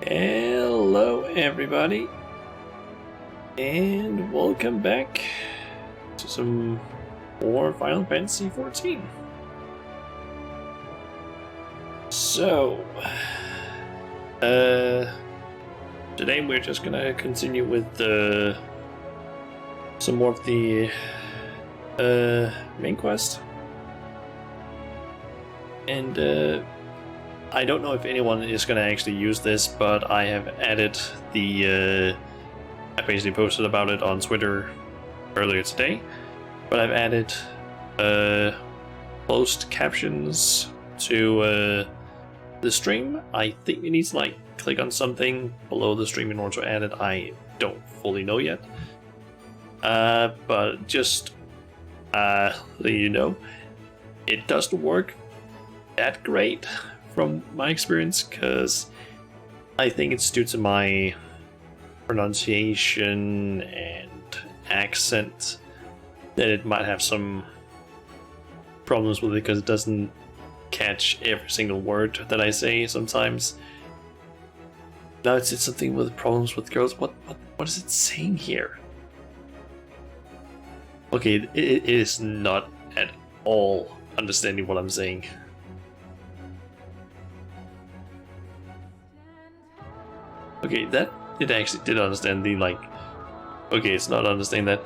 Hello everybody, and welcome back to some more Final Fantasy XIV. So, today we're just gonna continue with some more of the main quest. And I don't know if anyone is going to actually use this, but I have added the... I basically posted about it on Twitter earlier today, but I've added closed captions to the stream. I think you need to click on something below the stream in order to add it. I don't fully know yet, but just letting you know, it doesn't work that great from my experience, because I think it's due to my pronunciation and accent that it might have some problems with it, because it doesn't catch every single word that I say sometimes. Now it's something with problems with girls. What is it saying here? Okay, it is not at all understanding what I'm saying. Okay, that it actually did understand the okay, it's not understanding that.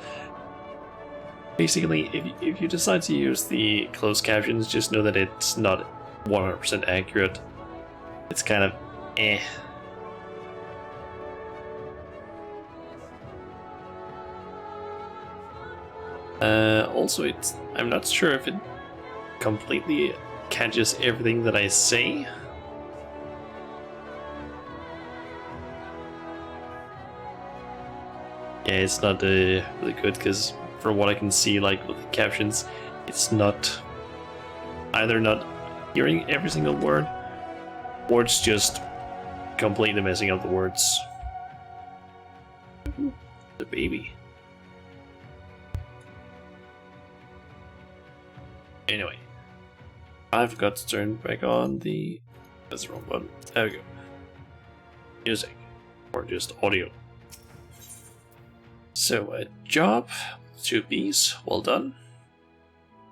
Basically, if you decide to use the closed captions, just know that it's not 100% accurate. It's kind of eh. Also, I'm not sure if it completely catches everything that I say. Yeah, it's not really good, because from what I can see, with the captions, it's not either not hearing every single word, or it's just completely messing up the words. The baby. Anyway, I forgot to turn back on the... That's the wrong button. There we go. Music. Or just audio. So, a job, 2 Bs, well done.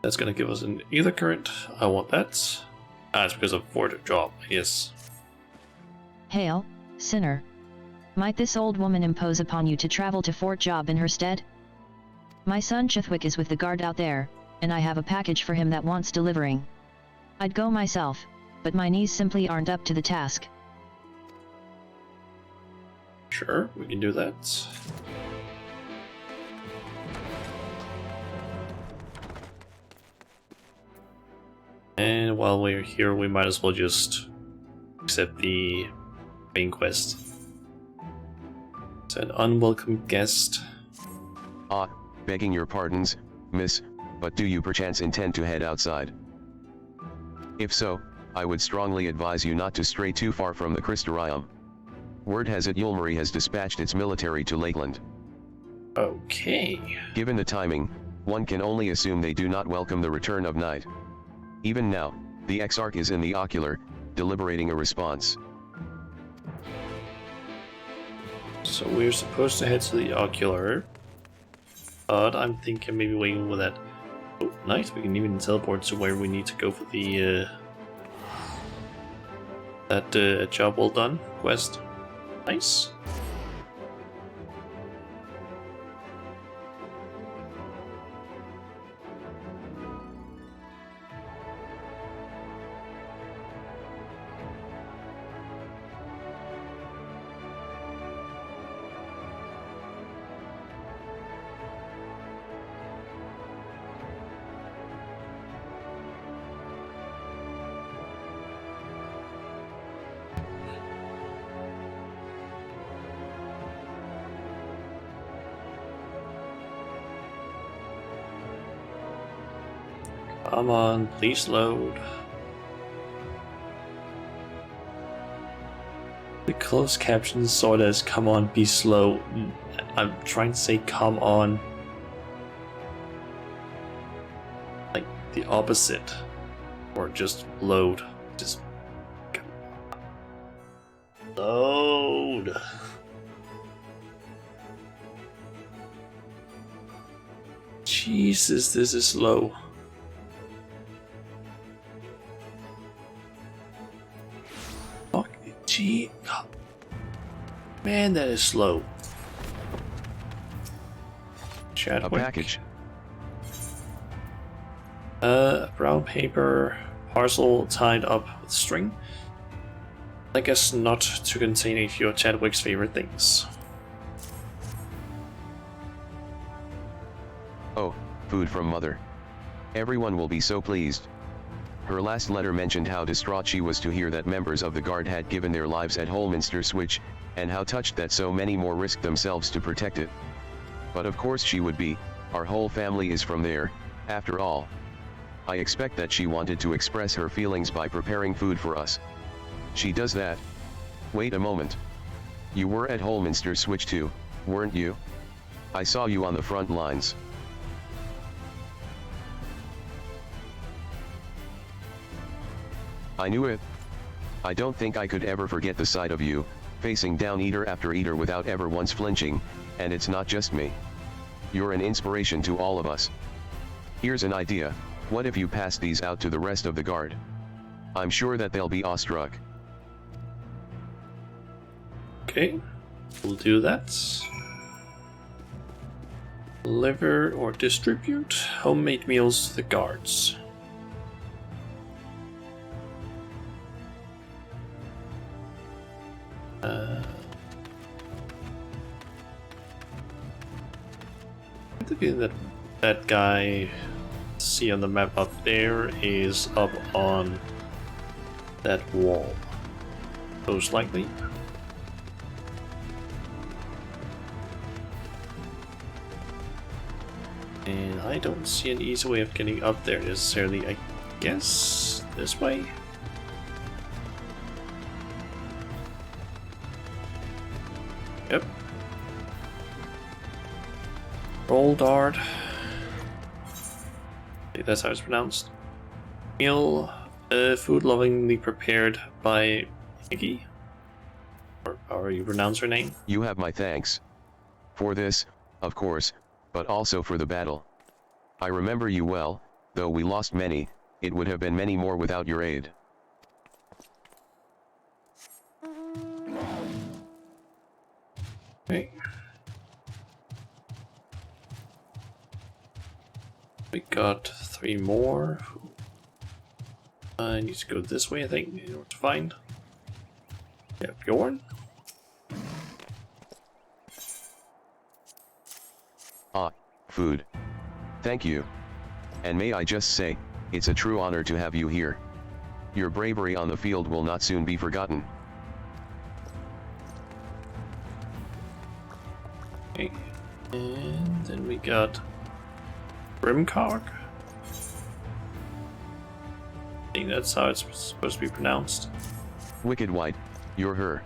That's gonna give us an ether current. I want that. It's because of for the job, yes. Hail, sinner. Might this old woman impose upon you to travel to Fort Job in her stead? My son Chithwick is with the guard out there, and I have a package for him that wants delivering. I'd go myself, but my knees simply aren't up to the task. Sure, we can do that. And while we're here, we might as well just accept the main quest. It's an unwelcome guest. Begging your pardons, miss, but do you perchance intend to head outside? If so, I would strongly advise you not to stray too far from the Crystarium. Word has it Yulmari has dispatched its military to Lakeland. Okay. Given the timing, one can only assume they do not welcome the return of night. Even now, the Exarch is in the Ocular, deliberating a response. So we're supposed to head to the Ocular, but I'm thinking maybe waiting with that. Oh, nice, we can even teleport to where we need to go for the that job well done quest. Nice. Come on, please load. The closed captions saw it as "come on, be slow." I'm trying to say "come on," like the opposite, or just load. Just load. load. Jesus, this is slow. Fuck, gee, man, that is slow. Chadwick. A package. Brown paper parcel tied up with string. I guess not to contain a few of Chadwick's favorite things. Oh, food from Mother. Everyone will be so pleased. Her last letter mentioned how distraught she was to hear that members of the Guard had given their lives at Holminster Switch, and how touched that so many more risked themselves to protect it. But of course she would be, our whole family is from there, after all. I expect that she wanted to express her feelings by preparing food for us. She does that. Wait a moment. You were at Holminster Switch too, weren't you? I saw you on the front lines. I knew it. I don't think I could ever forget the sight of you, facing down eater after eater without ever once flinching, and it's not just me. You're an inspiration to all of us. Here's an idea, what if you pass these out to the rest of the Guard? I'm sure that they'll be awestruck. Okay, we'll do that. Deliver or distribute homemade meals to the guards. I think that guy see on the map up there is up on that wall, most likely. And I don't see an easy way of getting up there necessarily. I guess this way? Yep. Roll dart. I think that's how it's pronounced. Meal, food lovingly prepared by Iggy. Or however you pronounce her name. You have my thanks. For this, of course, but also for the battle. I remember you well, though we lost many, it would have been many more without your aid. Okay. We got 3 more. I need to go this way, I think, in order to find. Yeah, Bjorn. Ah, food. Thank you. And may I just say, it's a true honor to have you here. Your bravery on the field will not soon be forgotten. Okay. And then we got Brimcog. I think that's how it's supposed to be pronounced. Wicked White, you're her.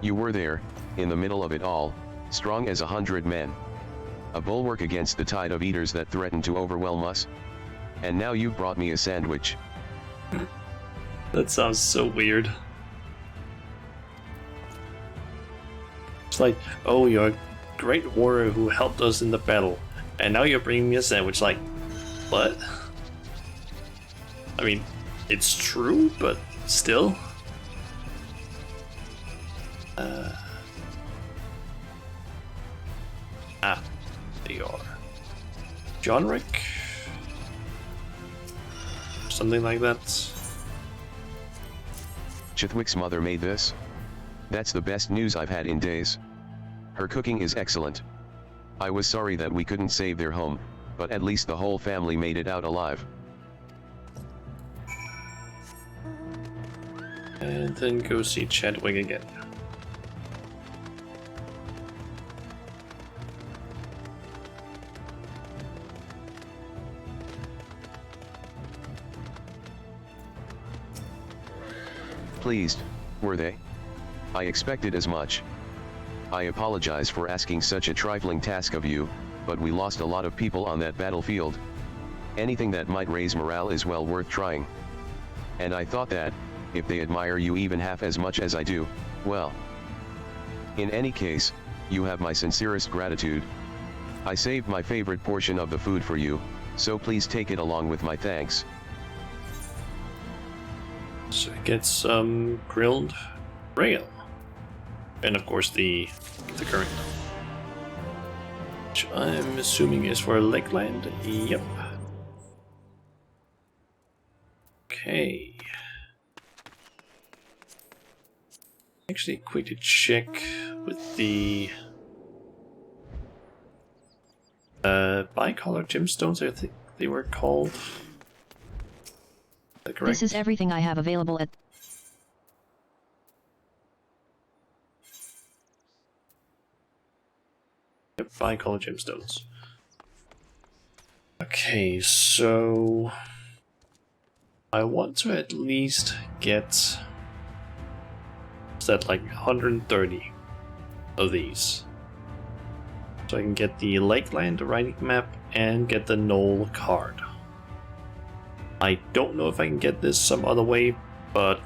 You were there, in the middle of it all, strong as 100 men. A bulwark against the tide of eaters that threatened to overwhelm us. And now you've brought me a sandwich. That sounds so weird. It's like, oh, you're a great warrior who helped us in the battle, and now you're bringing me a sandwich. Like, what? I mean, it's true, but still. They are. John Rick? Something like that. Chithwick's mother made this? That's the best news I've had in days. Her cooking is excellent. I was sorry that we couldn't save their home, but at least the whole family made it out alive. And then go see Chadwick again. Pleased, were they? I expected as much. I apologize for asking such a trifling task of you, but we lost a lot of people on that battlefield. Anything that might raise morale is well worth trying. And I thought that, if they admire you even half as much as I do, well, In any case, you have my sincerest gratitude. I saved my favorite portion of the food for you, so please take it along with my thanks. So get some grilled rail. And of course the current. Which I'm assuming is for Lakeland. Yep. Okay. Actually, quickly check with the bicolor gemstones, I think they were called. Is that correct? This is everything I have available at... Yep, bicolor gemstones. Okay, so I want to at least get that like 130 of these. So I can get the Lakeland writing map and get the Knoll card. I don't know if I can get this some other way, but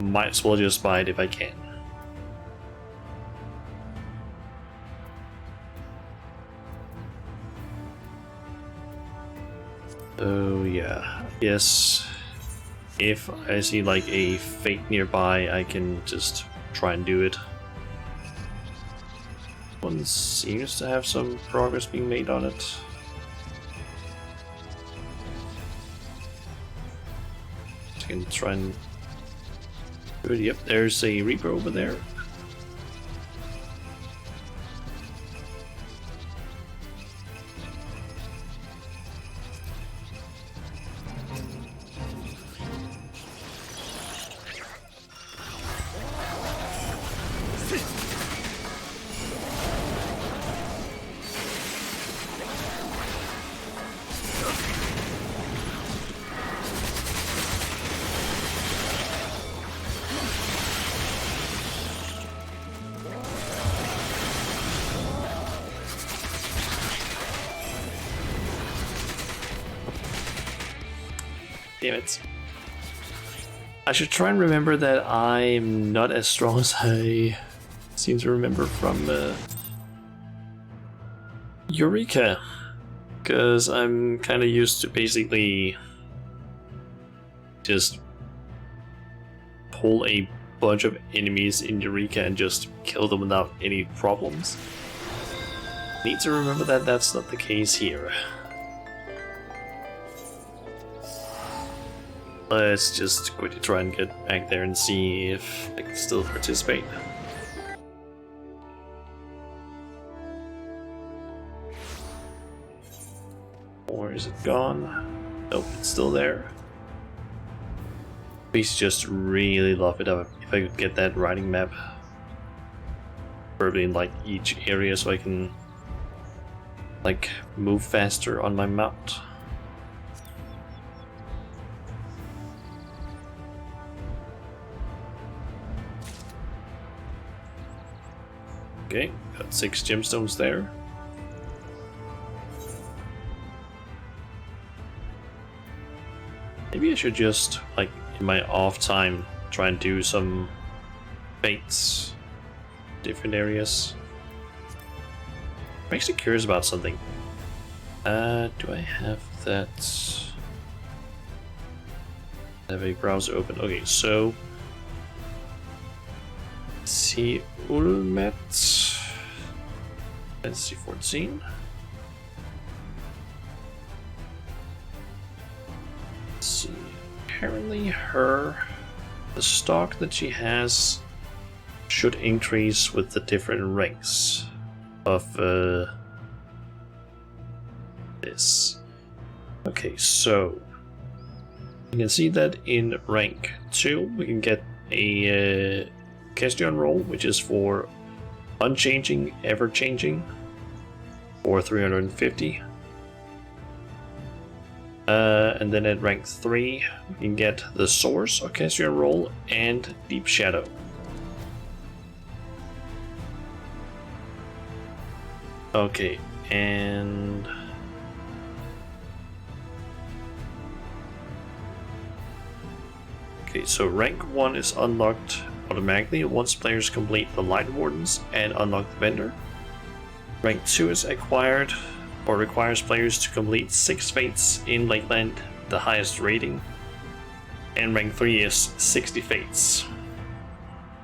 might as well just buy it if I can. Oh yeah, yes. If I see like a fate nearby, I can just try and do it. One seems to have some progress being made on it. I can try and do it. Yep, there's a Reaper over there. Damn it. I should try and remember that I'm not as strong as I seem to remember from Eureka. Because I'm kind of used to basically just pull a bunch of enemies in Eureka and just kill them without any problems. Need to remember that that's not the case here. Let's just quickly try and get back there and see if I can still participate. Or is it gone? Nope, it's still there. Please just really love it if I could get that riding map. Preferably in like each area so I can like move faster on my mount. Okay, got 6 gemstones there. Maybe I should just, like, in my off time, try and do some baits, different areas. I'm actually curious about something. Do I have that? I have a browser open. Okay, so see Ulmet. Let's see 14. Let's see. Apparently the stock that she has should increase with the different ranks of this. Okay, so you can see that in rank 2 we can get a Question roll, which is for unchanging, ever changing, for 350. And then at rank 3, we can get the Source Orchestrion roll and Deep Shadow. Okay, and okay, so rank 1 is unlocked automatically once players complete the Light Wardens and unlock the vendor. Rank 2 is acquired or requires players to complete 6 fates in Lakeland, the highest rating. And rank 3 is 60 fates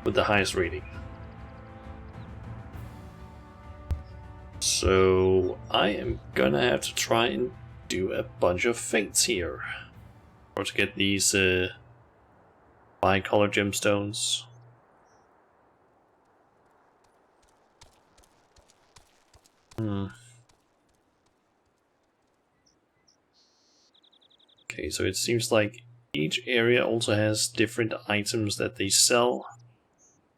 with the highest rating. So I am gonna have to try and do a bunch of fates here, or to get these bi-color gemstones. Okay, so it seems like each area also has different items that they sell,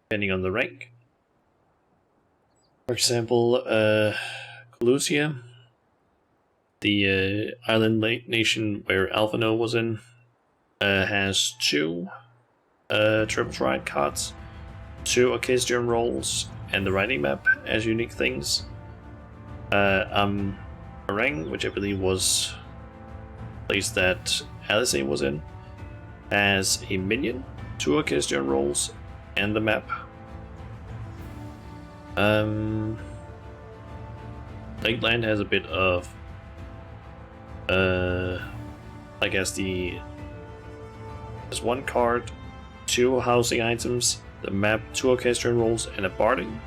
depending on the rank. For example, Colusia, the island nation where Alphino was in, has 2 Triple Triad cards, 2 Orchestrion rolls, and the writing map as unique things. Orang, which I believe was the place that Alice was in, has a minion, 2 Orchestrion rolls, and the map. Lakeland has a bit of I guess there's 1 card, 2 housing items, the map, 2 Orchestrion rolls, and a barding.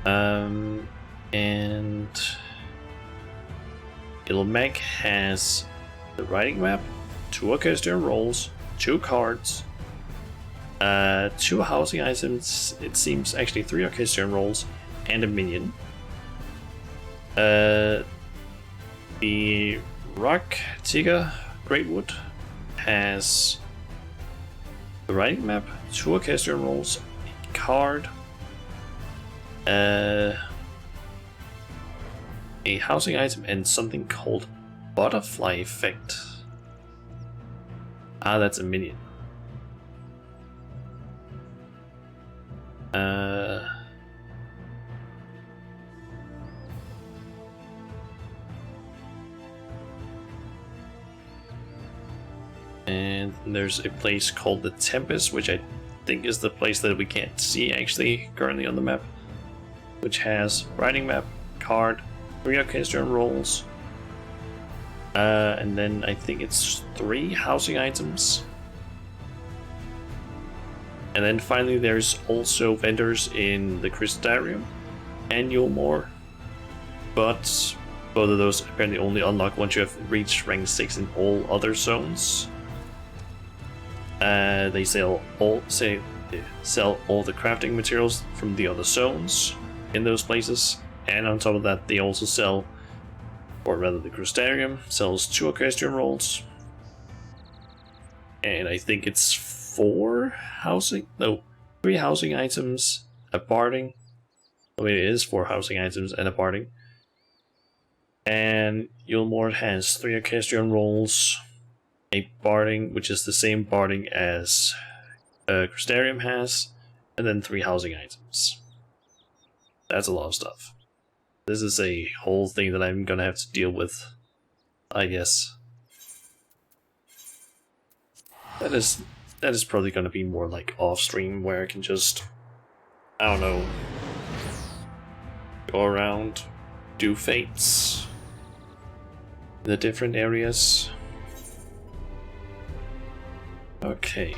And Ilmec has the writing map, 2 Orchestrion rolls, 2 cards, 2 housing items, it seems actually 3 Orchestrion rolls, and a minion. The Rock Tiga Greatwood has the writing map, 2 Orchestrion rolls, a card, a housing item, and something called Butterfly Effect. Ah, that's a minion. And there's a place called the Tempest, which I think is the place that we can't see actually currently on the map, which has writing map, card, 3 Orchestrion rolls, and then I think it's 3 housing items. And then finally there's also vendors in the Crystarium and Yulmore, but both of those apparently only unlock once you have reached rank 6 in all other zones. They sell all the crafting materials from the other zones in those places, and on top of that they also sell, or rather the Crystarium sells 2 Orchestrion rolls, and I think it's 3 housing items, a barding. I mean, it is 4 housing items and a barding. And Yulmore has 3 Orchestrion rolls, a barding, which is the same barding as Crystarium has, and then 3 housing items. That's a lot of stuff. This is a whole thing that I'm gonna have to deal with, I guess. That is probably gonna be more like off stream, where I can just, I don't know, go around, do fates in the different areas. Okay.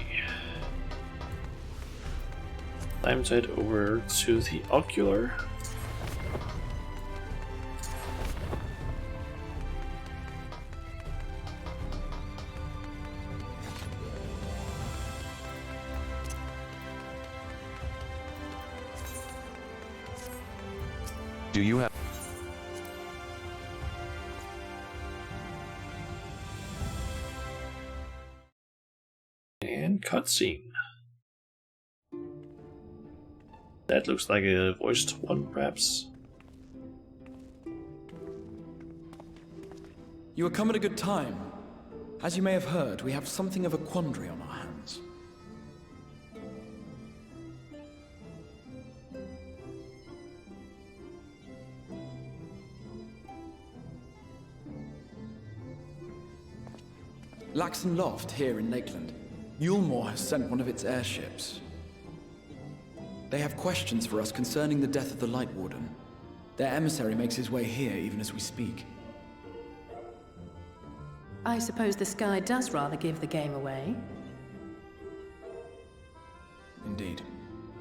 Time to head over to the Ocular. Do you have... And cutscene. That looks like a voiced one, perhaps. You have come at a good time. As you may have heard, we have something of a quandary on our hands. Laxon Loft here in Lakeland. Yulmore has sent one of its airships. They have questions for us concerning the death of the Light Warden. Their emissary makes his way here even as we speak. I suppose the sky does rather give the game away. Indeed.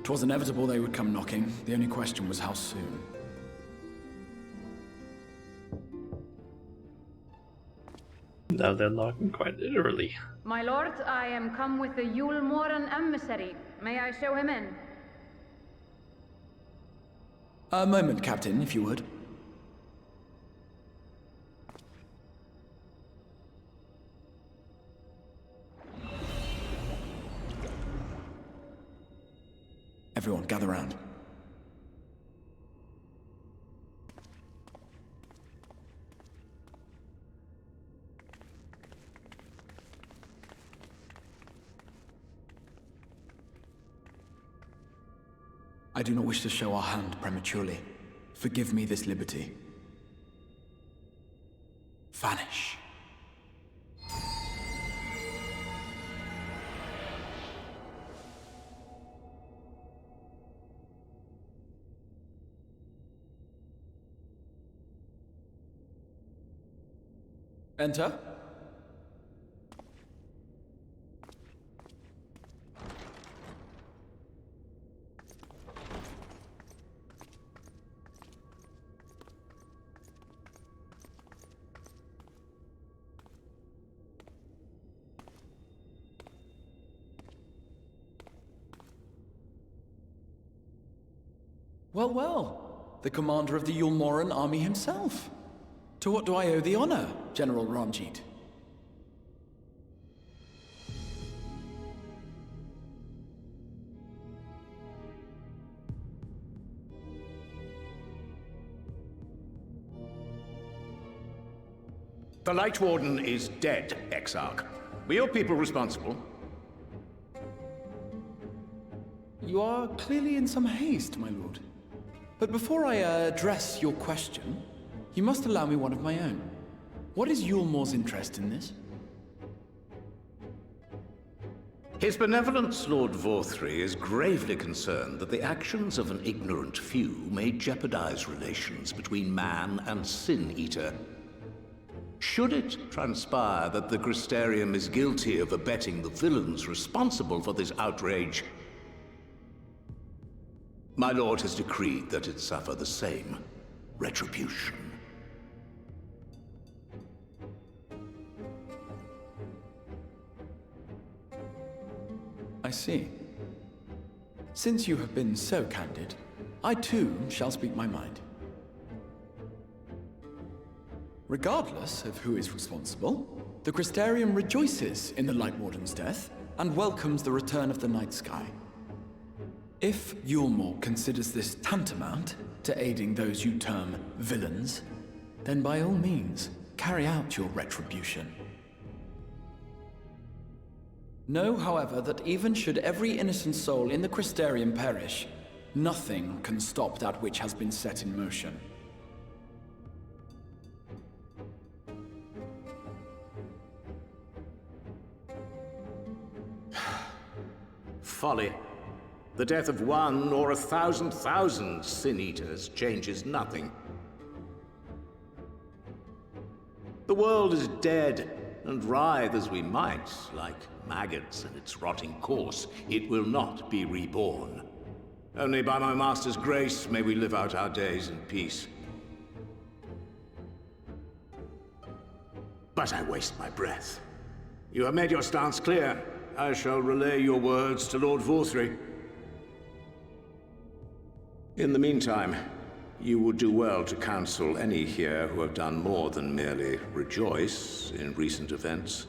'Twas inevitable they would come knocking. The only question was how soon. Now they're knocking quite literally. My lord, I am come with the Yulmoran emissary. May I show him in? A moment, Captain, if you would. Everyone, gather round. I do not wish to show our hand prematurely. Forgive me this liberty. Vanish. Enter. Well, well. The commander of the Yulmoran army himself. To what do I owe the honor, General Ranjit? The Light Warden is dead, Exarch. Were your people responsible? You are clearly in some haste, my lord. But before I address your question, you must allow me one of my own. What is Yulmore's interest in this? His benevolence, Lord Vorthry, is gravely concerned that the actions of an ignorant few may jeopardize relations between man and Sin Eater. Should it transpire that the Crystarium is guilty of abetting the villains responsible for this outrage, my lord has decreed that it suffer the same retribution. I see. Since you have been so candid, I too shall speak my mind. Regardless of who is responsible, the Crystarium rejoices in the Light Warden's death and welcomes the return of the night sky. If Yulmore considers this tantamount to aiding those you term villains, then by all means, carry out your retribution. Know, however, that even should every innocent soul in the Crystarium perish, nothing can stop that which has been set in motion. Folly. The death of one or 1,000,000 Sin Eaters changes nothing. The world is dead, and writhe as we might, like maggots in its rotting course, it will not be reborn. Only by my master's grace may we live out our days in peace. But I waste my breath. You have made your stance clear. I shall relay your words to Lord Vorthry. In the meantime, you would do well to counsel any here who have done more than merely rejoice in recent events,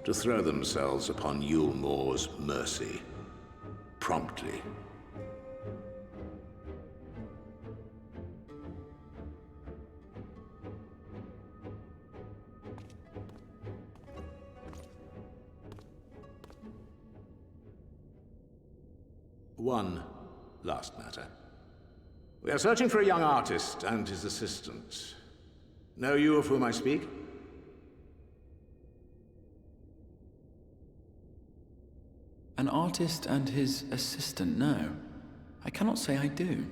to throw themselves upon Yulmore's mercy, promptly. One last matter. We are searching for a young artist and his assistant. Know you of whom I speak? An artist and his assistant, no. I cannot say I do.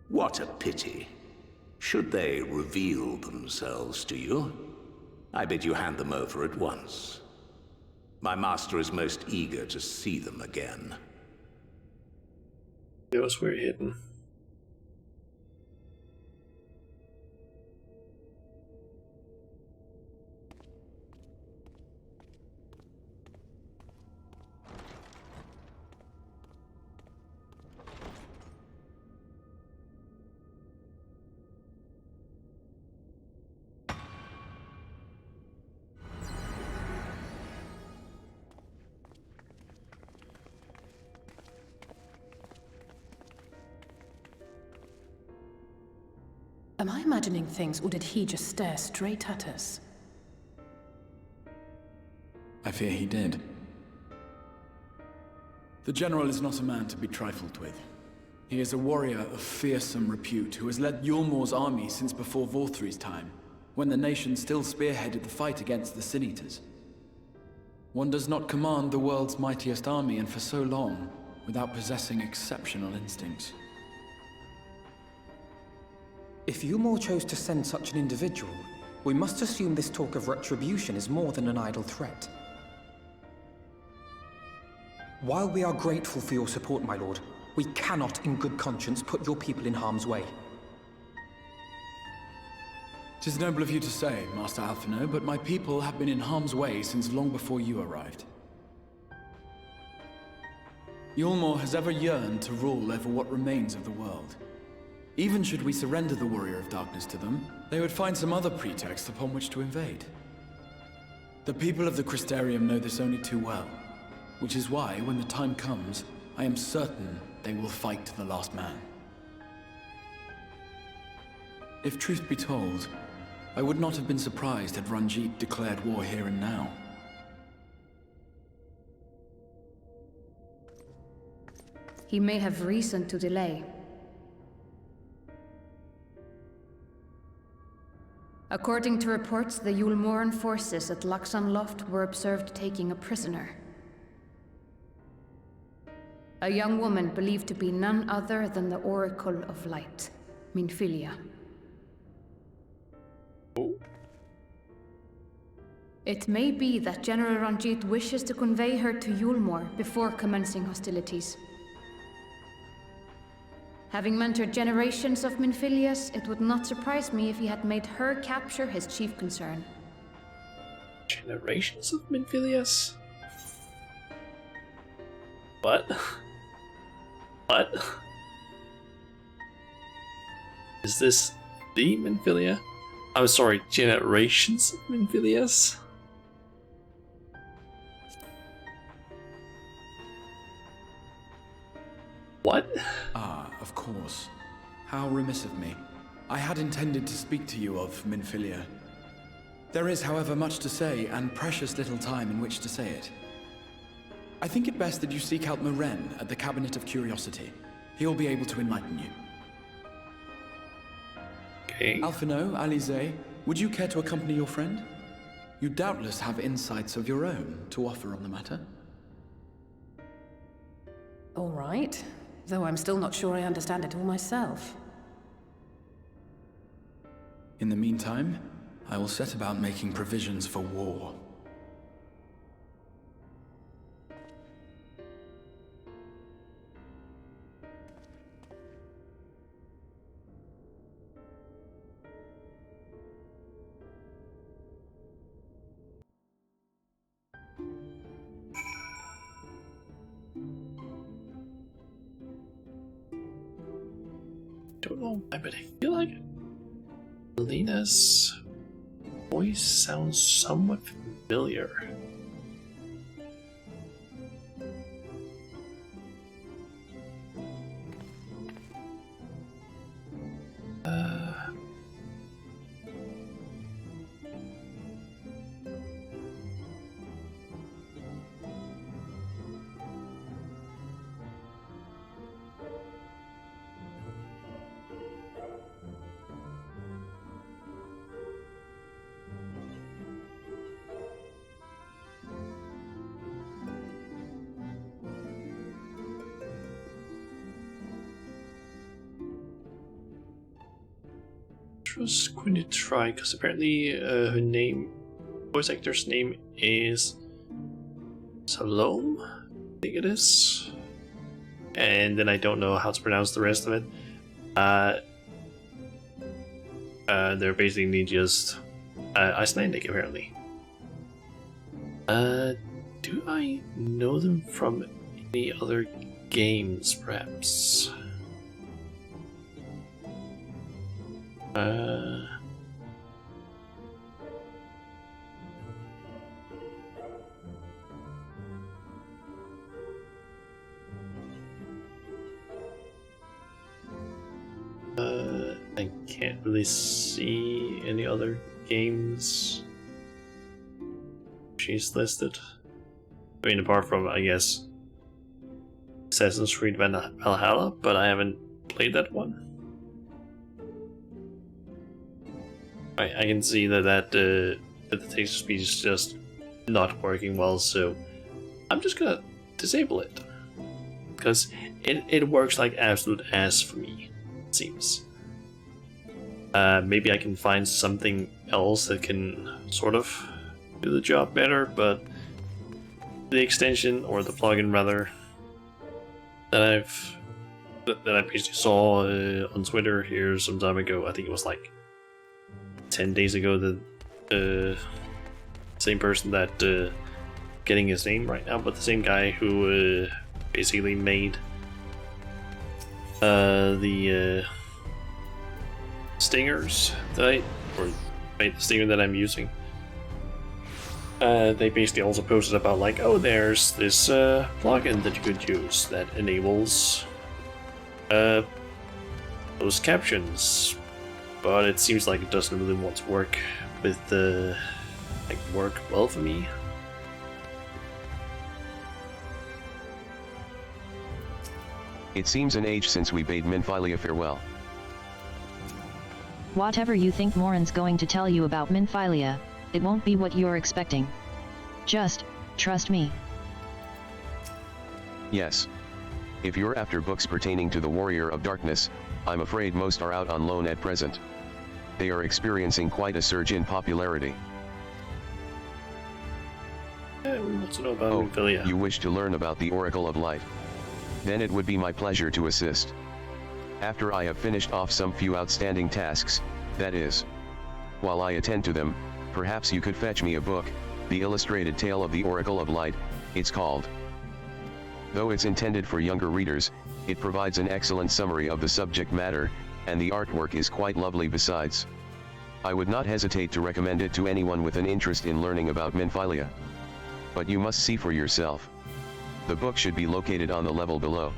What a pity. Should they reveal themselves to you, I bid you hand them over at once. My master is most eager to see them again. Those were hidden. Am I imagining things, or did he just stare straight at us? I fear he did. The General is not a man to be trifled with. He is a warrior of fearsome repute who has led Yulmore's army since before Vorthri's time, when the nation still spearheaded the fight against the Sin-Eaters. One does not command the world's mightiest army, and for so long, without possessing exceptional instincts. If Yulmore chose to send such an individual, we must assume this talk of retribution is more than an idle threat. While we are grateful for your support, my lord, we cannot in good conscience put your people in harm's way. 'Tis noble of you to say, Master Alphino, but my people have been in harm's way since long before you arrived. Yulmore has ever yearned to rule over what remains of the world. Even should we surrender the Warrior of Darkness to them, they would find some other pretext upon which to invade. The people of the Crystarium know this only too well, which is why, when the time comes, I am certain they will fight to the last man. If truth be told, I would not have been surprised had Ranjit declared war here and now. He may have reason to delay. According to reports, the Yulmoran forces at Laxan Loft were observed taking a prisoner. A young woman believed to be none other than the Oracle of Light, Minfilia. It may be that General Ranjit wishes to convey her to Yulmore before commencing hostilities. Having mentored generations of Minfilias, it would not surprise me if he had made her capture his chief concern. Generations of Minfilias? What? What? Is this the Minfilia? I'm sorry, generations of Minfilias? What? Ah, of course. How remiss of me. I had intended to speak to you of Minfilia. There is, however, much to say, and precious little time in which to say it. I think it best that you seek out Maren at the Cabinet of Curiosity. He'll be able to enlighten you. Okay. Alphino, Alize, would you care to accompany your friend? You doubtless have insights of your own to offer on the matter. All right. Though I'm still not sure I understand it all myself. In the meantime, I will set about making provisions for war. Don't know why, but I feel like Lena's voice sounds somewhat familiar. Just going to try, because apparently her name, voice actor's name is Salome, I think it is. And then I don't know how to pronounce the rest of it. They're basically just Icelandic, apparently. Do I know them from any other games, perhaps? I can't really see any other games she's listed. I mean, apart from, I guess, Assassin's Creed Valhalla, but I haven't played that one. I can see that the text speech is just not working well, so I'm just gonna disable it. Because it works like absolute ass for me, it seems. Maybe I can find something else that can sort of do the job better, but the extension, or the plugin rather, that I basically saw on Twitter here some time ago, I think it was like 10 days ago, the same person that getting his name right now, but the same guy who basically made the stingers that made the stinger that I'm using. They basically also posted about like, oh, there's this plugin that you could use that enables those captions, but it seems like it doesn't really want to work with work well for me. It seems an age since we bade Minfilia farewell. Whatever you think Morin's going to tell you about Minfilia, it won't be what you're expecting. Just trust me. Yes. If you're after books pertaining to the Warrior of Darkness, I'm afraid most are out on loan at present. They are experiencing quite a surge in popularity. We want to know about Oh, Minfilia. you wish to learn about the Oracle of Light? Then it would be my pleasure to assist. After I have finished off some few outstanding tasks, that is. While I attend to them, perhaps you could fetch me a book, The Illustrated Tale of the Oracle of Light, it's called. Though it's intended for younger readers, it provides an excellent summary of the subject matter, and the artwork is quite lovely besides. I would not hesitate to recommend it to anyone with an interest in learning about Minfilia. But you must see for yourself. The book should be located on the level below.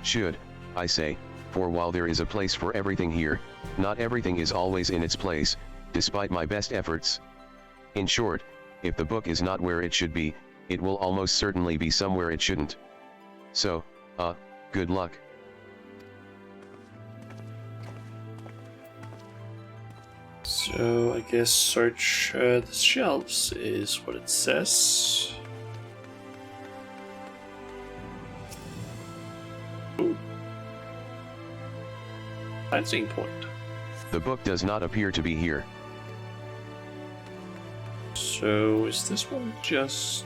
Should, I say, for while there is a place for everything here, not everything is always in its place, despite my best efforts. In short, if the book is not where it should be, it will almost certainly be somewhere it shouldn't. So, good luck. So I guess search the shelves is what it says. Ooh. Fancy point. The book does not appear to be here. So is this one just...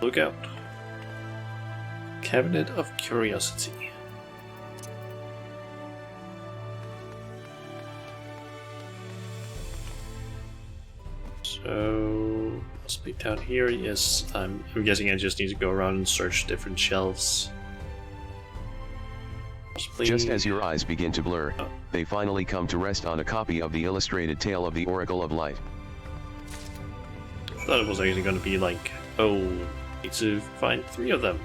Look out. Cabinet of Curiosity. So, possibly down here, yes. I'm guessing I just need to go around and search different shelves. Possibly... Just as your eyes begin to blur, they finally come to rest on a copy of the Illustrated Tale of the Oracle of Light. I thought it was actually going to be like, oh, need to find 3 of them.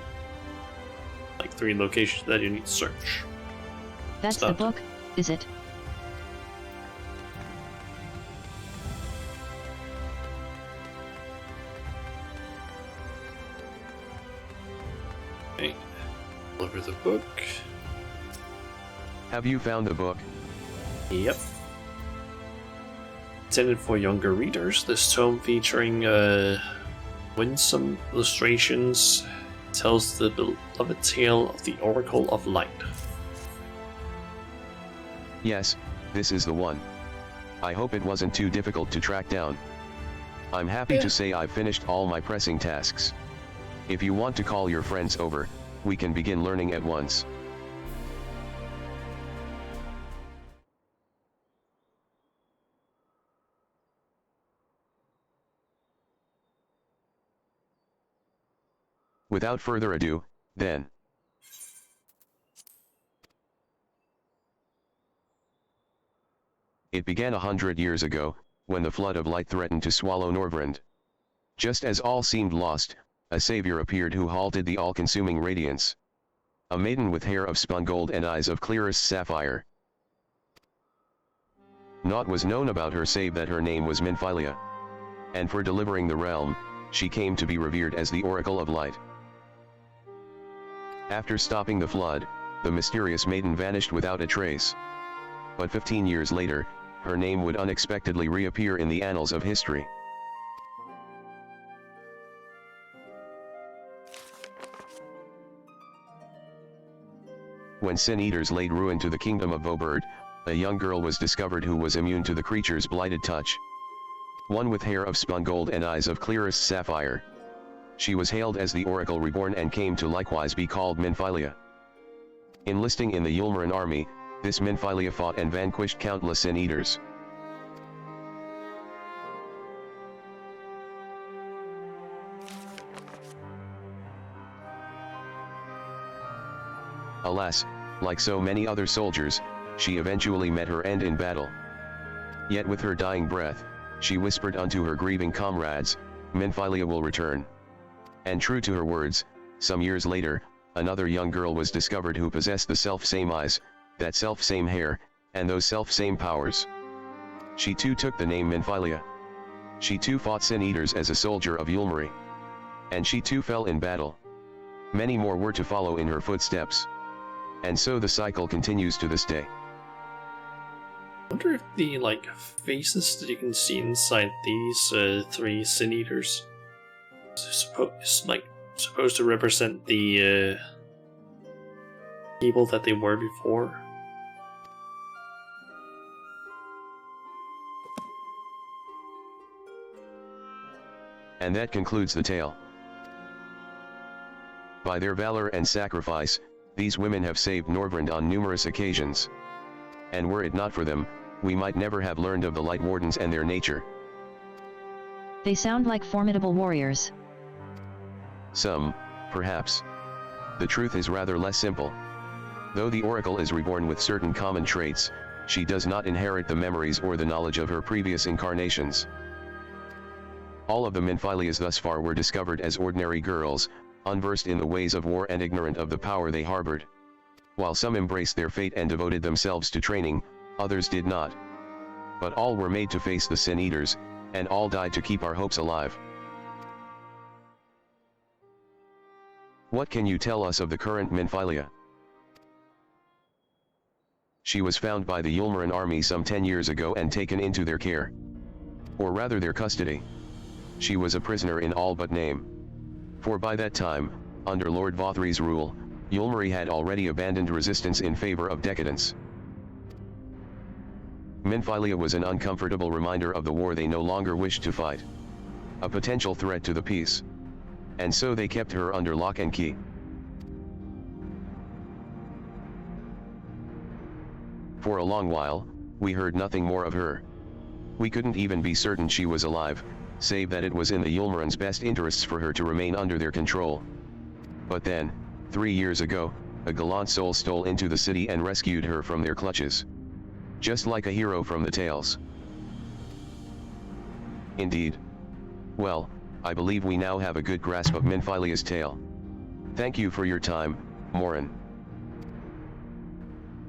Like 3 locations that you need to search. That's the book, is it? Okay, deliver the book. Have you found the book? Yep. Intended for younger readers, this tome featuring winsome illustrations tells the beloved tale of the Oracle of Light. Yes, this is the one. I hope it wasn't too difficult to track down. I'm happy to say I've finished all my pressing tasks. If you want to call your friends over, we can begin learning at once. Without further ado, then. It began 100 years ago, when the flood of light threatened to swallow Norvrend. Just as all seemed lost, a savior appeared who halted the all-consuming radiance. A maiden with hair of spun gold and eyes of clearest sapphire. Naught was known about her save that her name was Minfilia. And for delivering the realm, she came to be revered as the Oracle of Light. After stopping the flood, the mysterious maiden vanished without a trace. But 15 years later, her name would unexpectedly reappear in the annals of history. When Sin Eaters laid ruin to the kingdom of Vobird, a young girl was discovered who was immune to the creature's blighted touch. One with hair of spun gold and eyes of clearest sapphire. She was hailed as the Oracle Reborn and came to likewise be called Minfilia. Enlisting in the Yulmaran army, this Minfilia fought and vanquished countless Sin Eaters. Alas, like so many other soldiers, she eventually met her end in battle. Yet with her dying breath, she whispered unto her grieving comrades, Minfilia will return. And true to her words, some years later, another young girl was discovered who possessed the self-same eyes, that self-same hair, and those self-same powers. She too took the name Minfilia. She too fought Sin Eaters as a soldier of Yulmari. And she too fell in battle. Many more were to follow in her footsteps. And so the cycle continues to this day. I wonder if the faces that you can see inside these three Sin Eaters supposed to represent the people that they were before. And that concludes the tale. By their valor and sacrifice, these women have saved Norvrend on numerous occasions. And were it not for them, we might never have learned of the Light Wardens and their nature. They sound like formidable warriors. Some, perhaps. The truth is rather less simple. Though the Oracle is reborn with certain common traits, she does not inherit the memories or the knowledge of her previous incarnations. All of the Minfilias thus far were discovered as ordinary girls, unversed in the ways of war and ignorant of the power they harbored. While some embraced their fate and devoted themselves to training, others did not. But all were made to face the Sin Eaters, and all died to keep our hopes alive. What can you tell us of the current Minfilia? She was found by the Yulmaran army some 10 years ago and taken into their care. Or rather their custody. She was a prisoner in all but name. For by that time, under Lord Vothri's rule, Yulmari had already abandoned resistance in favor of decadence. Minfilia was an uncomfortable reminder of the war they no longer wished to fight. A potential threat to the peace. And so they kept her under lock and key. For a long while, we heard nothing more of her. We couldn't even be certain she was alive, save that it was in the Yulmaran's best interests for her to remain under their control. But then, 3 years ago, a gallant soul stole into the city and rescued her from their clutches. Just like a hero from the tales. Indeed. Well, I believe we now have a good grasp of Minfilia's tale. Thank you for your time, Morin.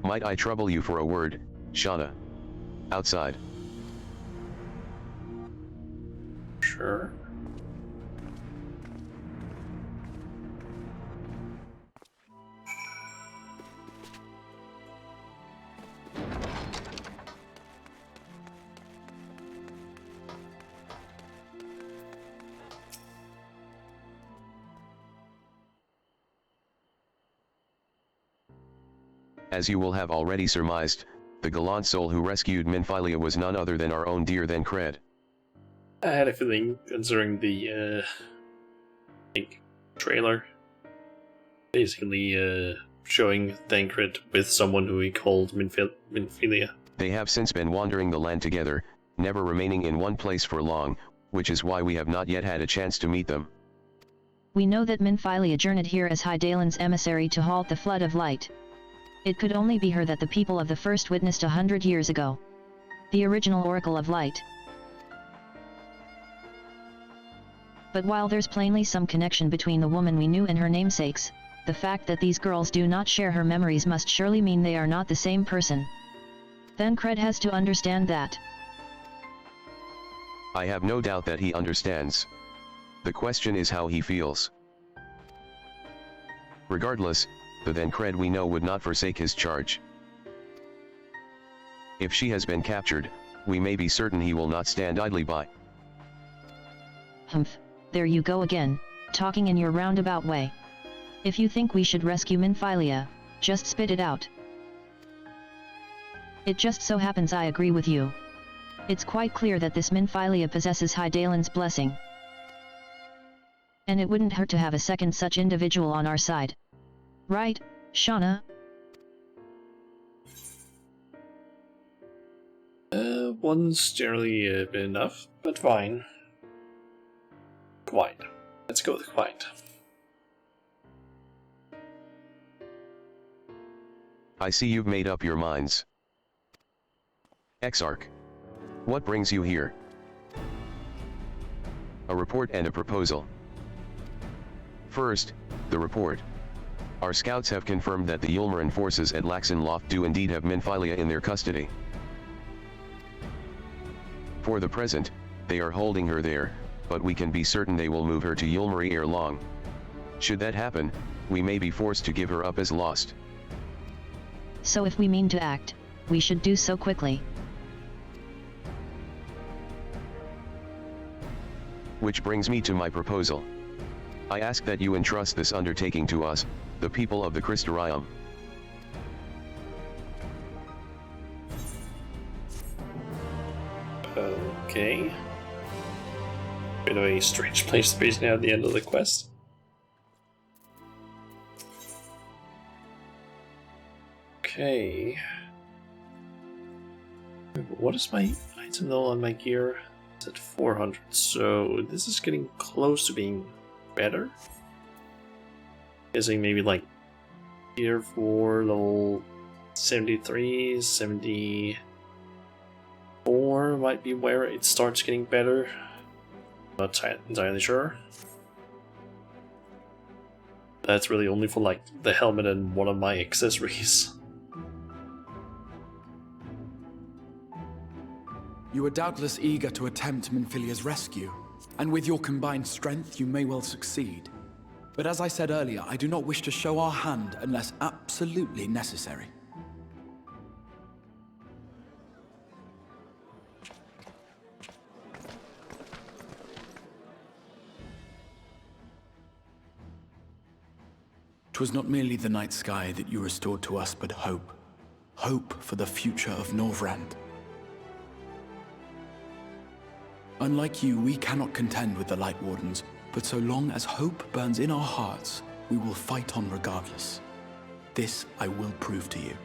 Might I trouble you for a word, Shauna? Outside. Sure. As you will have already surmised, the gallant soul who rescued Minfilia was none other than our own dear Thancred. I had a feeling, considering the trailer, basically showing Thancred with someone who he called Minfilia. They have since been wandering the land together, never remaining in one place for long, which is why we have not yet had a chance to meet them. We know that Minfilia journeyed here as Hydaelyn's emissary to halt the flood of light. It could only be her that the people of the First witnessed 100 years ago. The original Oracle of Light. But while there's plainly some connection between the woman we knew and her namesakes, the fact that these girls do not share her memories must surely mean they are not the same person. Thancred has to understand that. I have no doubt that he understands. The question is how he feels. Regardless, the Thancred we know would not forsake his charge. If she has been captured, we may be certain he will not stand idly by. Humph, there you go again, talking in your roundabout way. If you think we should rescue Minfilia, just spit it out. It just so happens I agree with you. It's quite clear that this Minfilia possesses Hydaelyn's blessing. And it wouldn't hurt to have a second such individual on our side. Right, Shauna? One's generally enough, but fine. Quiet. Let's go with quiet. I see you've made up your minds. Exarch. What brings you here? A report and a proposal. First, the report. Our scouts have confirmed that the Yulmaran forces at Laxenloft do indeed have Minfilia in their custody. For the present, they are holding her there, but we can be certain they will move her to Yulmari ere long. Should that happen, we may be forced to give her up as lost. So if we mean to act, we should do so quickly. Which brings me to my proposal. I ask that you entrust this undertaking to us, the people of the Crystarium. Okay. Bit of a strange place to be now at the end of the quest. Okay. What is my item level on my gear? It's at 400, so this is getting close to being better. Guessing maybe like gear 4 level 73, 74 might be where it starts getting better. Not entirely sure. That's really only for like the helmet and one of my accessories. You are doubtless eager to attempt Minfilia's rescue, and with your combined strength you may well succeed. But as I said earlier, I do not wish to show our hand unless absolutely necessary. "'Twas not merely the night sky that you restored to us, but hope. Hope for the future of Norvrand. Unlike you, we cannot contend with the Light Wardens, but so long as hope burns in our hearts, we will fight on regardless. This I will prove to you."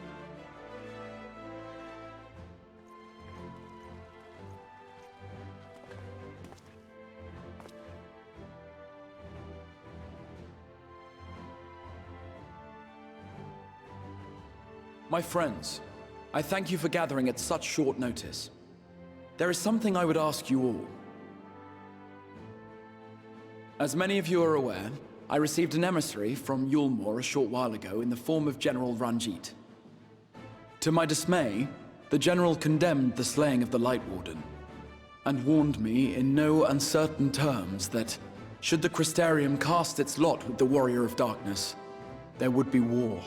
My friends, I thank you for gathering at such short notice. There is something I would ask you all. As many of you are aware, I received an emissary from Yulmor a short while ago in the form of General Ranjit. To my dismay, the General condemned the slaying of the Light Warden, and warned me in no uncertain terms that, should the Crystarium cast its lot with the Warrior of Darkness, there would be war.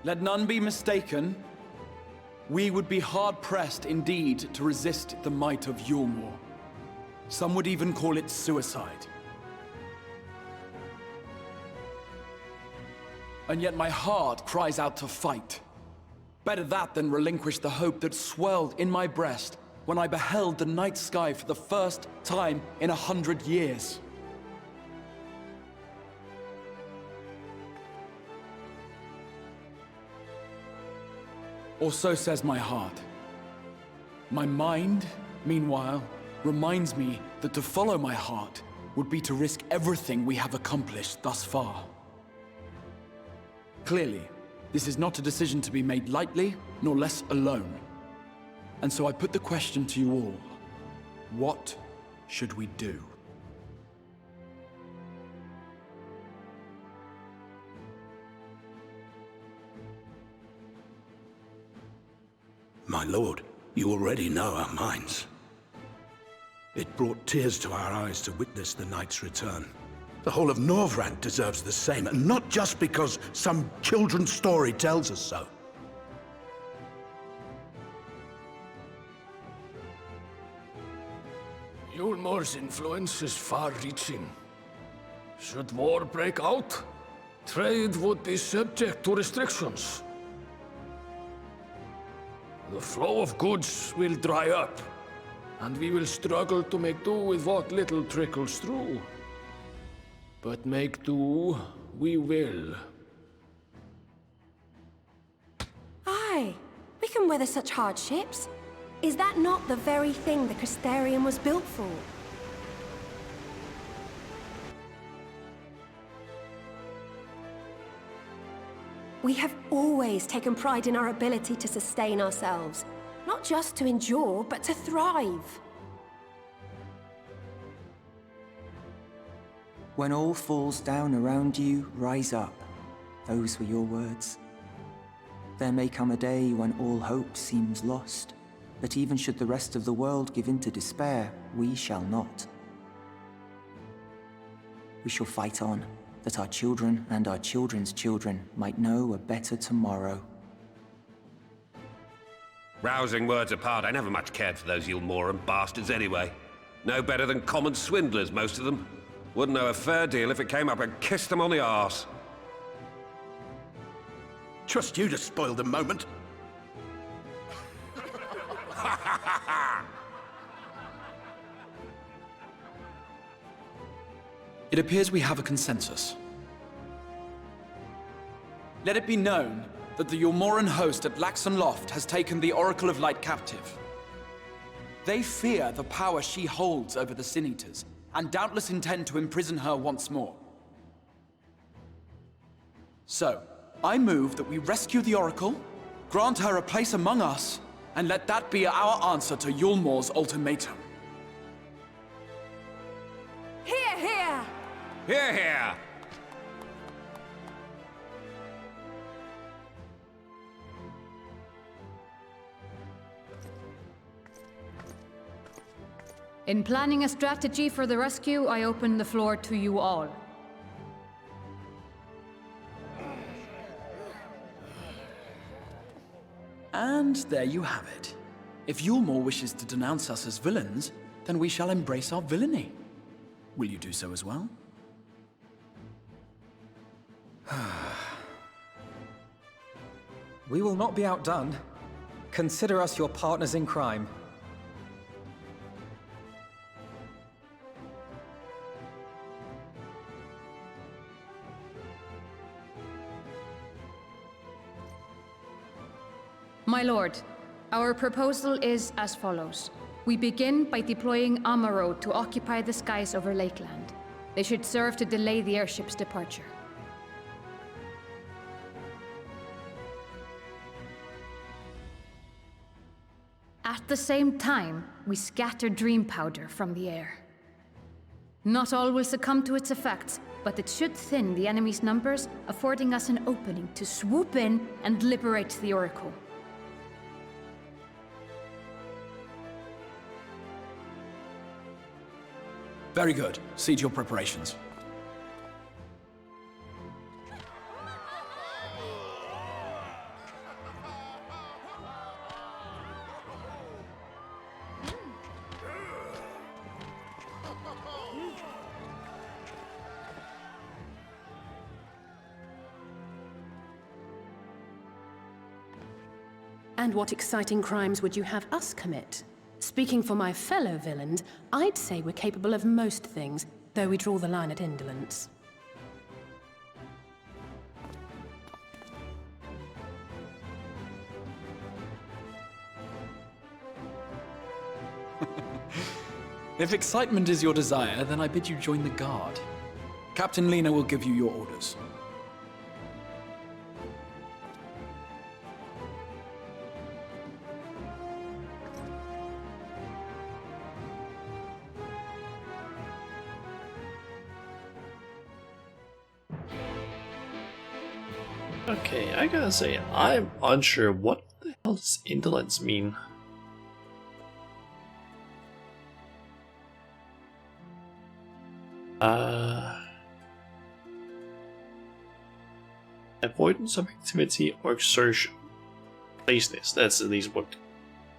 Let none be mistaken. We would be hard-pressed indeed to resist the might of Yulmor. Some would even call it suicide. and yet my heart cries out to fight. Better that than relinquish the hope that swelled in my breast when I beheld the night sky for the first time in 100 years. Or so says my heart. My mind, meanwhile, reminds me that to follow my heart would be to risk everything we have accomplished thus far. Clearly, this is not a decision to be made lightly, nor less alone. And so I put the question to you all. What should we do? My lord, you already know our minds. It brought tears to our eyes to witness the knight's return. The whole of Norvrand deserves the same, and not just because some children's story tells us so. Yulmor's influence is far-reaching. Should war break out, trade would be subject to restrictions. The flow of goods will dry up, and we will struggle to make do with what little trickles through. But make do we will. Aye, we can weather such hardships. Is that not the very thing the Crystarium was built for? We have always taken pride in our ability to sustain ourselves. Not just to endure, but to thrive. When all falls down around you, rise up. Those were your words. There may come a day when all hope seems lost, but even should the rest of the world give in to despair, we shall not. We shall fight on, that our children and our children's children might know a better tomorrow. Rousing words apart, I never much cared for those Yulmoran bastards anyway. No better than common swindlers, most of them. Wouldn't know a fair deal if it came up and kissed them on the arse. Trust you to spoil the moment. It appears we have a consensus. Let it be known that the Yulmoran host at Laxon Loft has taken the Oracle of Light captive. They fear the power she holds over the Sin Eaters, and doubtless intend to imprison her once more. So, I move that we rescue the Oracle, grant her a place among us, and let that be our answer to Yulmor's ultimatum. Hear, hear! Hear, hear! In planning a strategy for the rescue, I open the floor to you all. And there you have it. If Yulmor wishes to denounce us as villains, then we shall embrace our villainy. Will you do so as well? We will not be outdone. Consider us your partners in crime. My lord, our proposal is as follows. We begin by deploying Amaro to occupy the skies over Lakeland. They should serve to delay the airship's departure. At the same time, we scatter dream powder from the air. Not all will succumb to its effects, but it should thin the enemy's numbers, affording us an opening to swoop in and liberate the Oracle. Very good. See to your preparations. And what exciting crimes would you have us commit? Speaking for my fellow villains, I'd say we're capable of most things, though we draw the line at indolence. If excitement is your desire, then I bid you join the guard. Captain Lena will give you your orders. Okay, I gotta say, I'm unsure what the hell does indolence mean. Avoidance of activity or exertion. Laziness, that's at least what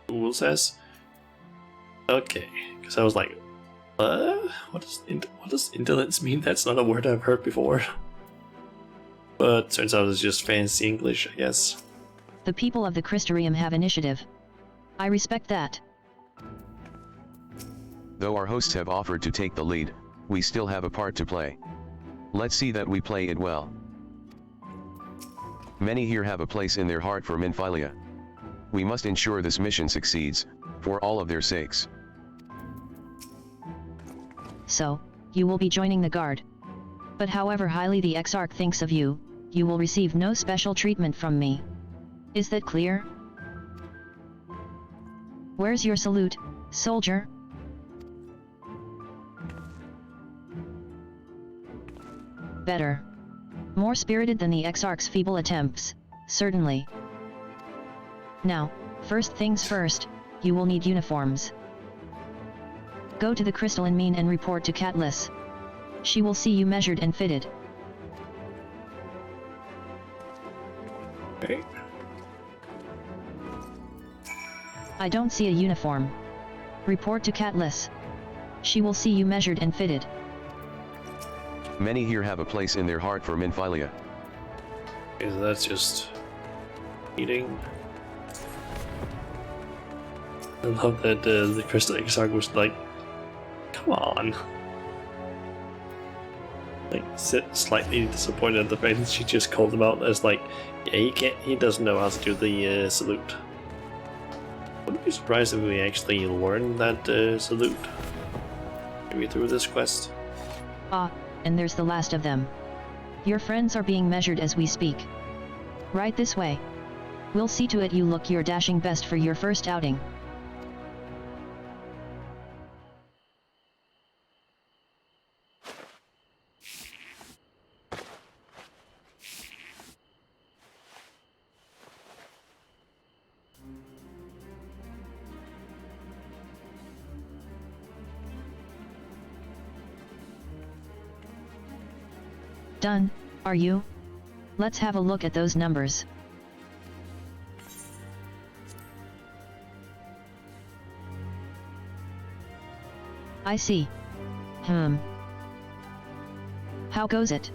Google says. Okay, because I was like, what does indolence mean? That's not a word I've heard before. But turns out it's just fancy English, I guess. The people of the Crystarium have initiative. I respect that. Though our hosts have offered to take the lead, we still have a part to play. Let's see that we play it well. Many here have a place in their heart for Minfilia. We must ensure this mission succeeds, for all of their sakes. So, you will be joining the guard. But however highly the Exarch thinks of you, you will receive no special treatment from me. Is that clear? Where's your salute, soldier? Better. More spirited than the Exarch's feeble attempts, certainly. Now, first things first, you will need uniforms. Go to the crystalline mine and report to Catelys. She will see you measured and fitted. Okay. I don't see a uniform. Report to Catelys. She will see you measured and fitted. Many here have a place in their heart for Minfilia. Okay, so that's just eating. I love that the Crystal Exarch was like, come on. Like, slightly disappointed at the fact that she just called him out as like, yeah, he doesn't know how to do the salute. I wouldn't be surprised if we actually learn that salute. Maybe through this quest. Ah, and there's the last of them. Your friends are being measured as we speak. Right this way. We'll see to it you look your dashing best for your first outing. Done, are you? Let's have a look at those numbers. I see. How goes it?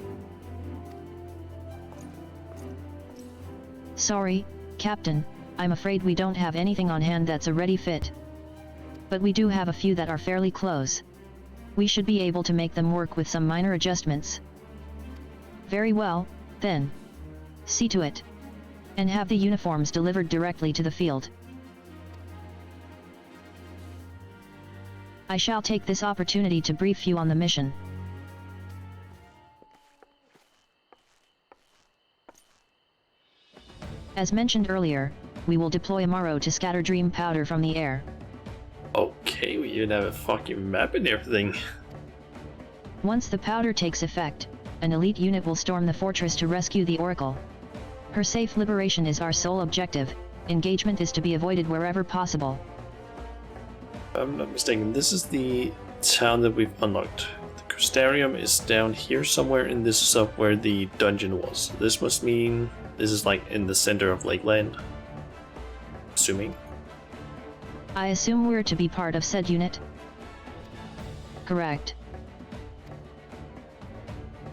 Sorry, Captain, I'm afraid we don't have anything on hand that's a ready fit. But we do have a few that are fairly close. We should be able to make them work with some minor adjustments. Very well, then. See to it. And have the uniforms delivered directly to the field. I shall take this opportunity to brief you on the mission. As mentioned earlier, we will deploy Amaro to scatter dream powder from the air. Okay, we even have a fucking map and everything. Once the powder takes effect, an elite unit will storm the fortress to rescue the Oracle. Her safe liberation is our sole objective. Engagement is to be avoided wherever possible. If I'm not mistaken, this is the town that we've unlocked. The Crystarium is down here somewhere, and this is up where the dungeon was. This must mean this is like in the center of Lakeland. Assuming. I assume we're to be part of said unit? Correct.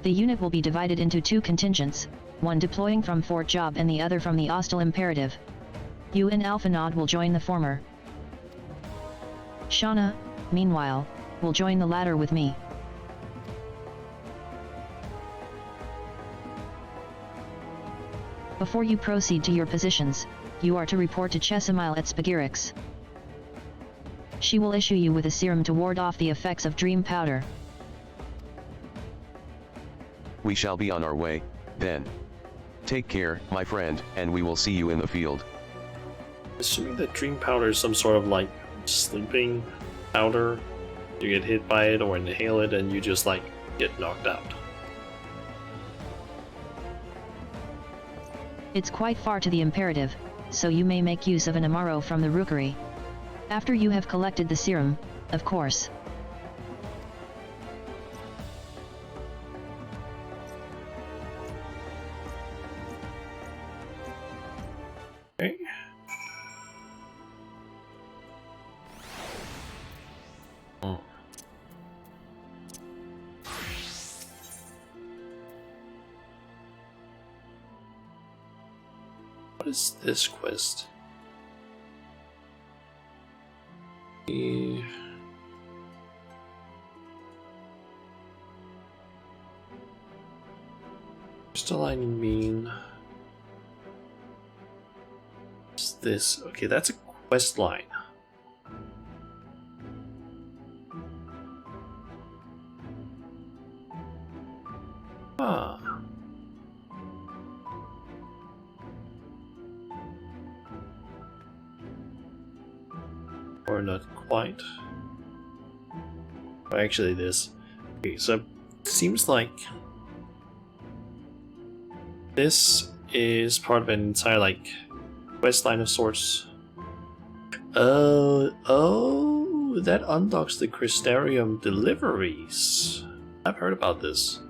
The unit will be divided into two contingents, one deploying from Fort Job and the other from the Ostal Imperative. You and Alphanod will join the former. Shauna, meanwhile, will join the latter with me. Before you proceed to your positions, you are to report to Chesimile at Spagirix. She will issue you with a serum to ward off the effects of dream powder. We shall be on our way, then. Take care, my friend, and we will see you in the field. Assuming that dream powder is some sort of like sleeping powder, you get hit by it or inhale it and you just like get knocked out. It's quite far to the imperative, so you may make use of an Amaro from the rookery. After you have collected the serum, of course. Okay. Oh. What is this quest? Crystalline mean. What's this? Okay, that's a quest line. Ah. Or not quite. Or actually this. Okay, so it seems like this is part of an entire like quest line of sorts. Oh, that unlocks the Crystarium deliveries. I've heard about this.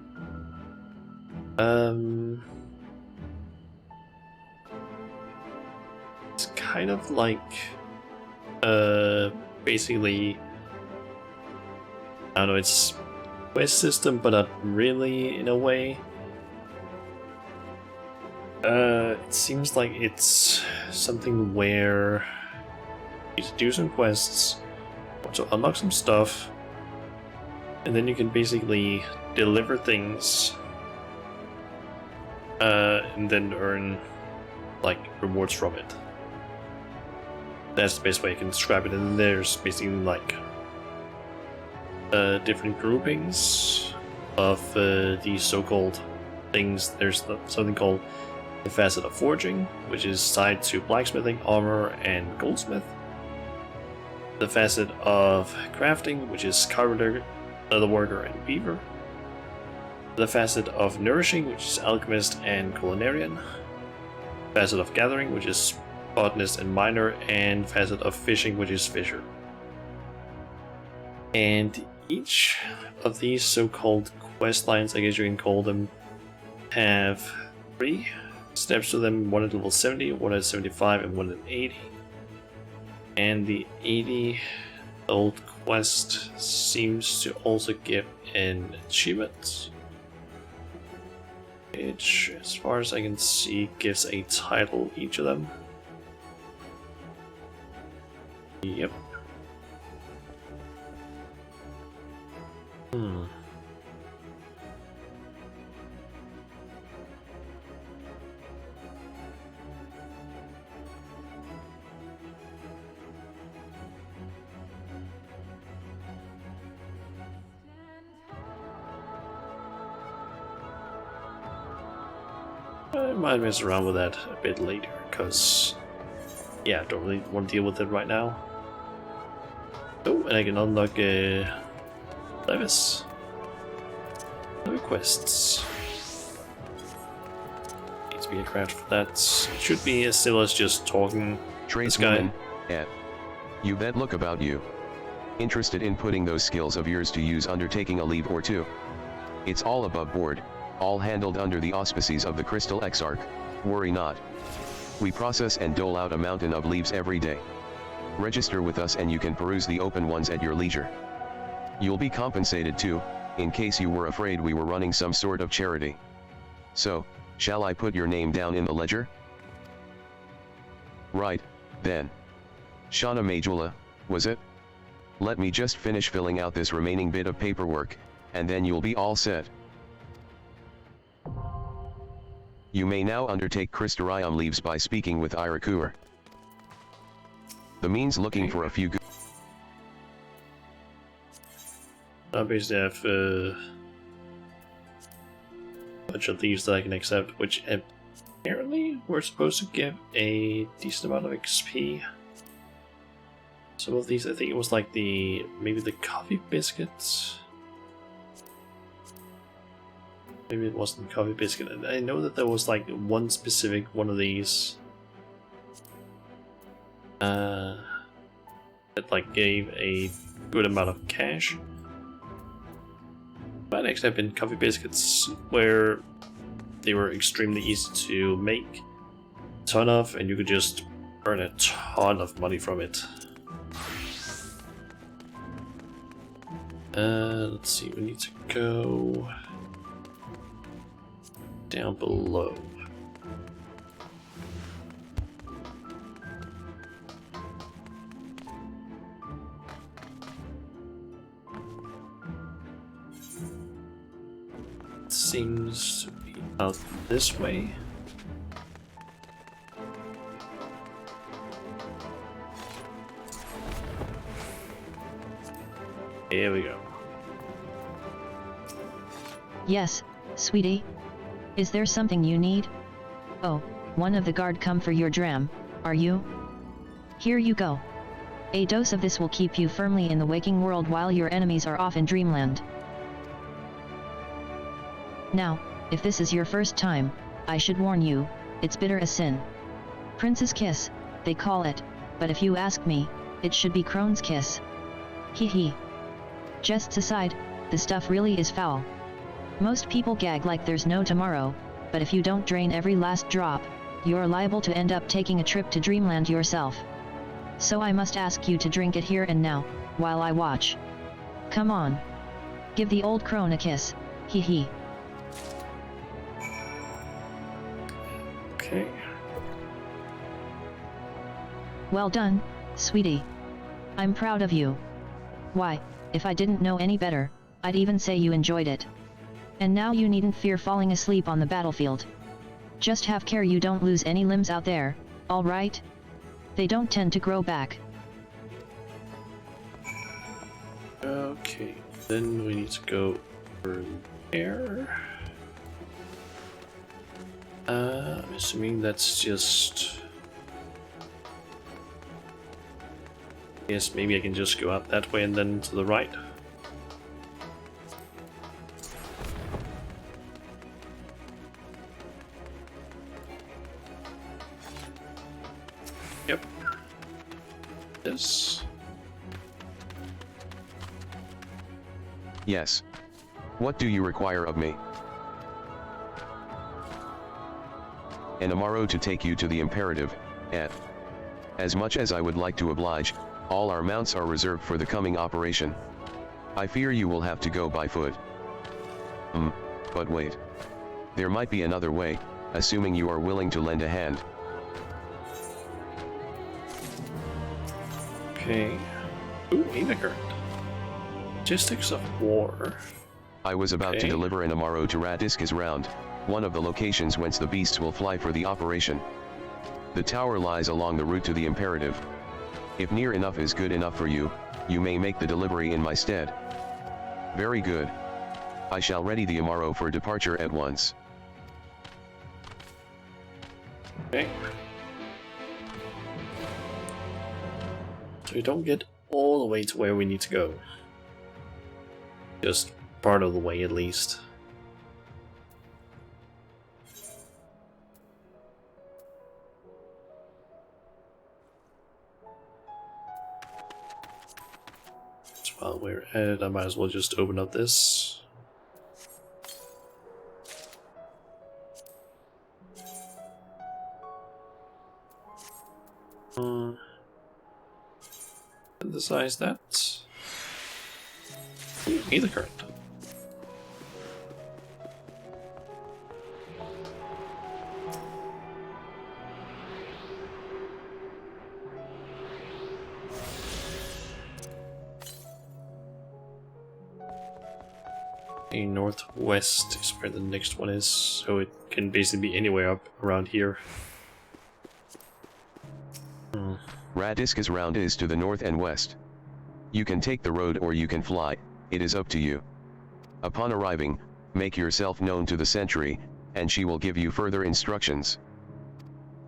It's kind of like basically, I don't know, it's quest system, but not really in a way. It seems like it's something where you need to do some quests, to unlock some stuff, and then you can basically deliver things, and then earn like rewards from it. That's the best way you can describe it. And then there's basically like different groupings of these so-called things. There's something called the facet of forging, which is tied to blacksmithing, armor, and goldsmith. The facet of crafting, which is carpenter, leatherworker, and weaver. The facet of nourishing, which is alchemist and culinarian. Facet of gathering, which is botanist and miner, and facet of fishing, which is fisher. And each of these so-called quest lines, I guess you can call them, have 3 steps to them, one at level 70, one at 75, and one at 80. And the 80 old quest seems to also give an achievement, which, as far as I can see, gives a title each of them. Yep. I might mess around with that a bit later, because, yeah, I don't really want to deal with it right now. Oh, and I can unlock Levis. No quests. Needs to be a craft for that. It should be as simple as just talking to this guy. Yeah. You bet, look about you. Interested in putting those skills of yours to use undertaking a leave or two? It's all above board, all handled under the auspices of the Crystal Exarch. Worry not. We process and dole out a mountain of leaves every day. Register with us and you can peruse the open ones at your leisure. You'll be compensated too, in case you were afraid we were running some sort of charity. So, shall I put your name down in the ledger? Right, then. Shauna Majula, was it? Let me just finish filling out this remaining bit of paperwork, and then you'll be all set. You may now undertake Christorium leaves by speaking with Irakur. The means looking for a few good... Obviously I have a bunch of leaves that I can accept, which apparently we're supposed to give a decent amount of XP. Some of these, I think it was like maybe the coffee biscuits. Maybe it wasn't coffee biscuit. I know that there was like one specific one of these that like gave a good amount of cash. Might actually have been coffee biscuits where they were extremely easy to make a ton of, and you could just earn a ton of money from it. Let's see, we need to go down below. It seems to be out this way. Here we go. Yes, sweetie. Is there something you need? Oh, one of the guard come for your dram, are you? Here you go. A dose of this will keep you firmly in the waking world while your enemies are off in dreamland. Now, if this is your first time, I should warn you, it's bitter as sin. Prince's kiss, they call it, but if you ask me, it should be crone's kiss. Hee hee. Jests aside, the stuff really is foul. Most people gag like there's no tomorrow, but if you don't drain every last drop, you're liable to end up taking a trip to dreamland yourself. So I must ask you to drink it here and now, while I watch. Come on. Give the old crone a kiss, hee hee. Okay. Well done, sweetie. I'm proud of you. Why, if I didn't know any better, I'd even say you enjoyed it. And now you needn't fear falling asleep on the battlefield. Just have care you don't lose any limbs out there, alright? They don't tend to grow back. Okay, then we need to go over there. I'm assuming that's just... Yes, maybe I can just go out that way and then to the right. Yep. This. Yes. What do you require of me? An Amaro to take you to the Imperative, et. As much as I would like to oblige, all our mounts are reserved for the coming operation. I fear you will have to go by foot. But wait. There might be another way, assuming you are willing to lend a hand. Okay. Ooh, Eniker. Logistics of war. I was about to deliver an Amaro to Radiska's round, one of the locations whence the beasts will fly for the operation. The tower lies along the route to the Imperative. If near enough is good enough for you, you may make the delivery in my stead. Very good. I shall ready the Amaro for departure at once. Okay. So we don't get all the way to where we need to go. Just part of the way at least. So while we're at it, I might as well just open up this. Synthesize that. Ooh, either current. The northwest is where the next one is, so it can basically be anywhere up around here. Radiscus Round is to the north and west. You can take the road or you can fly, it is up to you. Upon arriving, make yourself known to the sentry, and she will give you further instructions.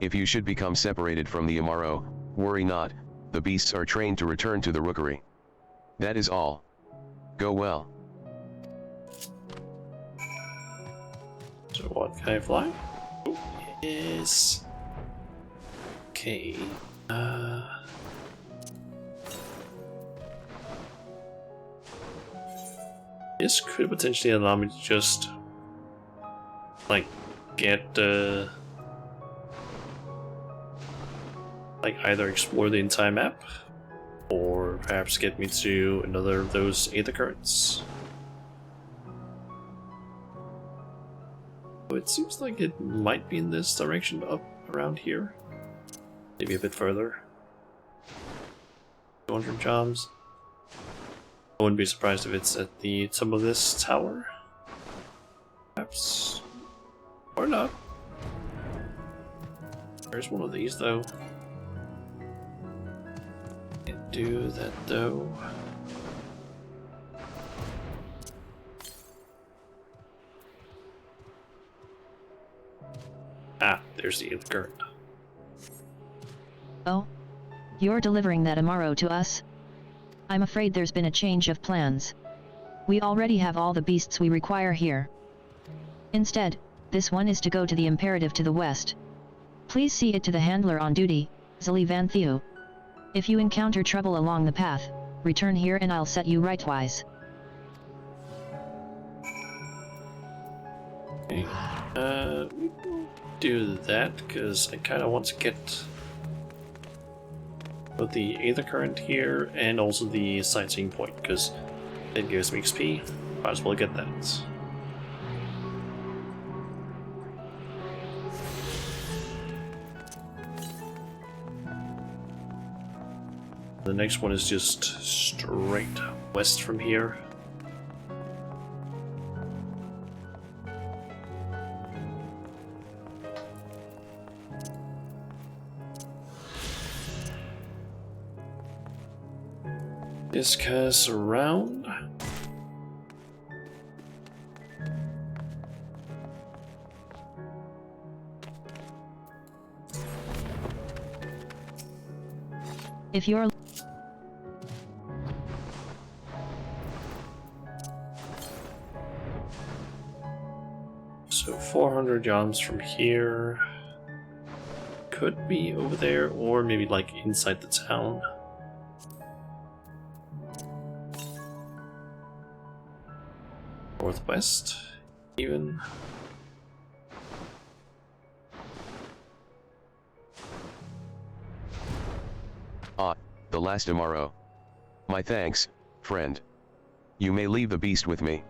If you should become separated from the Amaro, worry not, the beasts are trained to return to the rookery. That is all. Go well. So what, can I fly? Oh, yes. Okay. This could potentially allow me to just like get like either explore the entire map or perhaps get me to another of those Aether Currents. It seems like it might be in this direction up around here. Maybe a bit further. 200 jobs. I wouldn't be surprised if it's at the top of this tower. Perhaps. Or not. There's one of these though. Can't do that though. Ah, there's the Aether Current. Oh? You're delivering that Amaro to us? I'm afraid there's been a change of plans. We already have all the beasts we require here. Instead, this one is to go to the Imperative to the west. Please see it to the handler on duty, Zili Van Theo. If you encounter trouble along the path, return here and I'll set you rightwise. Okay. Do that because I kind of want to get both the Aether Current here and also the sightseeing point because it gives me XP. Might as well get that. The next one is just straight west from here. Discuss around. If you're So 400 jobs from here. Could be over there, or maybe like inside the town. Northwest, even. Ah, the last Amaro. My thanks, friend. You may leave the beast with me.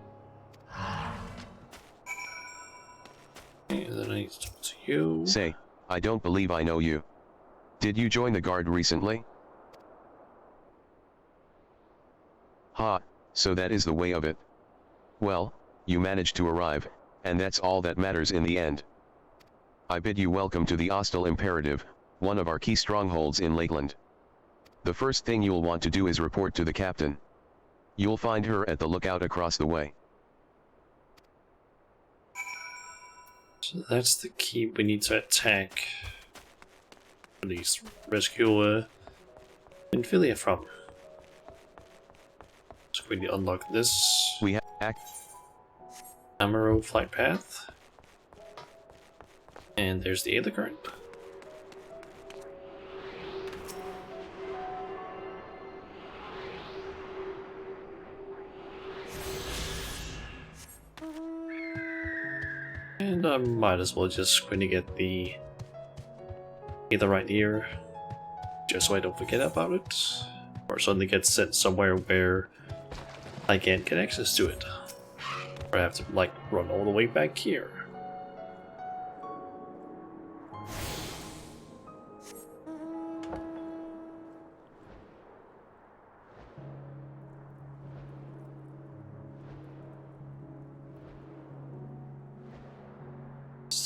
Okay, then I need to talk to you. Say, I don't believe I know you. Did you join the guard recently? Ha, so that is the way of it. Well, you managed to arrive, and that's all that matters in the end. I bid you welcome to the Hostile Imperative, one of our key strongholds in Lakeland. The first thing you'll want to do is report to the captain. You'll find her at the lookout across the way. So that's the key we need to attack. At least rescue Infilia from. So we need to unlock this. We have Amaro flight path. And there's the Aether Current. And I might as well just quickly get the Aether right here, just so I don't forget about it, or suddenly get sent somewhere where I can't get access to it, or I have to like run all the way back here.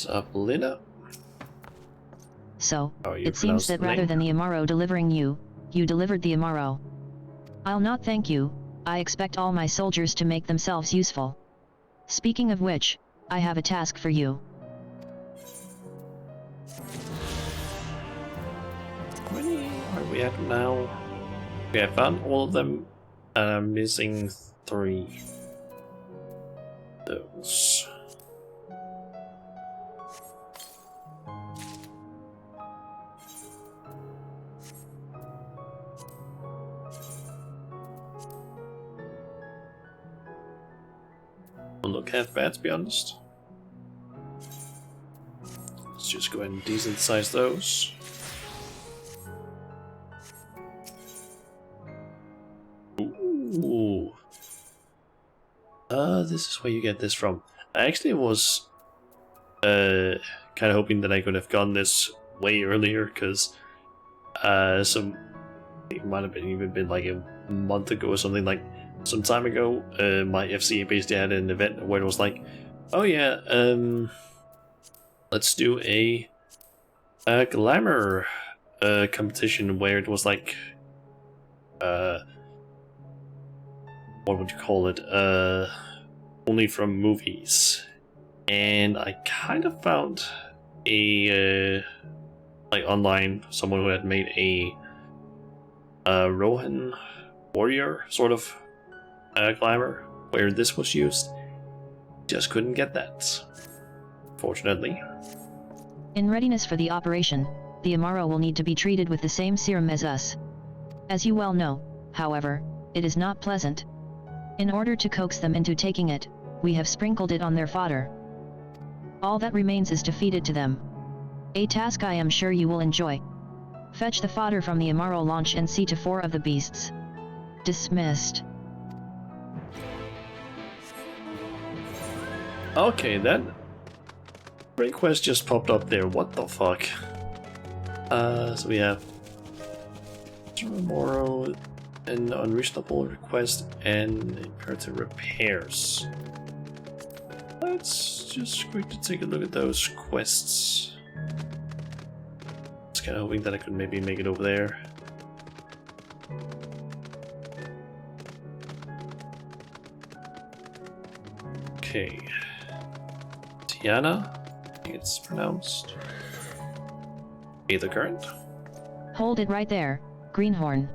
Sablina? So, How are you it seems that pronouncing the rather name? than the Amaro delivering you, you delivered the Amaro. I'll not thank you, I expect all my soldiers to make themselves useful. Speaking of which, I have a task for you. How many are we at now? We have found all of them, and I'm missing 3. Those. Don't look half bad, to be honest. Let's just go ahead and decent size those. Ooh. This is where you get this from. I actually was kind of hoping that I could have gotten this way earlier, because it might have even been like a month ago or something, like some time ago, my FC basically had an event where it was like, oh yeah, let's do a glamour competition where it was like, what would you call it? Only from movies. And I kind of found a like online someone who had made a Rohan warrior sort of glamour where this was used. Just couldn't get that, fortunately. In readiness for the operation, the Amaro will need to be treated with the same serum as us. As you well know, however, it is not pleasant. In order to coax them into taking it, we have sprinkled it on their fodder. All that remains is to feed it to them. A task I am sure you will enjoy. Fetch the fodder from the Amaro launch and see to 4 of the beasts. Dismissed. Okay, that request just popped up there. What the fuck? So we have tomorrow an unreasonable request and imperative repairs. Let's just quickly take a look at those quests. I was kind of hoping that I could maybe make it over there. Okay. Tiana, I think it's pronounced. Either current. Hold it right there, Greenhorn.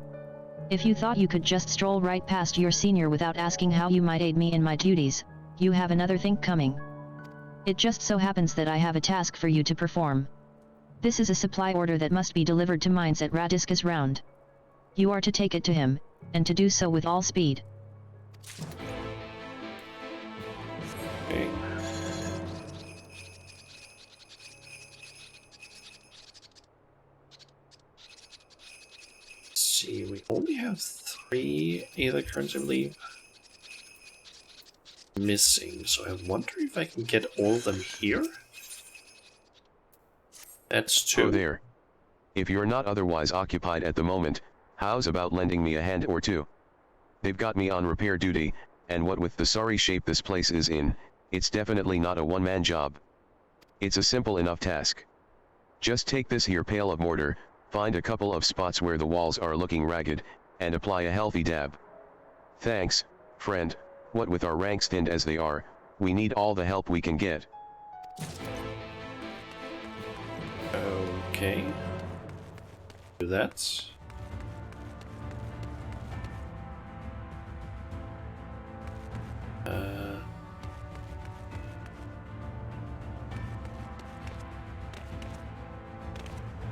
If you thought you could just stroll right past your senior without asking how you might aid me in my duties, you have another thing coming. It just so happens that I have a task for you to perform. This is a supply order that must be delivered to mines at Radiscus Round. You are to take it to him, and to do so with all speed. Okay. Let's see, we only have 3 either currents, I believe, missing, so I wonder if I can get all of them here? That's 2. Oh there. If you're not otherwise occupied at the moment, how's about lending me a hand or two? They've got me on repair duty, and what with the sorry shape this place is in, it's definitely not a one-man job. It's a simple enough task. Just take this here pail of mortar, find a couple of spots where the walls are looking ragged, and apply a healthy dab. Thanks, friend. What with our ranks thinned as they are, we need all the help we can get. Okay. Do that.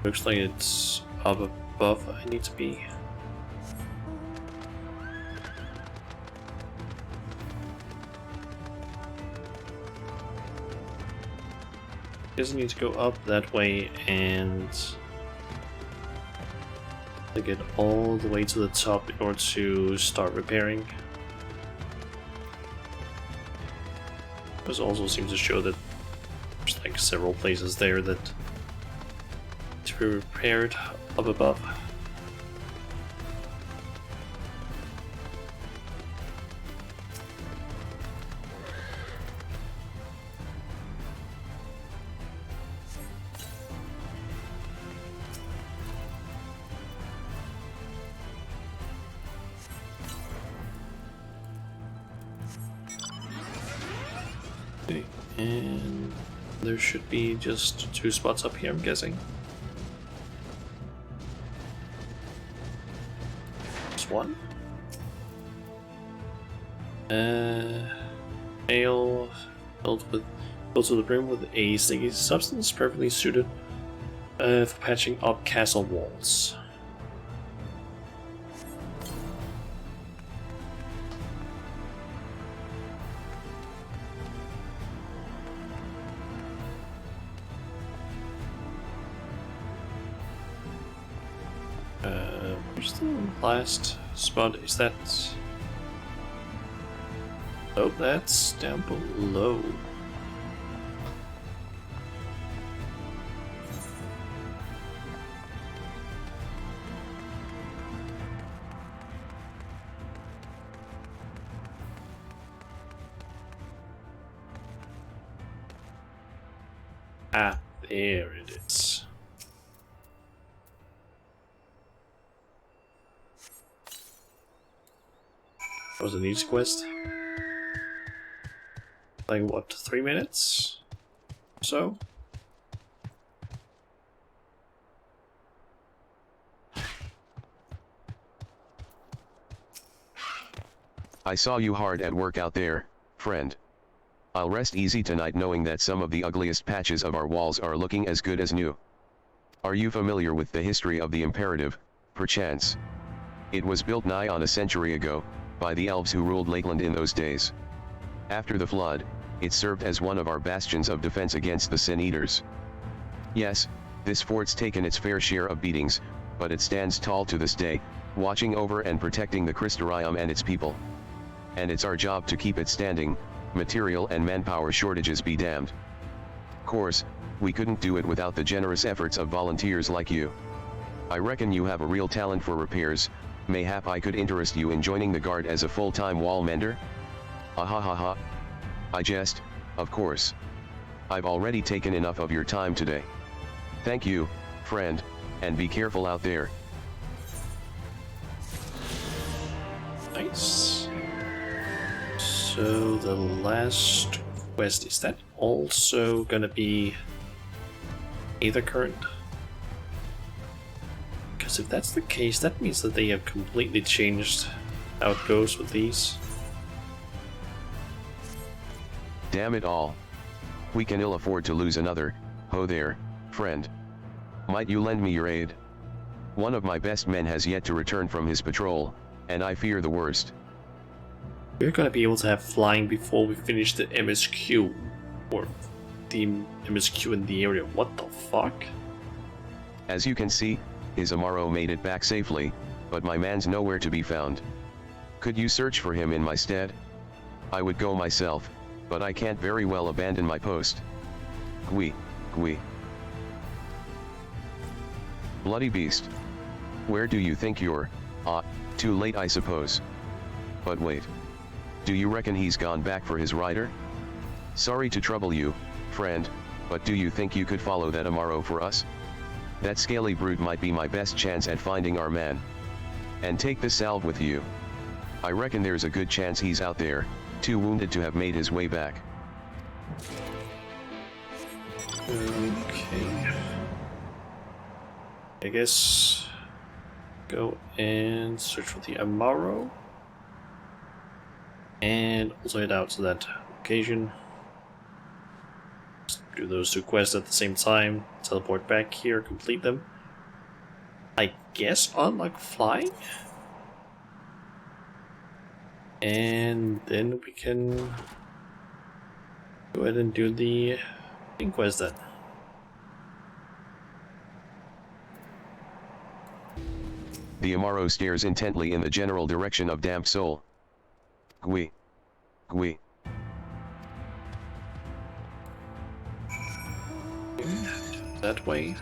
Looks like it's up above. I need to be. Guess I need to go up that way and to get all the way to the top in order to start repairing. This also seems to show that there's like several places there that to be repaired up above. Okay, and there should be just 2 spots up here, I'm guessing. Just 1. Ale filled to the brim with a sticky substance, perfectly suited for patching up castle walls. Where's the last spot? Is that? Oh, that's down below. Ah, there it is. That was an easy quest. Like what, 3 minutes? So? I saw you hard at work out there, friend. I'll rest easy tonight knowing that some of the ugliest patches of our walls are looking as good as new. Are you familiar with the history of the Imperative, perchance? It was built nigh on a century ago, by the elves who ruled Lakeland in those days. After the flood, it served as one of our bastions of defense against the Sin Eaters. Yes, this fort's taken its fair share of beatings, but it stands tall to this day, watching over and protecting the Crystarium and its people. And it's our job to keep it standing, material and manpower shortages be damned. Course, we couldn't do it without the generous efforts of volunteers like you. I reckon you have a real talent for repairs, mayhap I could interest you in joining the guard as a full-time wall mender? Ahahaha. I jest, of course. I've already taken enough of your time today. Thank you, friend, and be careful out there. Nice. So the last quest, is that also gonna be Aether Current? Because if that's the case, that means that they have completely changed how it goes with these. Damn it all. We can ill afford to lose another, ho there, friend. Might you lend me your aid? One of my best men has yet to return from his patrol, and I fear the worst. We're gonna be able to have flying before we finish the MSQ, or the MSQ in the area. What the fuck? As you can see, his Amaro made it back safely, but my man's nowhere to be found. Could you search for him in my stead? I would go myself, but I can't very well abandon my post. Gui. Bloody beast. Where do you think you're? Too late I suppose. But wait. Do you reckon he's gone back for his rider? Sorry to trouble you, friend, but do you think you could follow that Amaro for us? That scaly brute might be my best chance at finding our man. And take this salve with you. I reckon there's a good chance he's out there, too wounded to have made his way back. Okay. I guess go and search for the Amaro. And also head out to that location. Just do those 2 quests at the same time. Teleport back here, complete them. I guess unlock flying? And then we can go ahead and do the thing quest then. The Amaro stares intently in the general direction of Damp Soul. Gui. That way.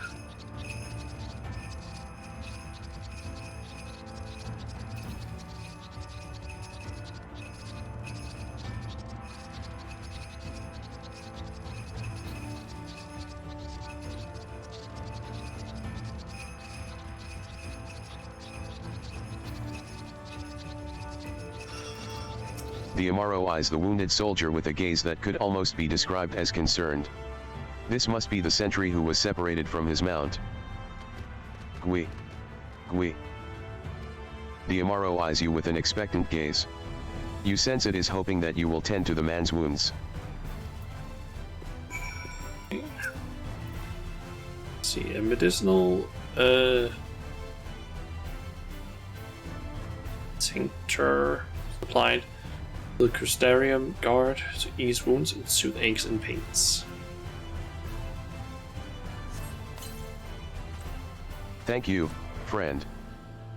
The Amaro eyes the wounded soldier with a gaze that could almost be described as concerned. This must be the sentry who was separated from his mount. Gui. Gui. The Amaro eyes you with an expectant gaze. You sense it is hoping that you will tend to the man's wounds. Let's see, a medicinal tincture supplied. The Crystarium guard to ease wounds and soothe aches and pains. Thank you, friend.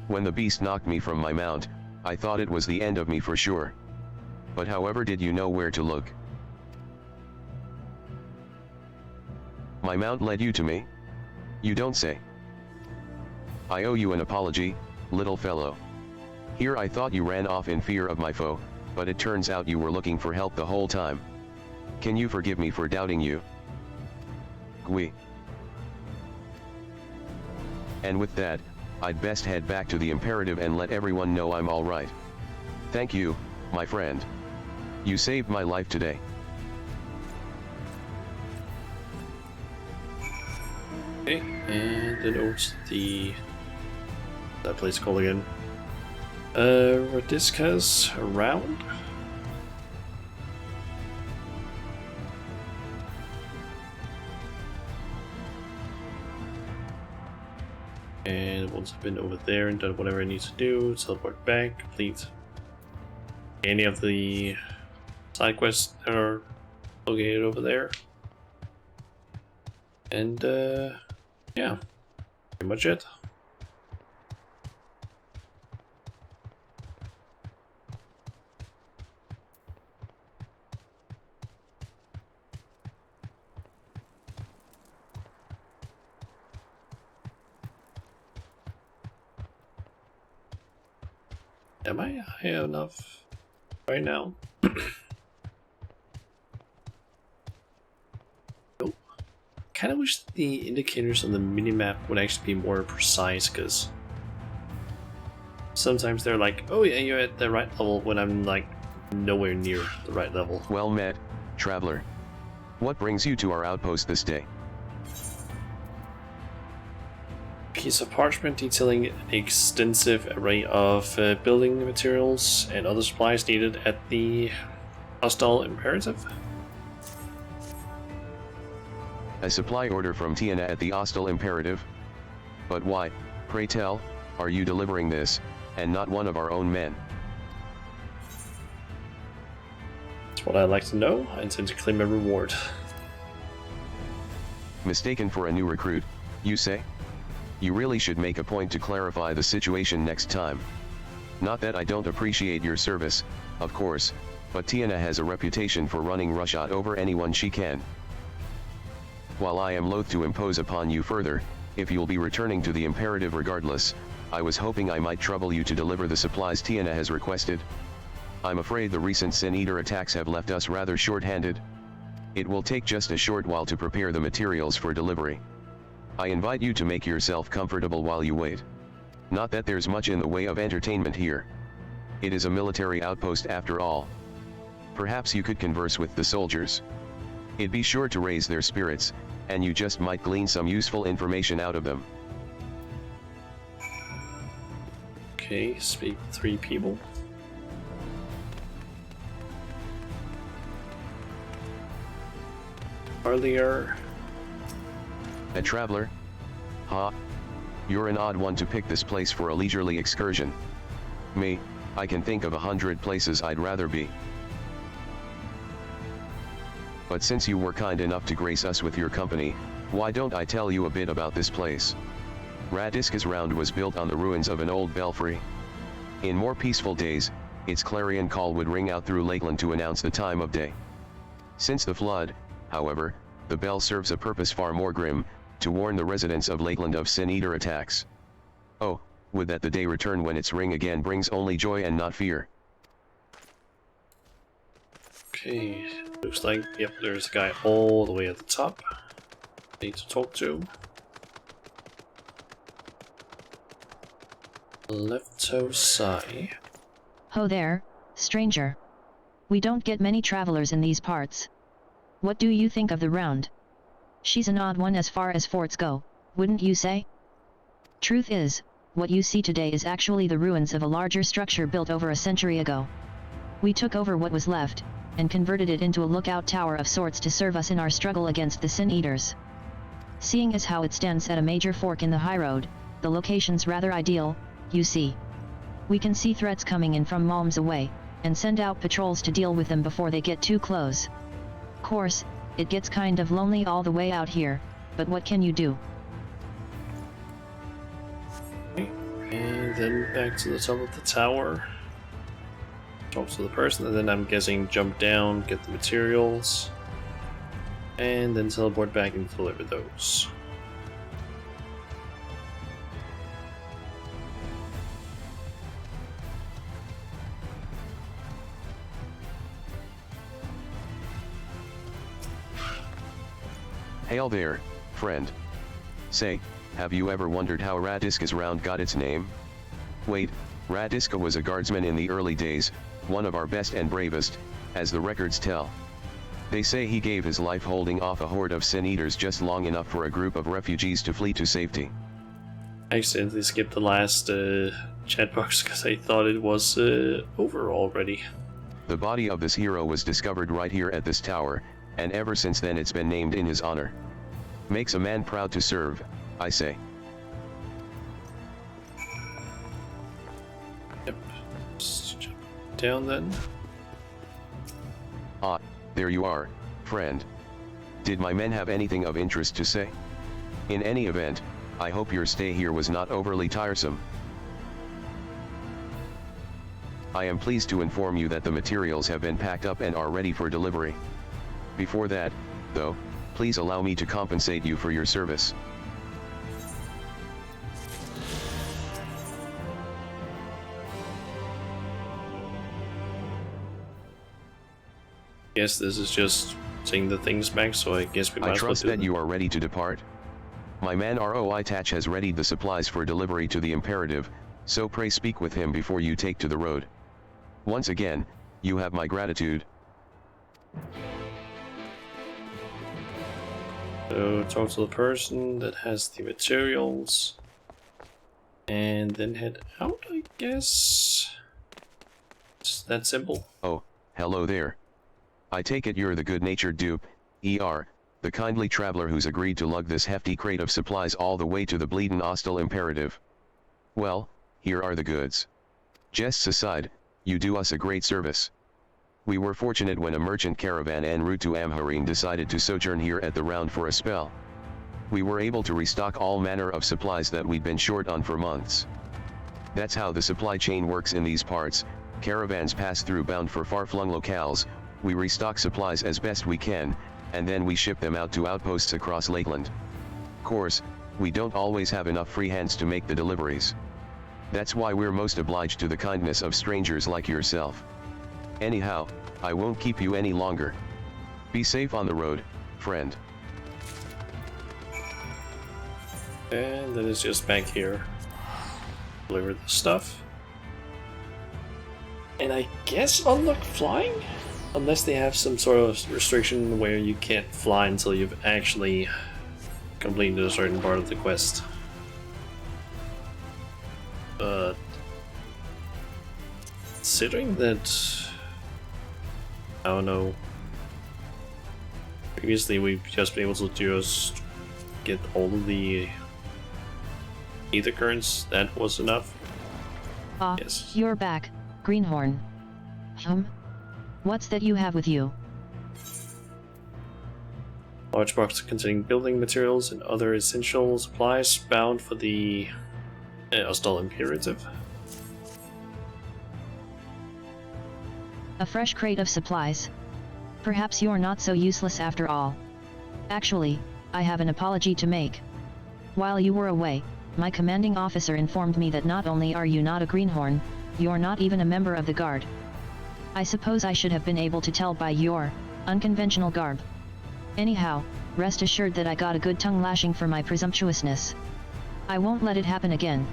When the beast knocked me from my mount, I thought it was the end of me for sure. But however did you know where to look? My mount led you to me? You don't say. I owe you an apology, little fellow. Here I thought you ran off in fear of my foe, but it turns out you were looking for help the whole time. Can you forgive me for doubting you? Gui. And with that, I'd best head back to the Imperative and let everyone know I'm alright. Thank you, my friend. You saved my life today. Okay, and then over to that place called again. Radisca's around. And once I've been over there and done whatever I need to do, teleport back, complete any of the side quests that are located over there. And yeah, pretty much it. Am I high enough right now? Nope. Kind of wish the indicators on the minimap would actually be more precise, because sometimes they're like, oh yeah, you're at the right level, when I'm like nowhere near the right level. Well met, traveler. What brings you to our outpost this day? Piece of parchment detailing an extensive array of building materials and other supplies needed at the hostile imperative. A supply order from Tiana at the hostile imperative? But why, pray tell, are you delivering this, and not one of our own men? That's what I'd like to know. I intend to claim a reward. Mistaken for a new recruit, you say? You really should make a point to clarify the situation next time. Not that I don't appreciate your service, of course, but Tiana has a reputation for running roughshod over anyone she can. While I am loath to impose upon you further, if you'll be returning to the imperative regardless, I was hoping I might trouble you to deliver the supplies Tiana has requested. I'm afraid the recent Sin Eater attacks have left us rather short-handed. It will take just a short while to prepare the materials for delivery. I invite you to make yourself comfortable while you wait. Not that there's much in the way of entertainment here. It is a military outpost after all. Perhaps you could converse with the soldiers. It'd be sure to raise their spirits, and you just might glean some useful information out of them. Okay, speak with 3 people. Earlier. A traveler? Ha! You're an odd one to pick this place for a leisurely excursion. Me, I can think of 100 places I'd rather be. But since you were kind enough to grace us with your company, why don't I tell you a bit about this place? Radisca's Round was built on the ruins of an old belfry. In more peaceful days, its clarion call would ring out through Lakeland to announce the time of day. Since the flood, however, the bell serves a purpose far more grim, to warn the residents of Lakeland of Sin Eater attacks. Oh, would that the day return when its ring again brings only joy and not fear. Okay, looks like, yep, there's a guy all the way at the top. Need to talk to. Left toe side. Ho there, stranger. We don't get many travelers in these parts. What do you think of the round? She's an odd one as far as forts go, wouldn't you say? Truth is, what you see today is actually the ruins of a larger structure built over a century ago. We took over what was left, and converted it into a lookout tower of sorts to serve us in our struggle against the Sin Eaters. Seeing as how it stands at a major fork in the high road, the location's rather ideal, you see. We can see threats coming in from miles away, and send out patrols to deal with them before they get too close. Course, it gets kind of lonely all the way out here, but what can you do? And then back to the top of the tower. Talk to the person, and then I'm guessing jump down, get the materials, and then teleport back and deliver those. Hail there, friend. Say, have you ever wondered how Radiska's Round got its name? Wait, Radiska was a guardsman in the early days, one of our best and bravest, as the records tell. They say he gave his life holding off a horde of Sin Eaters just long enough for a group of refugees to flee to safety. I accidentally skipped the last chat box because I thought it was over already. The body of this hero was discovered right here at this tower, and ever since then it's been named in his honor. Makes a man proud to serve, I say. Yep. Just jump down then. Ah, there you are, friend. Did my men have anything of interest to say? In any event, I hope your stay here was not overly tiresome. I am pleased to inform you that the materials have been packed up and are ready for delivery. Before that, though, please allow me to compensate you for your service. Guess this is just taking the things back, so I guess we might I as well trust do that them. you are ready to depart. My man ROI Tatch has readied the supplies for delivery to the Imperative, so pray speak with him before you take to the road. Once again, you have my gratitude. So talk to the person that has the materials, and then head out, I guess. It's that simple. Oh, hello there. I take it you're the good-natured dupe, ER, the kindly traveler who's agreed to lug this hefty crate of supplies all the way to the bleedin' hostile Imperative. Well, here are the goods. Jests aside, you do us a great service. We were fortunate when a merchant caravan en route to Amharine decided to sojourn here at the Round for a spell. We were able to restock all manner of supplies that we'd been short on for months. That's how the supply chain works in these parts. Caravans pass through bound for far-flung locales, we restock supplies as best we can, and then we ship them out to outposts across Lakeland. Course, we don't always have enough free hands to make the deliveries. That's why we're most obliged to the kindness of strangers like yourself. Anyhow, I won't keep you any longer. Be safe on the road, friend. And then it's just back here. Deliver the stuff. And I guess unlock flying? Unless they have some sort of restriction where you can't fly until you've actually completed a certain part of the quest. But considering that, I don't know, previously we've just been able to just get all of the ether currents, that was enough. Ah, Yes. you're back, Greenhorn. What's that you have with you? Large box containing building materials and other essential supplies bound for the hostile Imperative. A fresh crate of supplies. Perhaps you're not so useless after all. Actually, I have an apology to make. While you were away, my commanding officer informed me that not only are you not a Greenhorn, you're not even a member of the Guard. I suppose I should have been able to tell by your unconventional garb. Anyhow, rest assured that I got a good tongue lashing for my presumptuousness. I won't let it happen again.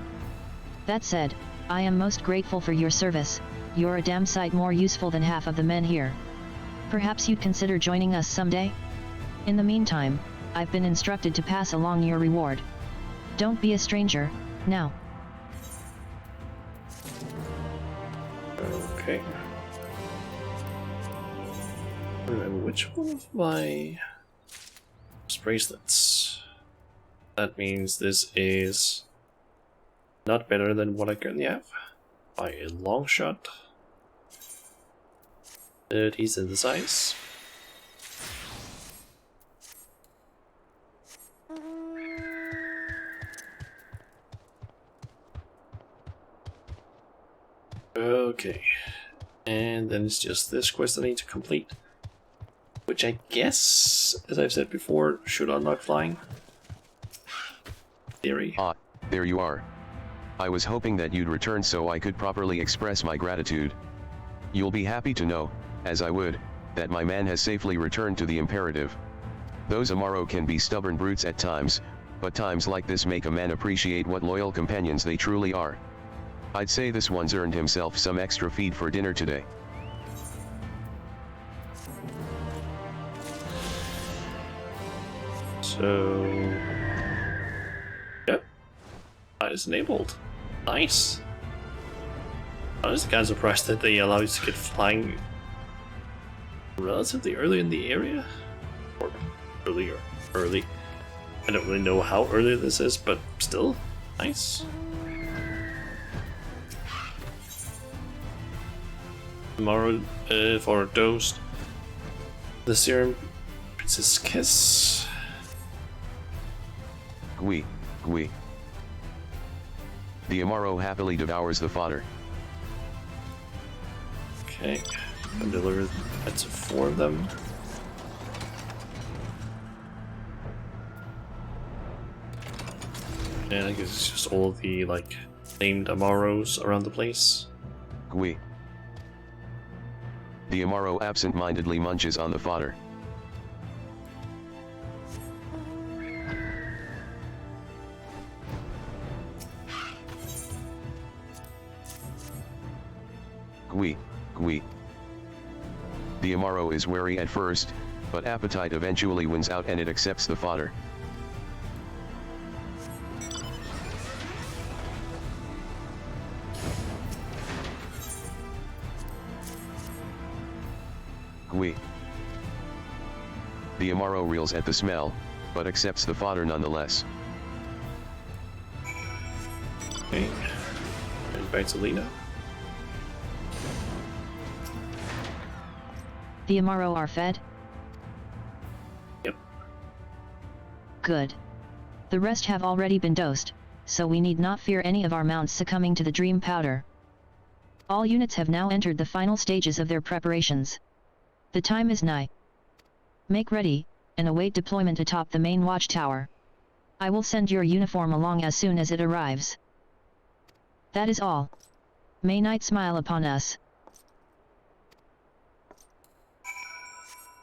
That said, I am most grateful for your service, You're a damn sight more useful than half of the men here. Perhaps you'd consider joining us someday? In the meantime, I've been instructed to pass along your reward. Don't be a stranger, now. Okay. Remember which one of my bracelets? That means this is not better than what I currently have by a long shot. Decent size. Okay, and then it's just this quest I need to complete, which I guess, as I've said before, should unlock flying. Theory. Ah, there you are. I was hoping that you'd return so I could properly express my gratitude. You'll be happy to know, as I would, that my man has safely returned to the Imperative. Those Amaro can be stubborn brutes at times, but times like this make a man appreciate what loyal companions they truly are. I'd say this one's earned himself some extra feed for dinner today. So, yep, that is enabled. Nice. I was kind of surprised that they allow you to get flying relatively early in the area, or early. I don't really know how early this is, but still, nice. Tomorrow, for Dosed, the Serum Princess Kiss. Gui. The Amaro happily devours the fodder. Okay, and deliver that to 4 of them. And I guess it's just all the named Amaros around the place. Gui. The Amaro absent-mindedly munches on the fodder. Gui. The Amaro is wary at first, but appetite eventually wins out and it accepts the fodder. Gui. The Amaro reels at the smell, but accepts the fodder nonetheless. Okay, and back to Lena. The Amaro are fed? Yep. Good. The rest have already been dosed, so we need not fear any of our mounts succumbing to the dream powder. All units have now entered the final stages of their preparations. The time is nigh. Make ready, and await deployment atop the main watchtower. I will send your uniform along as soon as it arrives. That is all. May night smile upon us.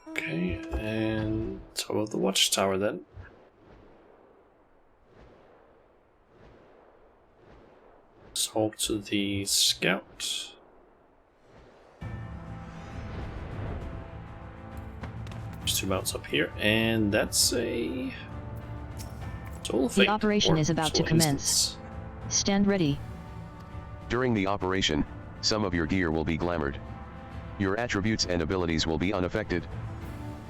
Okay, and top of the watchtower then. Talk to the scout. There's 2 mounts up here, and that's a total fate. The operation is about to commence. Instance. Stand ready. During the operation, some of your gear will be glamored. Your attributes and abilities will be unaffected.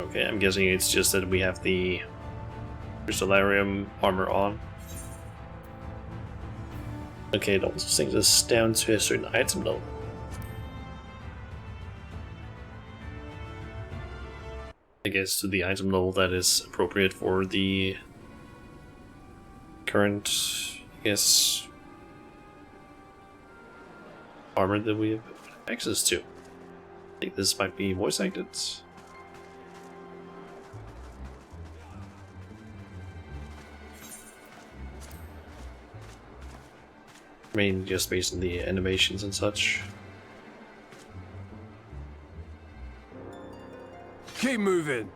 Okay, I'm guessing it's just that we have the Crystallarium armor on. Okay, it also sinks us down to a certain item level. I guess to the item level that is appropriate for the current, I guess, armor that we have access to. I think this might be voice acted. I mean, just based on the animations and such. Keep moving.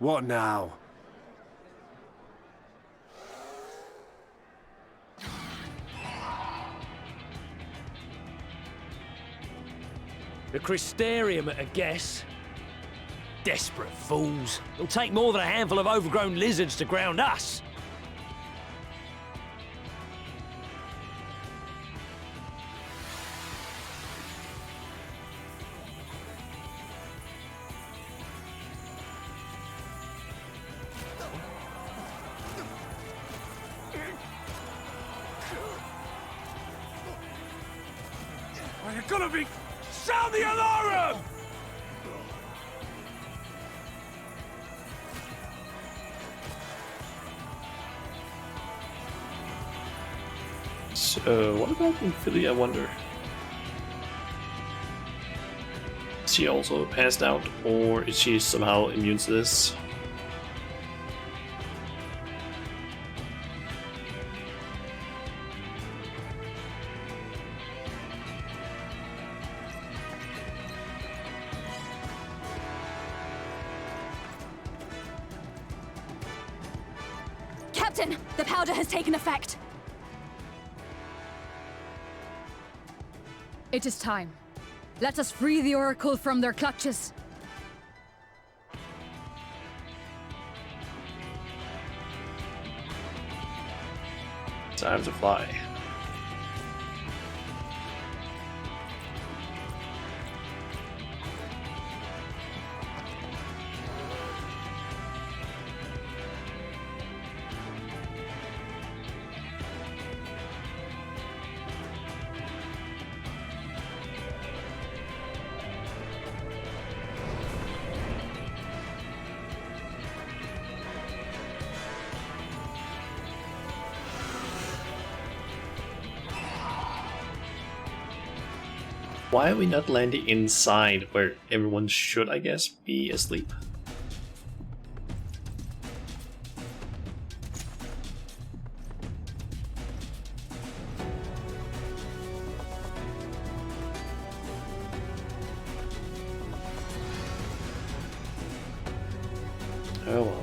What now? The Crystarium at a guess. Desperate fools. It'll take more than a handful of overgrown lizards to ground us. You're gonna be... Sound the alarm! So, what about Philly, I wonder? Is she also passed out, or is she somehow immune to this? Captain, the powder has taken effect. It is time. Let us free the Oracle from their clutches. Time to fly. Why are we not landing inside where everyone should, I guess, be asleep? Oh well.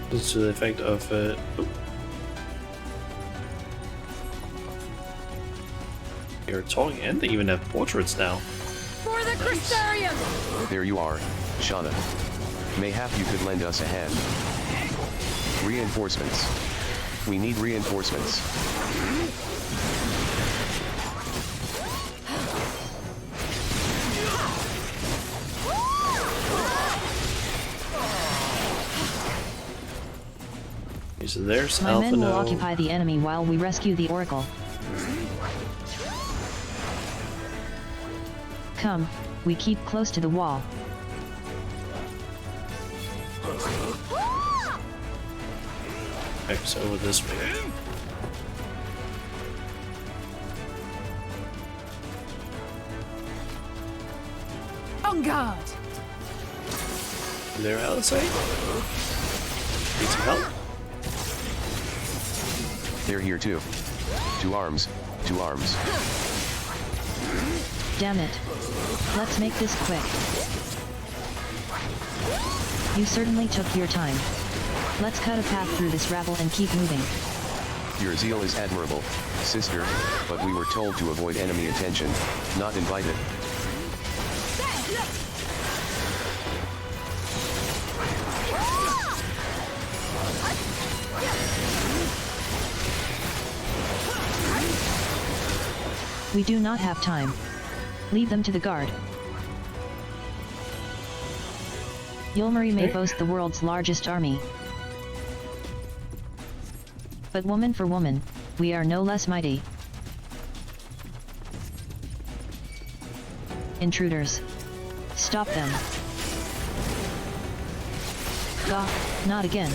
This is to the effect of You're talking, and they even have portraits now. For the Crystarium! There you are, Shauna. Mayhap you could lend us a hand. Reinforcements. We need reinforcements. So there's My Alpha men will now. occupy the enemy while we rescue the Oracle. Come, we keep close to the wall. X over this way. On guard! There, Alisai. Need some help? They're here too. Two arms, two arms. Damn it. Let's make this quick. You certainly took your time. Let's cut a path through this rabble and keep moving. Your zeal is admirable, sister, but we were told to avoid enemy attention, not invited. We do not have time. Leave them to the guard. Yulmari may boast the world's largest army. But woman for woman, we are no less mighty. Intruders. Stop them. Gah, not again.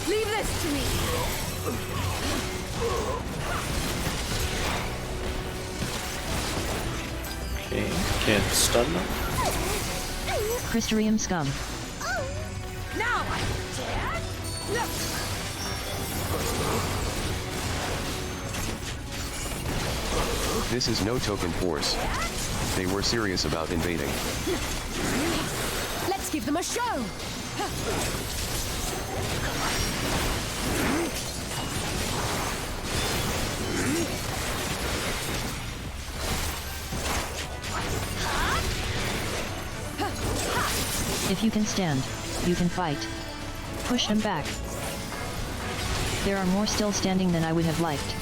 Leave this to me! Okay, can't stun them. Crystarium scum. Now I dare! This is no token force. They were serious about invading. Let's give them a show! If you can stand, you can fight. Push them back. There are more still standing than I would have liked.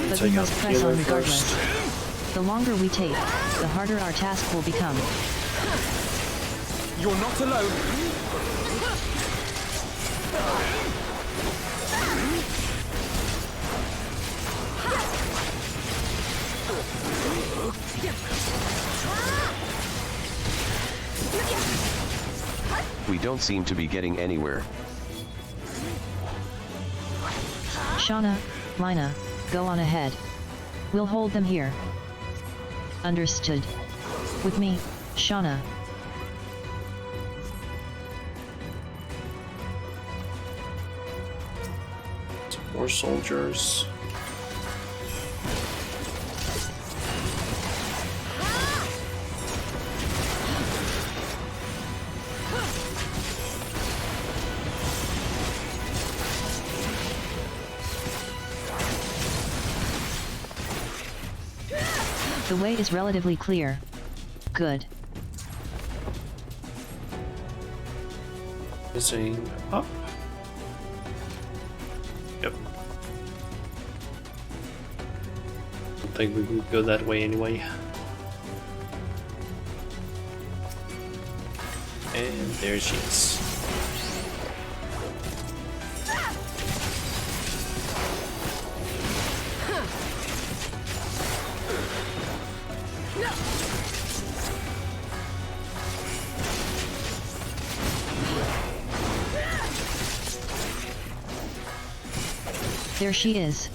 But we must press on regardless. The longer we take, the harder our task will become. You're not alone. We don't seem to be getting anywhere. Shauna, Lina, go on ahead. We'll hold them here. Understood. With me, Shauna. Some more soldiers. The way is relatively clear. Good. Missing up. Yep. Don't think we would go that way anyway. And there she is. There she is.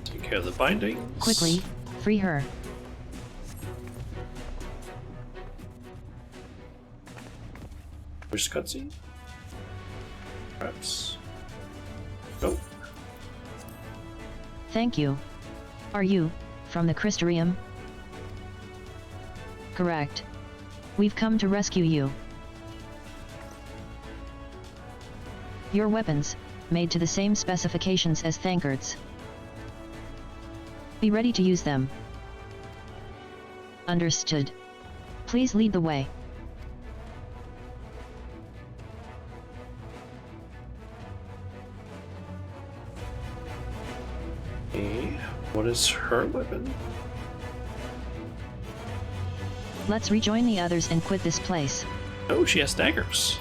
Take care of the binding. Quickly, free her. First cutscene? Perhaps. Nope. Thank you. Are you from the Crystarium? Correct. We've come to rescue you. Your weapons, made to the same specifications as Thankard's. Be ready to use them. Understood. Please lead the way. Okay. What is her weapon? Let's rejoin the others and quit this place. Oh, she has daggers.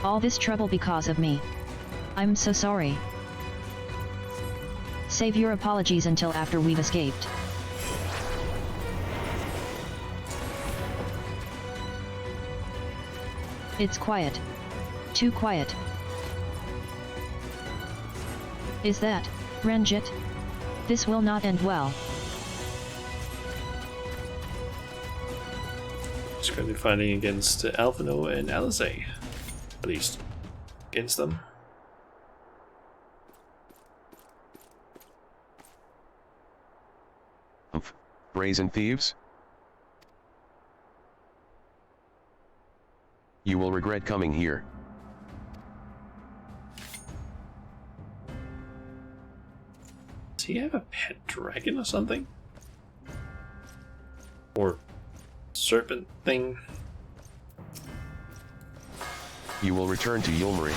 All this trouble because of me. I'm so sorry. Save your apologies until after we've escaped. It's quiet. Too quiet. Is that, Ranjit? This will not end well. She's going to be fighting against Alphino and Alizé. At least against them. Brazen thieves? You will regret coming here. Does he have a pet dragon or something? Or serpent thing? You will return to Yulmari.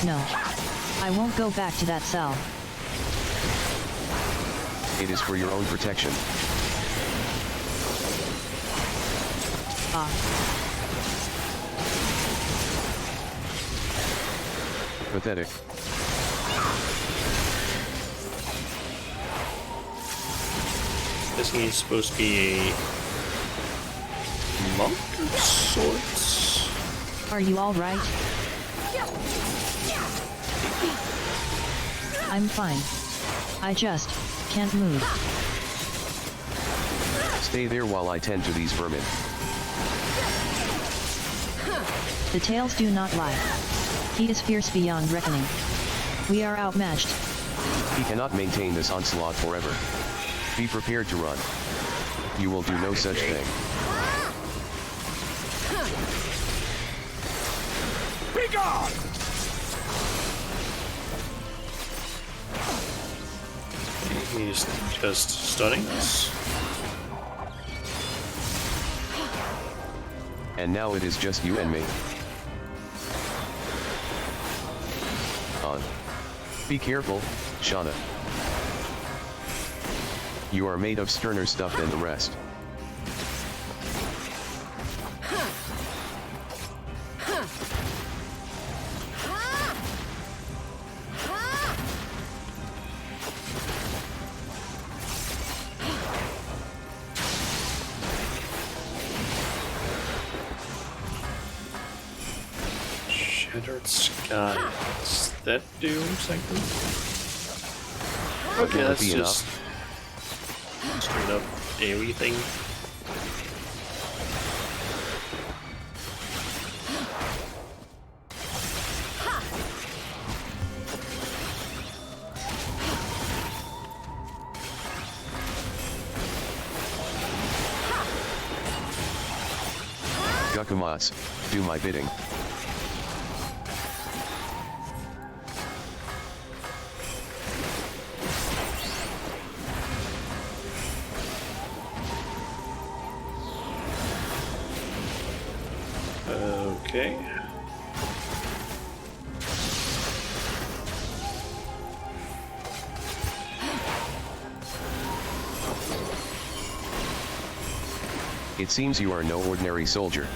No. I won't go back to that cell. It is for your own protection. Pathetic. Guessing he's supposed to be a monk of sorts. Are you all right? I'm fine. I just can't move. Stay there while I tend to these vermin. The tales do not lie. He is fierce beyond reckoning. We are outmatched. He cannot maintain this onslaught forever. Be prepared to run. You will do no such thing. Be gone! He's just stunning us. And now it is just you and me. On. Be careful, Shauna. You are made of sterner stuff than the rest. Shattered Sky. Does that do something? Okay, that's just straight up airy thing. Gakumas, do my bidding. Okay. It seems you are no ordinary soldier.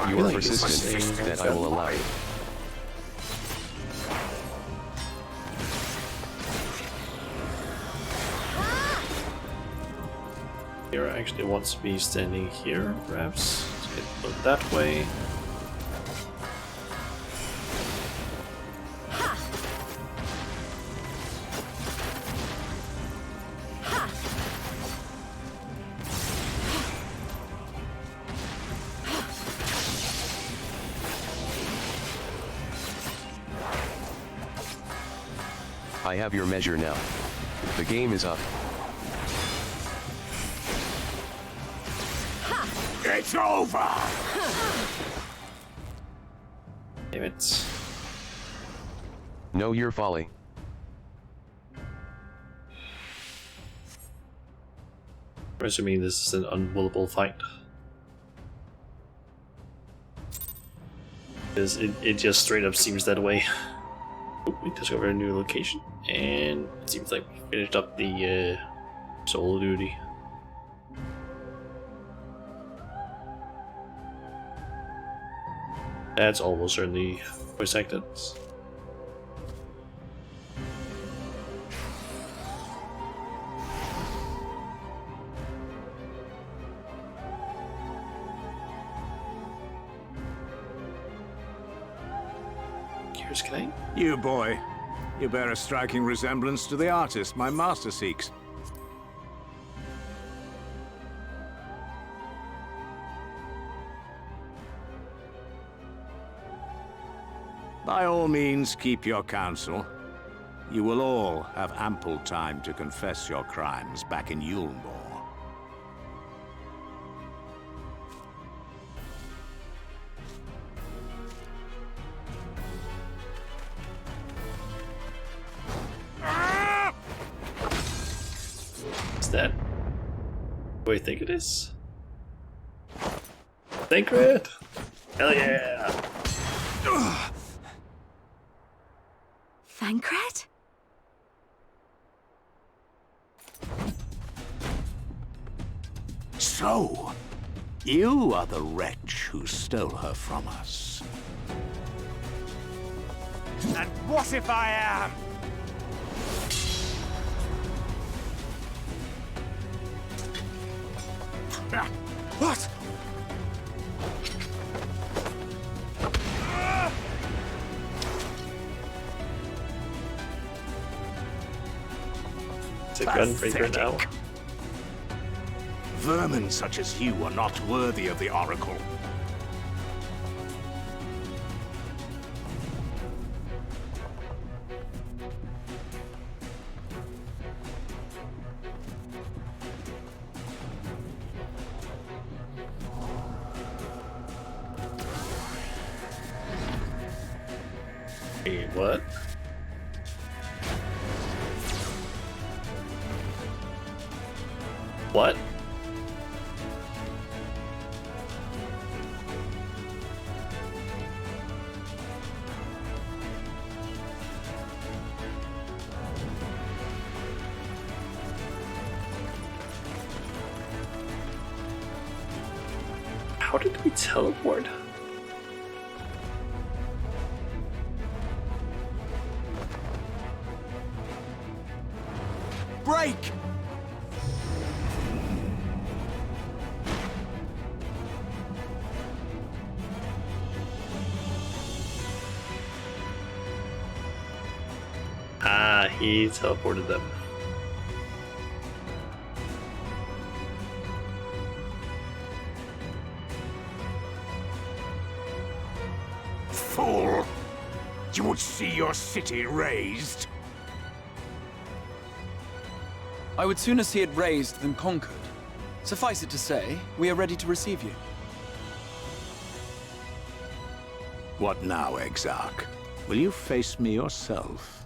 You are persistent, that I will allow you. Here actually wants to be standing here, perhaps. Let's get it that way. I have your measure now. The game is up. It's over! Damn it. Know your folly. I'm assuming this is an unwinnable fight. Because it just straight up seems that way. We discovered a new location, and it seems like we finished up the solo duty. That's almost certainly voice acted. Here's Kane. You boy, you bear a striking resemblance to the artist my master seeks. By all means, keep your counsel. You will all have ample time to confess your crimes back in Yulmore. Is that what I think it is? Sacred! Hell yeah! Thancred? So, you are the wretch who stole her from us. And what if I am? What? to Gunbreaker now. Vermin such as you are not worthy of the Oracle. Wait, what? What? How did we teleport? Break! Ah, he teleported them. Fool! You would see your city razed. I would sooner see it razed than conquered. Suffice it to say, we are ready to receive you. What now, Exarch? Will you face me yourself?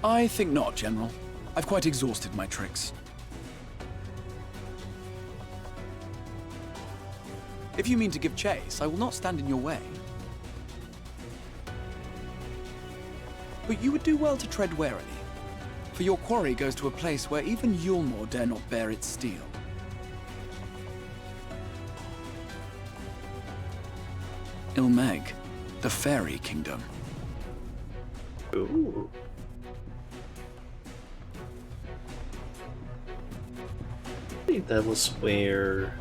I think not, General. I've quite exhausted my tricks. If you mean to give chase, I will not stand in your way. But you would do well to tread warily, for your quarry goes to a place where even Yulmore dare not bear its steel. Ilmeg, the Fairy Kingdom. Ooh. I think that was where...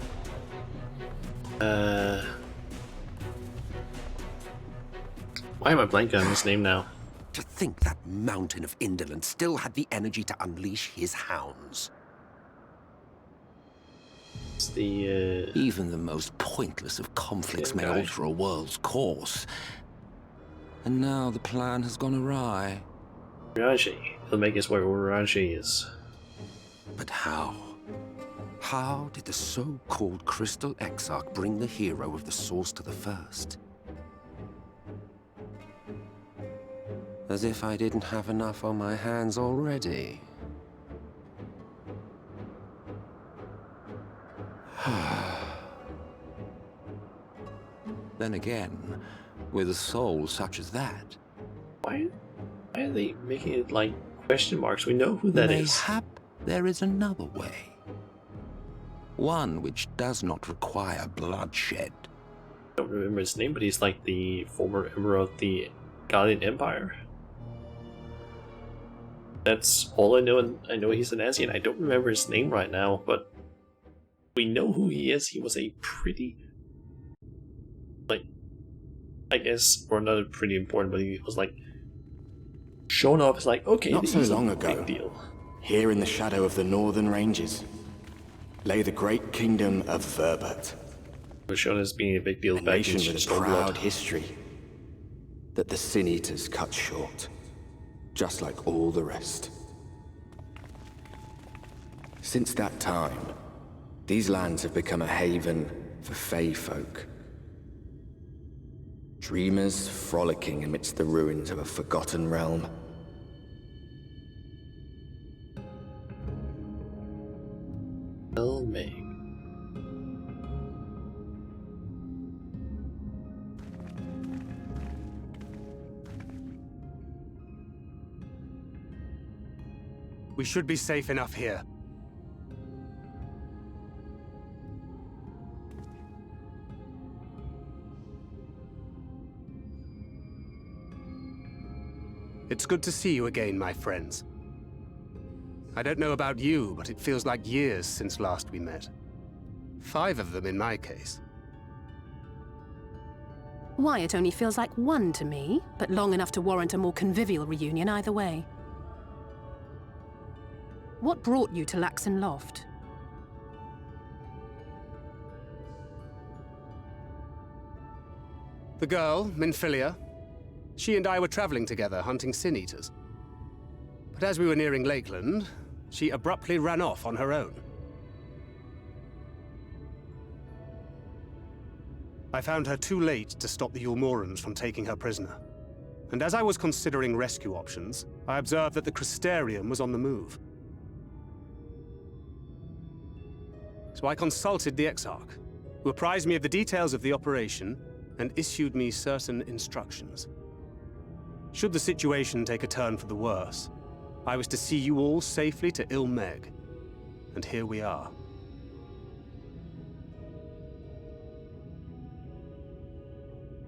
Why am I blanking on his name now? To think that mountain of indolence still had the energy to unleash his hounds. It's the, Even the most pointless of conflicts may alter a world's course. And now the plan has gone awry. Uraji. He'll make his way where Uraji is. But how? How did the so-called Crystal Exarch bring the hero of the Source to the First? As if I didn't have enough on my hands already. Then again, with a soul such as that... Why are they making it like question marks? We know who that is. Mayhap there is another way. One which does not require bloodshed. I don't remember his name, but he's like the former emperor of the Gallian Empire. That's all I know, and I know he's an Nazi, and I don't remember his name right now, but we know who he is. He was a pretty, like, I guess, or not pretty important, but he was like shown off as like, okay, not so long ago, big deal. Here in the shadow of the northern ranges, lay the great kingdom of Verbert. It was shown as being a big deal a back in nation with a proud history that the Sin Eaters cut short, just like all the rest. Since that time, these lands have become a haven for Fey folk. Dreamers frolicking amidst the ruins of a forgotten realm. Elmeg. We should be safe enough here. It's good to see you again, my friends. I don't know about you, but it feels like years since last we met. 5 of them in my case. Why, it only feels like one to me, but long enough to warrant a more convivial reunion either way. What brought you to Laxon Loft? The girl, Minfilia, she and I were traveling together, hunting sin-eaters. But as we were nearing Lakeland, she abruptly ran off on her own. I found her too late to stop the Ulmorans from taking her prisoner. And as I was considering rescue options, I observed that the Crystarium was on the move. So I consulted the Exarch, who apprised me of the details of the operation and issued me certain instructions. Should the situation take a turn for the worse, I was to see you all safely to Ilmeg. And here we are.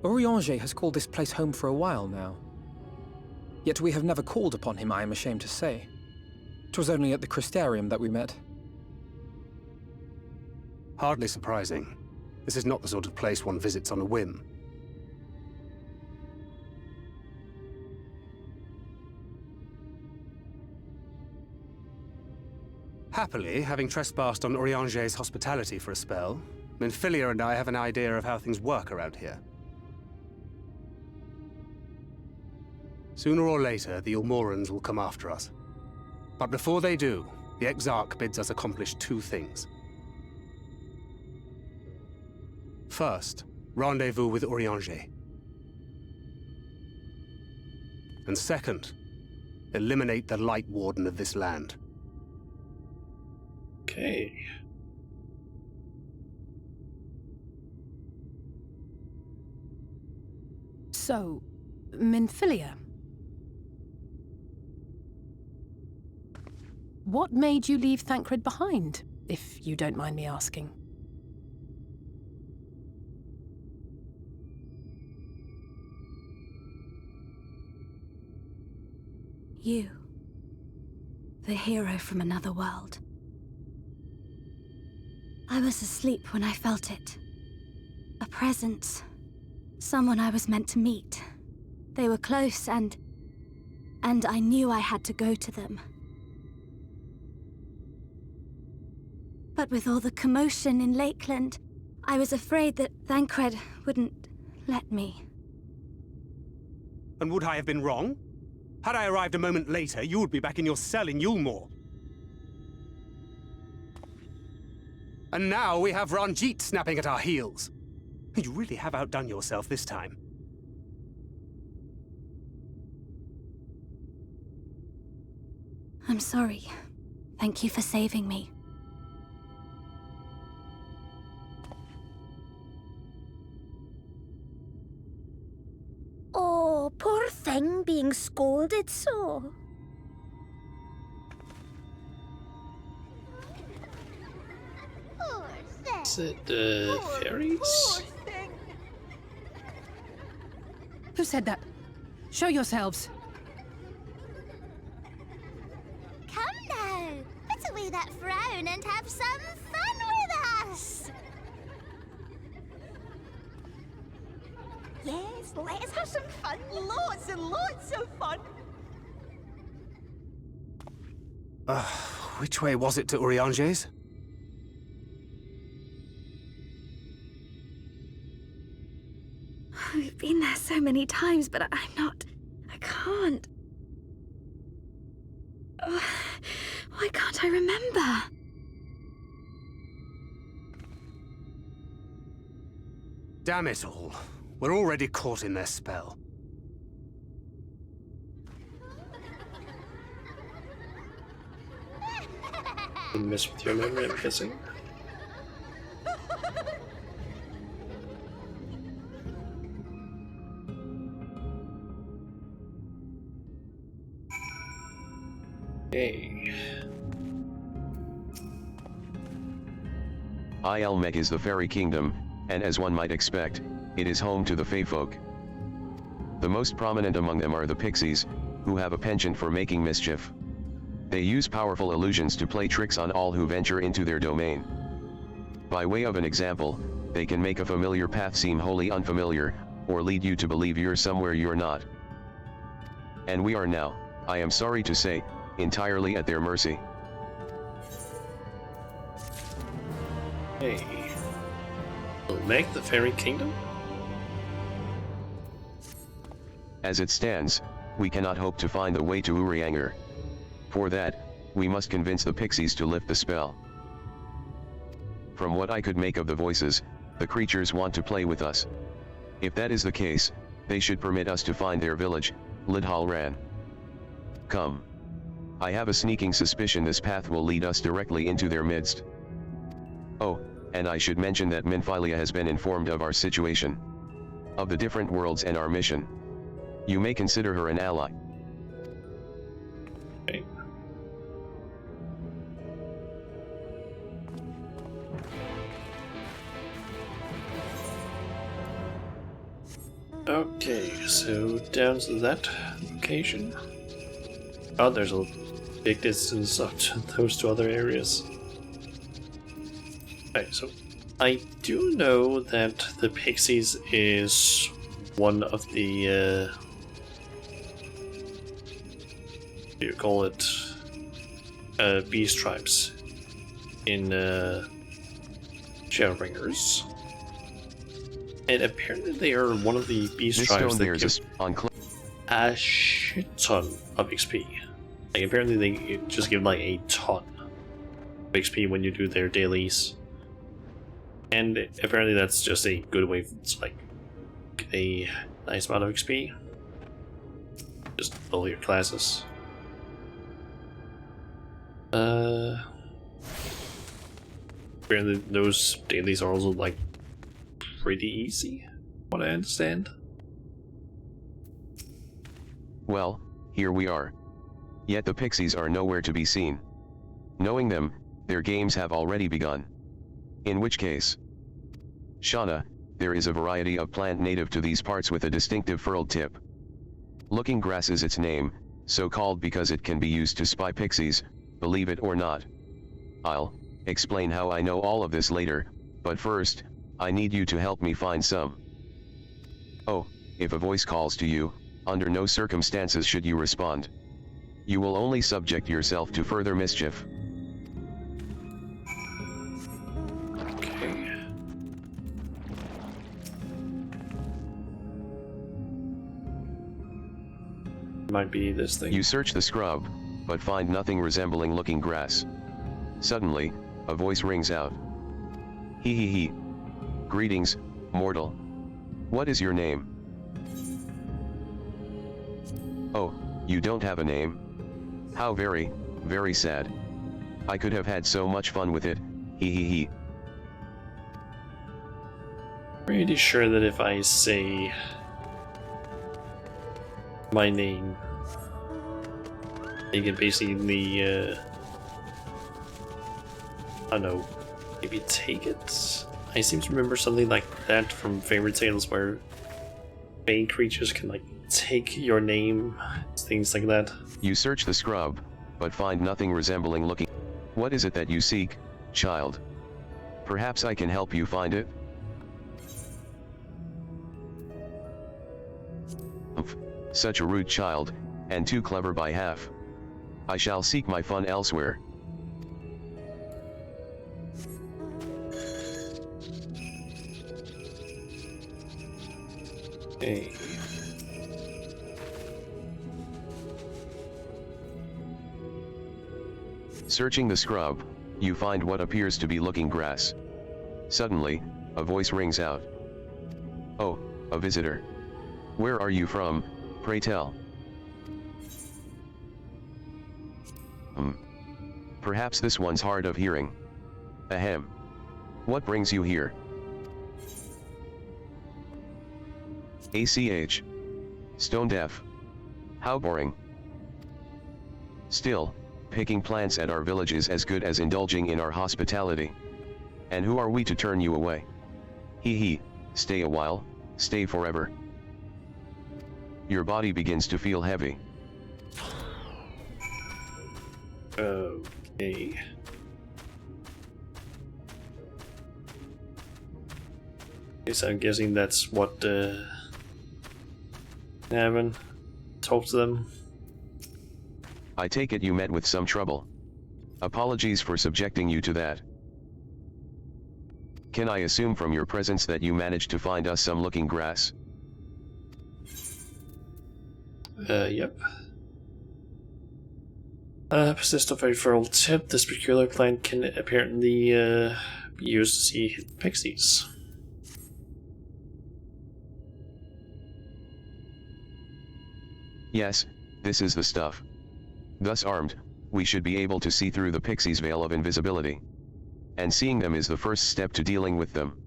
Urianger has called this place home for a while now. Yet we have never called upon him, I am ashamed to say. 'Twas only at the Crystarium that we met. Hardly surprising. This is not the sort of place one visits on a whim. Happily, having trespassed on Urianger's hospitality for a spell, Minfilia and I have an idea of how things work around here. Sooner or later, the Ulmorans will come after us. But before they do, the Exarch bids us accomplish two things. First, rendezvous with Urianger. And second, eliminate the Light Warden of this land. Okay. So, Minfilia. What made you leave Thancred behind, if you don't mind me asking? You. The hero from another world. I was asleep when I felt it. A presence. Someone I was meant to meet. They were close and I knew I had to go to them. But with all the commotion in Lakeland, I was afraid that Thancred wouldn't let me. And would I have been wrong? Had I arrived a moment later, you would be back in your cell in Yulmore. And now we have Ranjit snapping at our heels. You really have outdone yourself this time. I'm sorry. Thank you for saving me. Oh, poor thing being scolded so. Is it the fairies? Who said that? Show yourselves. Come now, put away that frown and have some fun with us. Yes, let us have some fun. Lots and lots of fun. Which way was it to Urianger's? We've been there so many times, but I can't. Why can't I remember? Damn it all. We're already caught in their spell. Didn't mess with your memory, I'm guessing. Okay. Ilmeg is the fairy kingdom, and as one might expect, it is home to the Fae folk. The most prominent among them are the pixies, who have a penchant for making mischief. They use powerful illusions to play tricks on all who venture into their domain. By way of an example, they can make a familiar path seem wholly unfamiliar, or lead you to believe you're somewhere you're not. And we are now, I am sorry to say, entirely at their mercy. Hey. Make the Fairy Kingdom? As it stands, we cannot hope to find the way to Urianger. For that, we must convince the pixies to lift the spell. From what I could make of the voices, the creatures want to play with us. If that is the case, they should permit us to find their village, Lidhalran. Come. I have a sneaking suspicion this path will lead us directly into their midst. Oh, and I should mention that Minfilia has been informed of our situation, of the different worlds and our mission. You may consider her an ally. Okay. Okay, so down to that location. Oh, there's a big distance up to those two other areas. Okay, so I do know that the Pixies is one of the, what do you call it, beast tribes in Shadowbringers. And apparently they are one of the beast tribes that give a shit ton of XP. Like, apparently they just give like a ton of XP when you do their dailies. And apparently that's just a good way to like get a nice amount of XP. Just level your classes. Apparently those dailies are also like pretty easy, what I understand. Well, here we are. Yet the pixies are nowhere to be seen. Knowing them, their games have already begun. In which case, Shauna, there is a variety of plant native to these parts with a distinctive furled tip. Looking grass is its name, so called because it can be used to spy pixies, believe it or not. I'll explain how I know all of this later, but first, I need you to help me find some. Oh, if a voice calls to you, under no circumstances should you respond. You will only subject yourself to further mischief. Okay. Might be this thing. You search the scrub, but find nothing resembling looking grass. Suddenly, a voice rings out. Hee hee hee. Greetings, mortal. What is your name? Oh, you don't have a name? How very, very sad. I could have had so much fun with it, hee hee hee. Pretty sure that if I say my name, you can basically, I don't know, maybe take it? I seem to remember something like that from Fairy Tales where Bane creatures can like take your name, things like that. You search the scrub, but find nothing resembling looking. What is it that you seek, child? Perhaps I can help you find it? Such a rude child, and too clever by half. I shall seek my fun elsewhere. Hey. Searching the scrub, you find what appears to be looking grass. Suddenly, a voice rings out. Oh, a visitor. Where are you from, pray tell? Perhaps this one's hard of hearing. Ahem. What brings you here? ACH. Stone deaf. How boring. Still, picking plants at our village is as good as indulging in our hospitality. And who are we to turn you away? Hee hee, stay a while, stay forever. Your body begins to feel heavy. Okay. Guess I'm guessing that's what haven't talked to them. I take it you met with some trouble. Apologies for subjecting you to that. Can I assume from your presence that you managed to find us some looking grass? Yep. Persist of a feral tip. This peculiar plant can apparently be used to see hidden pixies. Yes, this is the stuff. Thus armed, we should be able to see through the pixie's veil of invisibility. And seeing them is the first step to dealing with them.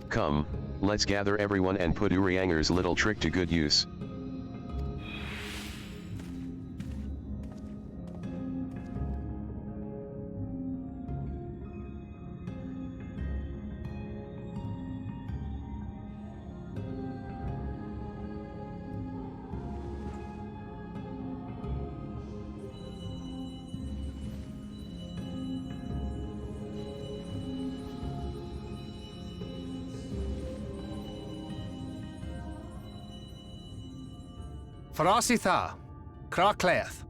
Come, let's gather everyone and put Urianger's little trick to good use. Farasitha, Krakleath.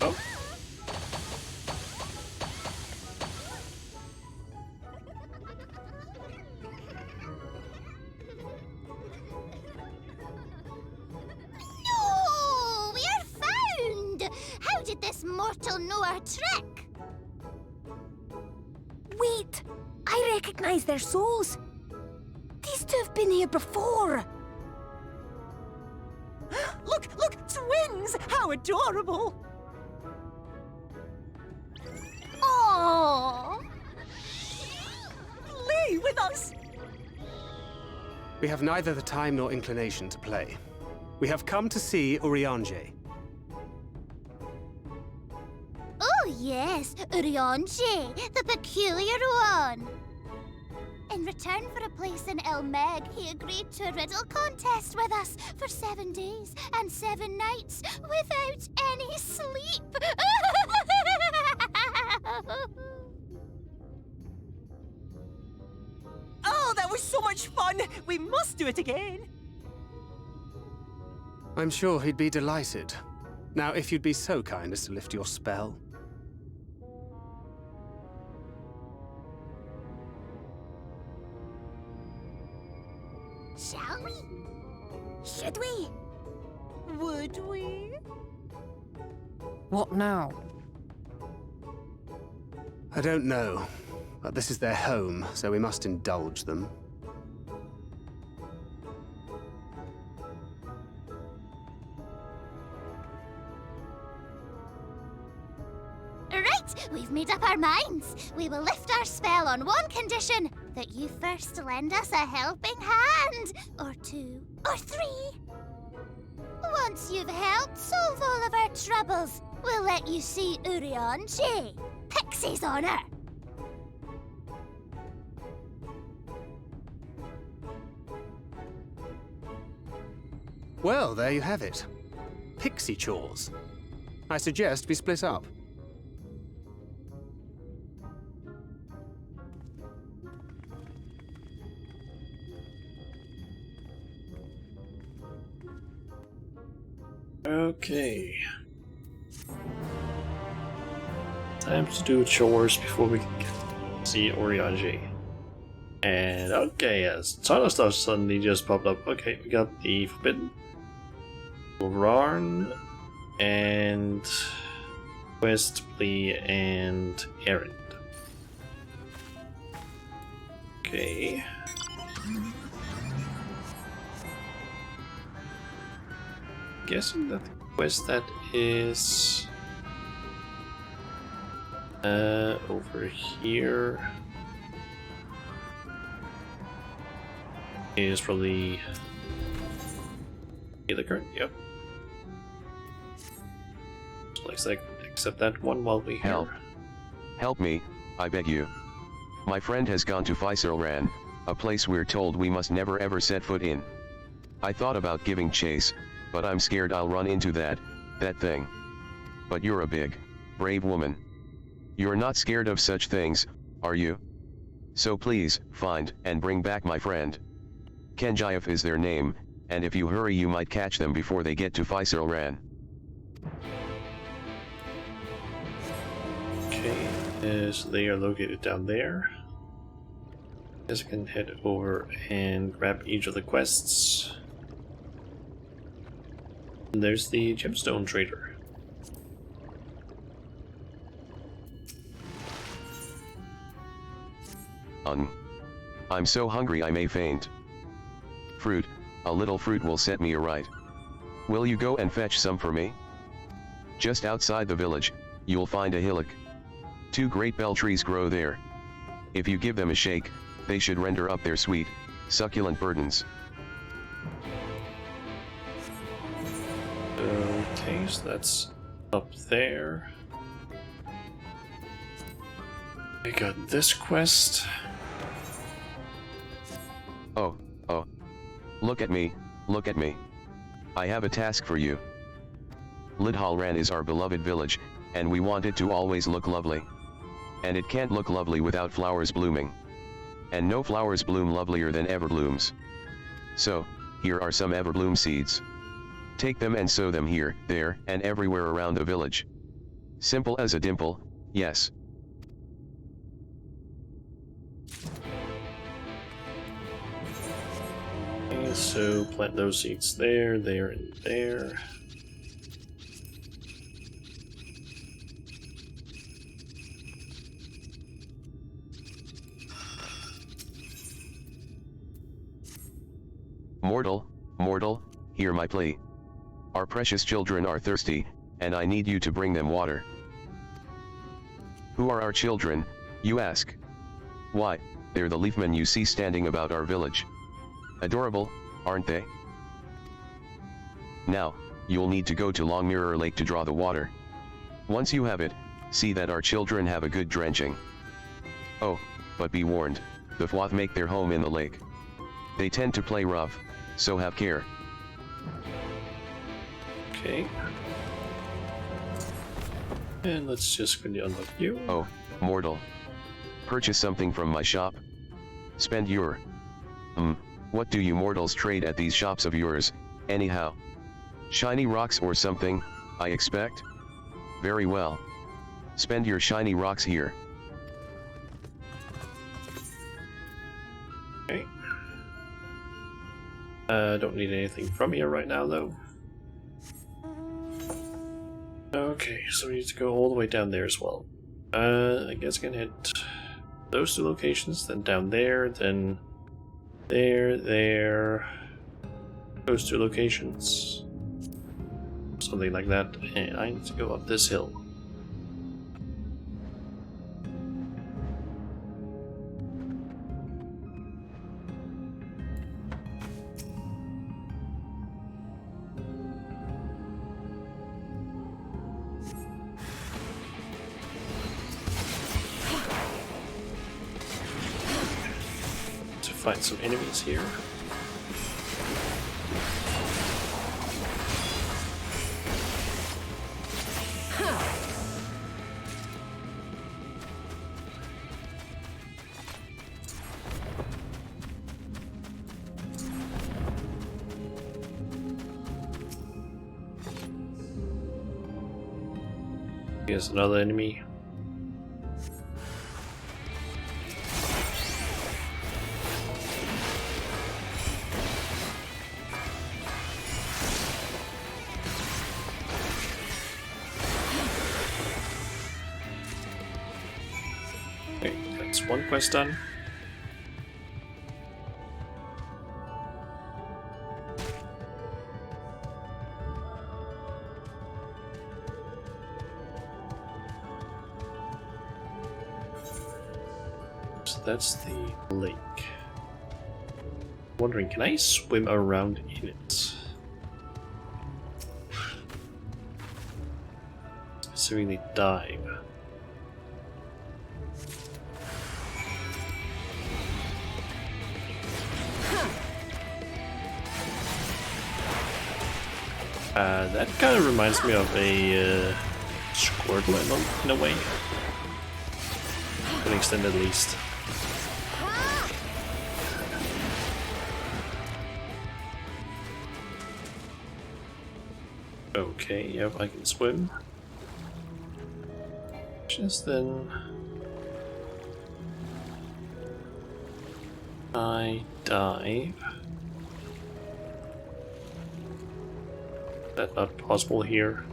No! We are found! How did this mortal know our trick? Wait! I recognize their souls. These two have been here before. Look, look, twins! How adorable! Oh! Play with us! We have neither the time nor inclination to play. We have come to see Urianger. Oh yes, Urianger, the peculiar one. In return for a place in Elmeg, he agreed to a riddle contest with us for 7 days and 7 nights without any sleep. Oh, that was so much fun! We must do it again! I'm sure he'd be delighted. Now, if you'd be so kind as to lift your spell. Shall we? Should we? Would we? What now? I don't know, but this is their home, so we must indulge them. Right, we've made up our minds. We will lift our spell on one condition, that you first lend us a helping hand, or 2, or 3. Once you've helped solve all of our troubles, we'll let you see Urianger, Pixie's honor. Well, there you have it. Pixie chores. I suggest we split up. Okay. Time to do chores before we can see Urianger. And okay, yes, ton of stuff suddenly just popped up. Okay, we got the Forbidden, Rarn, and Westplea, and Errand. Okay. Guessing that the quest that is over here is probably the current. Yep. Looks like accept that one while we Help me, I beg you. My friend has gone to Faisalran, a place we're told we must never ever set foot in. I thought about giving chase, but I'm scared I'll run into that thing. But you're a big, brave woman. You're not scared of such things, are you? So please, find and bring back my friend. XIV is their name, and if you hurry you might catch them before they get to Fiserlran. Okay, so they are located down there. Guess I can head over and grab each of the quests. And there's the gemstone trader. I'm so hungry I may faint. Fruit, a little fruit will set me aright. Will you go and fetch some for me? Just outside the village, you'll find a hillock. 2 great bell trees grow there. If you give them a shake, they should render up their sweet, succulent burdens. Okay, so that's up there. I got this quest. Oh. Look at me, look at me. I have a task for you. Lidhalran is our beloved village, and we want it to always look lovely. And it can't look lovely without flowers blooming. And no flowers bloom lovelier than everblooms. So, here are some everbloom seeds. Take them and sow them here, there, and everywhere around the village. Simple as a dimple, yes. Okay, so plant those seeds there, there, and there. Mortal, hear my plea. Our precious children are thirsty, and I need you to bring them water. Who are our children, you ask? Why, they're the leafmen you see standing about our village. Adorable, aren't they? Now, you'll need to go to Long Mirror Lake to draw the water. Once you have it, see that our children have a good drenching. Oh, but be warned, the Fwath make their home in the lake. They tend to play rough, so have care. Okay. And let's just quickly unlock you. Oh, mortal. Purchase something from my shop? Spend your... what do you mortals trade at these shops of yours, anyhow? Shiny rocks or something, I expect? Very well. Spend your shiny rocks here. Okay. Don't need anything from you right now, though. Okay, so we need to go all the way down there as well. I guess I can hit those 2 locations, then down there, then there, those 2 locations. Something like that, and I need to go up this hill. Fight some enemies here. Here's another enemy. Okay, that's one quest done. So that's the lake. Wondering, can I swim around in it? Specifically dive. That kind of reminds me of a Squirtle in a way. To an extent at least. Okay, yep, I can swim. Just then I dive. That's not possible here.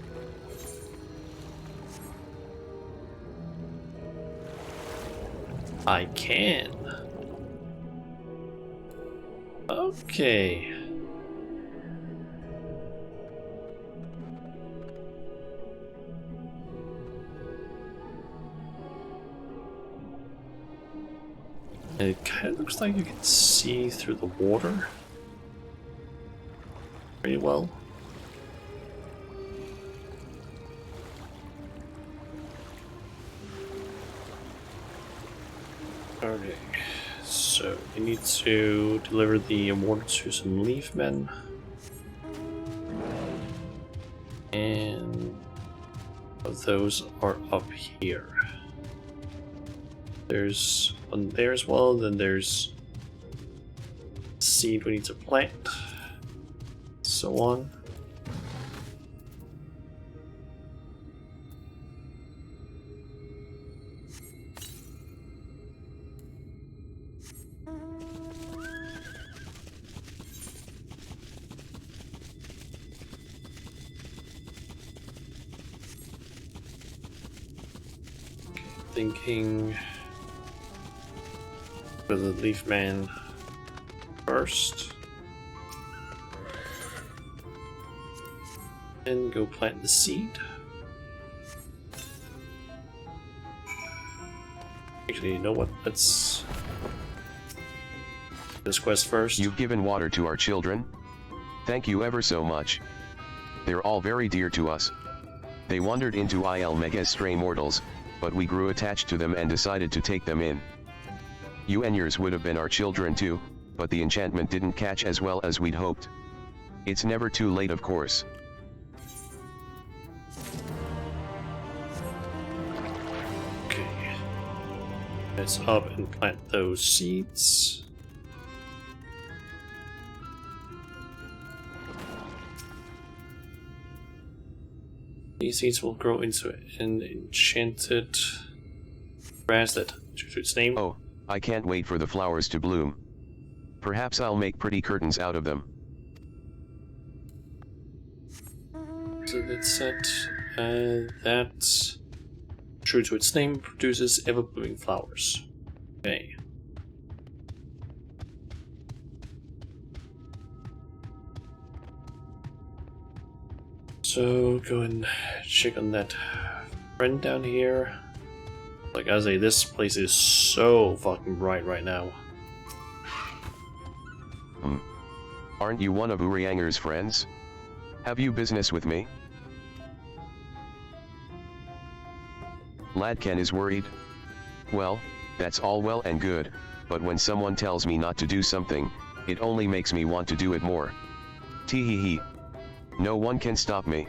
I can. Okay. It kind of looks like you can see through the water pretty well. Okay, so we need to deliver the award to some leaf men. And those are up here. There's one there as well, then there's seed we need to plant, so on. Thinking for the leaf man first, and go plant the seed. Actually, you know what? Let's this quest first. You've given water to our children. Thank you ever so much. They're all very dear to us. They wandered into Il Meg as stray mortals, but we grew attached to them and decided to take them in. You and yours would have been our children too, but the enchantment didn't catch as well as we'd hoped. It's never too late, of course. Okay. Let's up and plant those seeds. These seeds will grow into an enchanted grass that, to its name. Oh, I can't wait for the flowers to bloom. Perhaps I'll make pretty curtains out of them. So that's set. That, true to its name, produces ever-blooming flowers. Okay. So go and check on that friend down here. Like I say, this place is so fucking bright right now. Aren't you one of Urianger's friends? Have you business with me? Ladken is worried. Well, that's all well and good, but when someone tells me not to do something, it only makes me want to do it more. Tee-hee-hee. No one can stop me.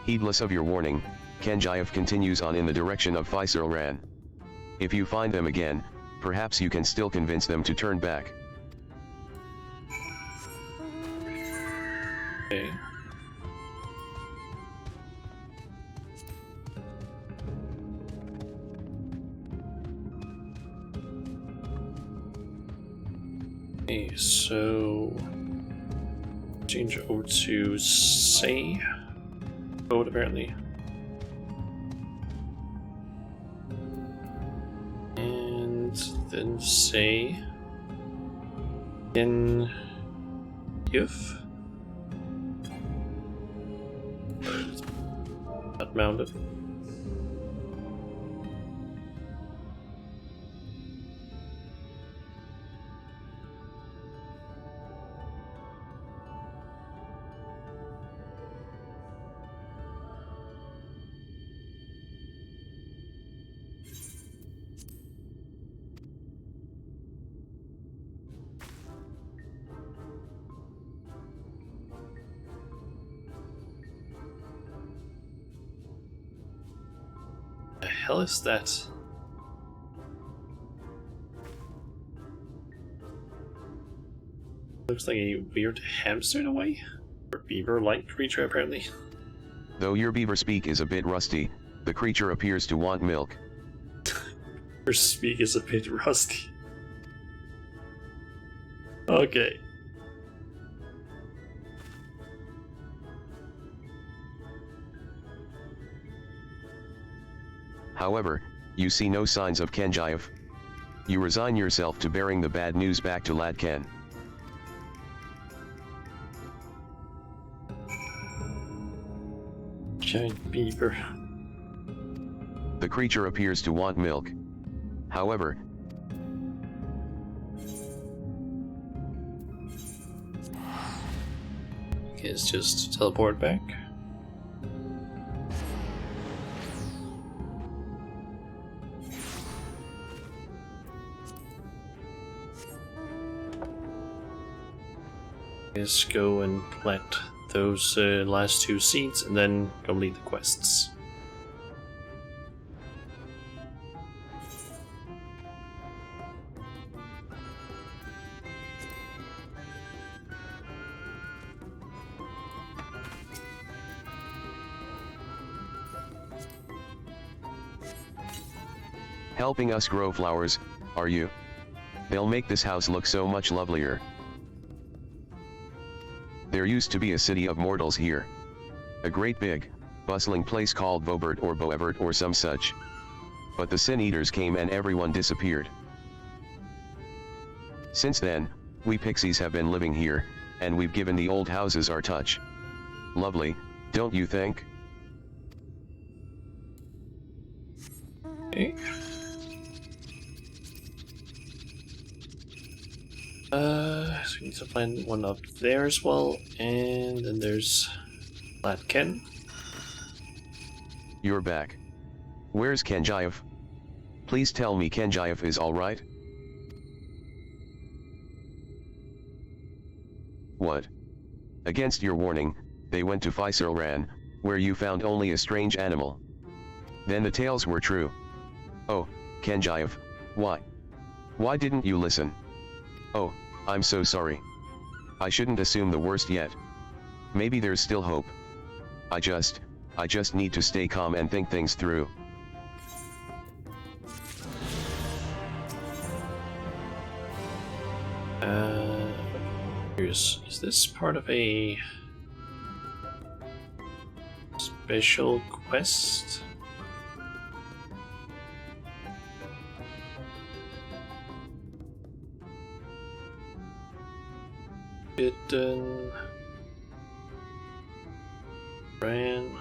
Heedless of your warning, Kenjaev continues on in the direction of Faisalran. If you find them again, perhaps you can still convince them to turn back. Okay. Okay, so change over to say code apparently. And then say in if not mounted. The hell is that? Looks like a weird hamster in a way. Or beaver-like creature, apparently. Though your beaver speak is a bit rusty, the creature appears to want milk. Her speak is a bit rusty. Okay. However, you see no signs of XIV. You resign yourself to bearing the bad news back to Lad Ken. Giant beaver. The creature appears to want milk. However, Let's just teleport back. Let's go and plant those last 2 seeds and then complete the quests. helping us grow flowers, are you? They'll make this house look so much lovelier. There used to be a city of mortals here. A great big, bustling place called Vobert or Boevert or some such. But the Sin Eaters came and everyone disappeared. Since then, we pixies have been living here, and we've given the old houses our touch. Lovely, don't you think? Okay. So we need to plant one up there as well, and then there's Lad Ken. You're back. Where's XIV? Please tell me XIV is alright? What? Against your warning, they went to Fiserlran, where you found only a strange animal. Then the tales were true. Oh, XIV, why? Why didn't you listen? Oh, I'm so sorry. I shouldn't assume the worst yet. Maybe there's still hope. I just need to stay calm and think things through. Is this part of a special quest? Hidden ran.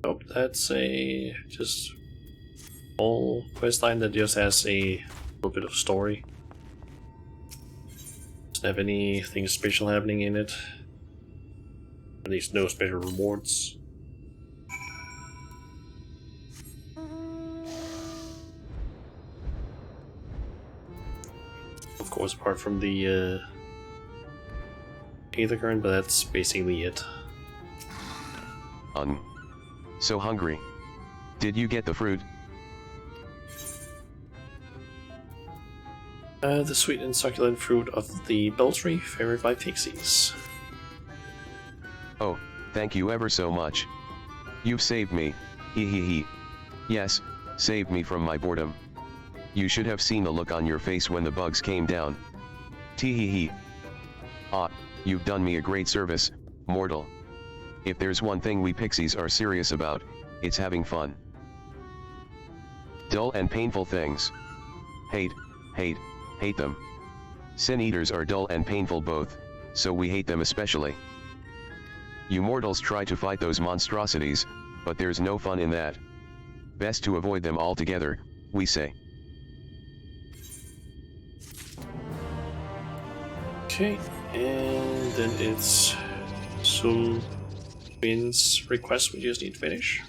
Oh, that's a just whole quest line that just has a little bit of story. Doesn't have anything special happening in it. At least no special rewards. Of course, apart from the Aether Current, but that's basically it. So hungry. Did you get the fruit? The sweet and succulent fruit of the Beltry, favored by pixies. Oh, thank you ever so much. You've saved me, hee hee hee. Yes, saved me from my boredom. You should have seen the look on your face when the bugs came down. Tee hee hee. Ah, you've done me a great service, mortal. If there's one thing we pixies are serious about, it's having fun. Dull and painful things. Hate them. Sin Eaters are dull and painful both, so we hate them especially. You mortals try to fight those monstrosities, but there's no fun in that. Best to avoid them altogether, we say. Okay, and then it's Sulwin's request we just need to finish.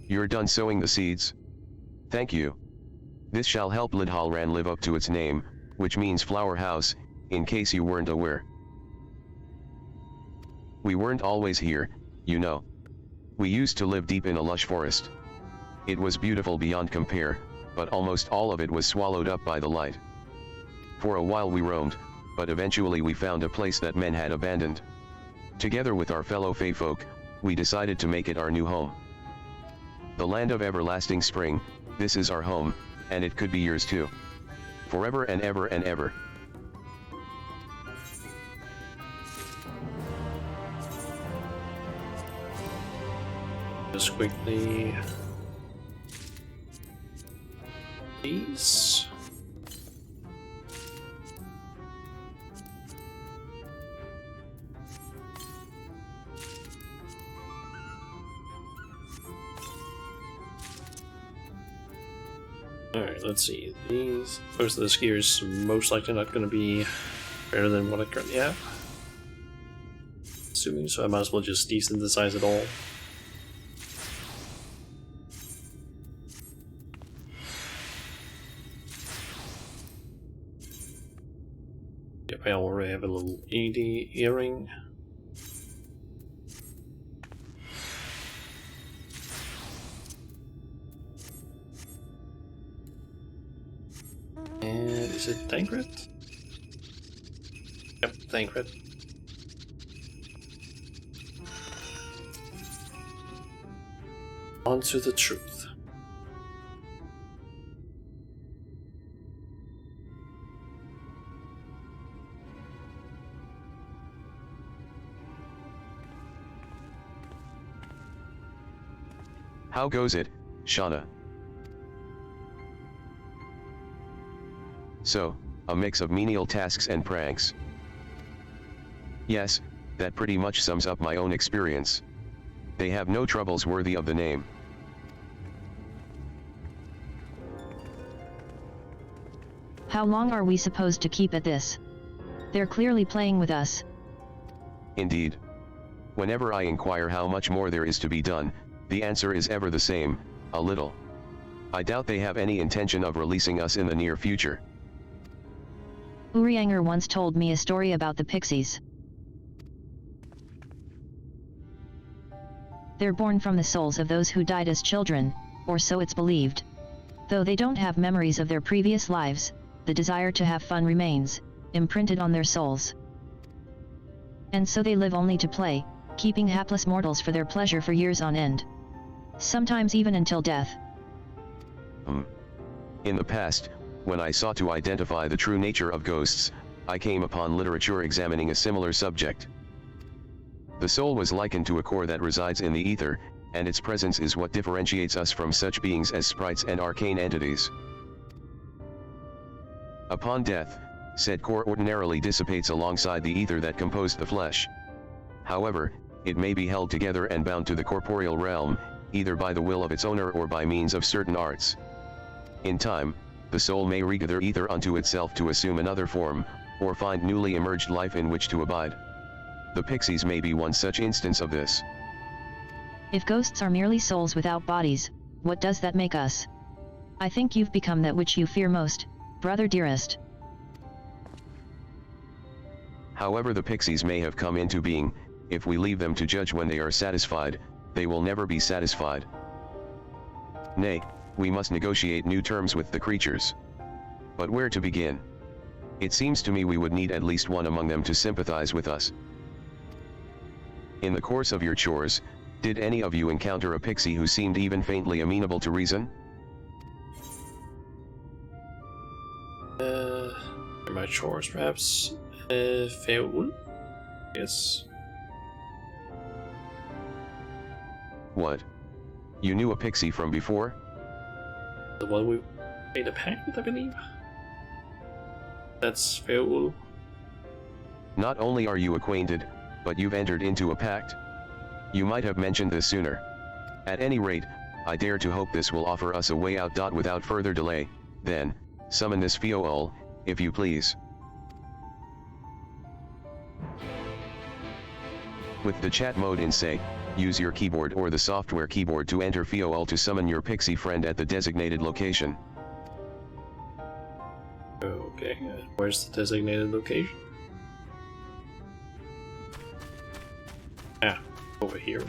You're done sowing the seeds? Thank you. This shall help Lidhalran live up to its name, which means flower house, in case you weren't aware. We weren't always here, you know. We used to live deep in a lush forest. It was beautiful beyond compare, but almost all of it was swallowed up by the light. For a while we roamed, but eventually we found a place that men had abandoned. Together with our fellow Fey folk, we decided to make it our new home. The land of everlasting spring, this is our home, and it could be yours too. Forever and ever and ever. Just quickly... these... Alright, let's see. These... most of this gear is most likely not going to be better than what I currently have. Assuming so, I might as well just desynthesize it all. Yep, I already have a little ED earring. And is it Thancred? Yep, Thancred. On to the truth. How goes it, Shauna? So, a mix of menial tasks and pranks. Yes, that pretty much sums up my own experience. They have no troubles worthy of the name. How long are we supposed to keep at this? They're clearly playing with us. Indeed. Whenever I inquire how much more there is to be done, the answer is ever the same, a little. I doubt they have any intention of releasing us in the near future. Urianger once told me a story about the pixies. They're born from the souls of those who died as children, or so it's believed. Though they don't have memories of their previous lives, the desire to have fun remains, imprinted on their souls. And so they live only to play, keeping hapless mortals for their pleasure for years on end. Sometimes even until death. In the past, when I sought to identify the true nature of ghosts, I came upon literature examining a similar subject. The soul was likened to a core that resides in the ether, and its presence is what differentiates us from such beings as sprites and arcane entities. Upon death, said core ordinarily dissipates alongside the ether that composed the flesh. However, it may be held together and bound to the corporeal realm, either by the will of its owner or by means of certain arts. In time, the soul may regather ether unto itself to assume another form, or find newly emerged life in which to abide. The pixies may be one such instance of this. If ghosts are merely souls without bodies, what does that make us? I think you've become that which you fear most, brother dearest. However the pixies may have come into being, if we leave them to judge when they are satisfied, they will never be satisfied. Nay, we must negotiate new terms with the creatures. But where to begin? It seems to me we would need at least one among them to sympathize with us. In the course of your chores, did any of you encounter a pixie who seemed even faintly amenable to reason? My chores perhaps? Feul? Yes. What? You knew a pixie from before? The one we made a pact with, I believe? That's Feul. Not only are you acquainted, but you've entered into a pact. You might have mentioned this sooner. At any rate, I dare to hope this will offer us a way out. Without further delay, then, summon this Feol, if you please. With the chat mode in say, use your keyboard or the software keyboard to enter FOL to summon your pixie friend at the designated location. Okay, where's the designated location? Ah, over here.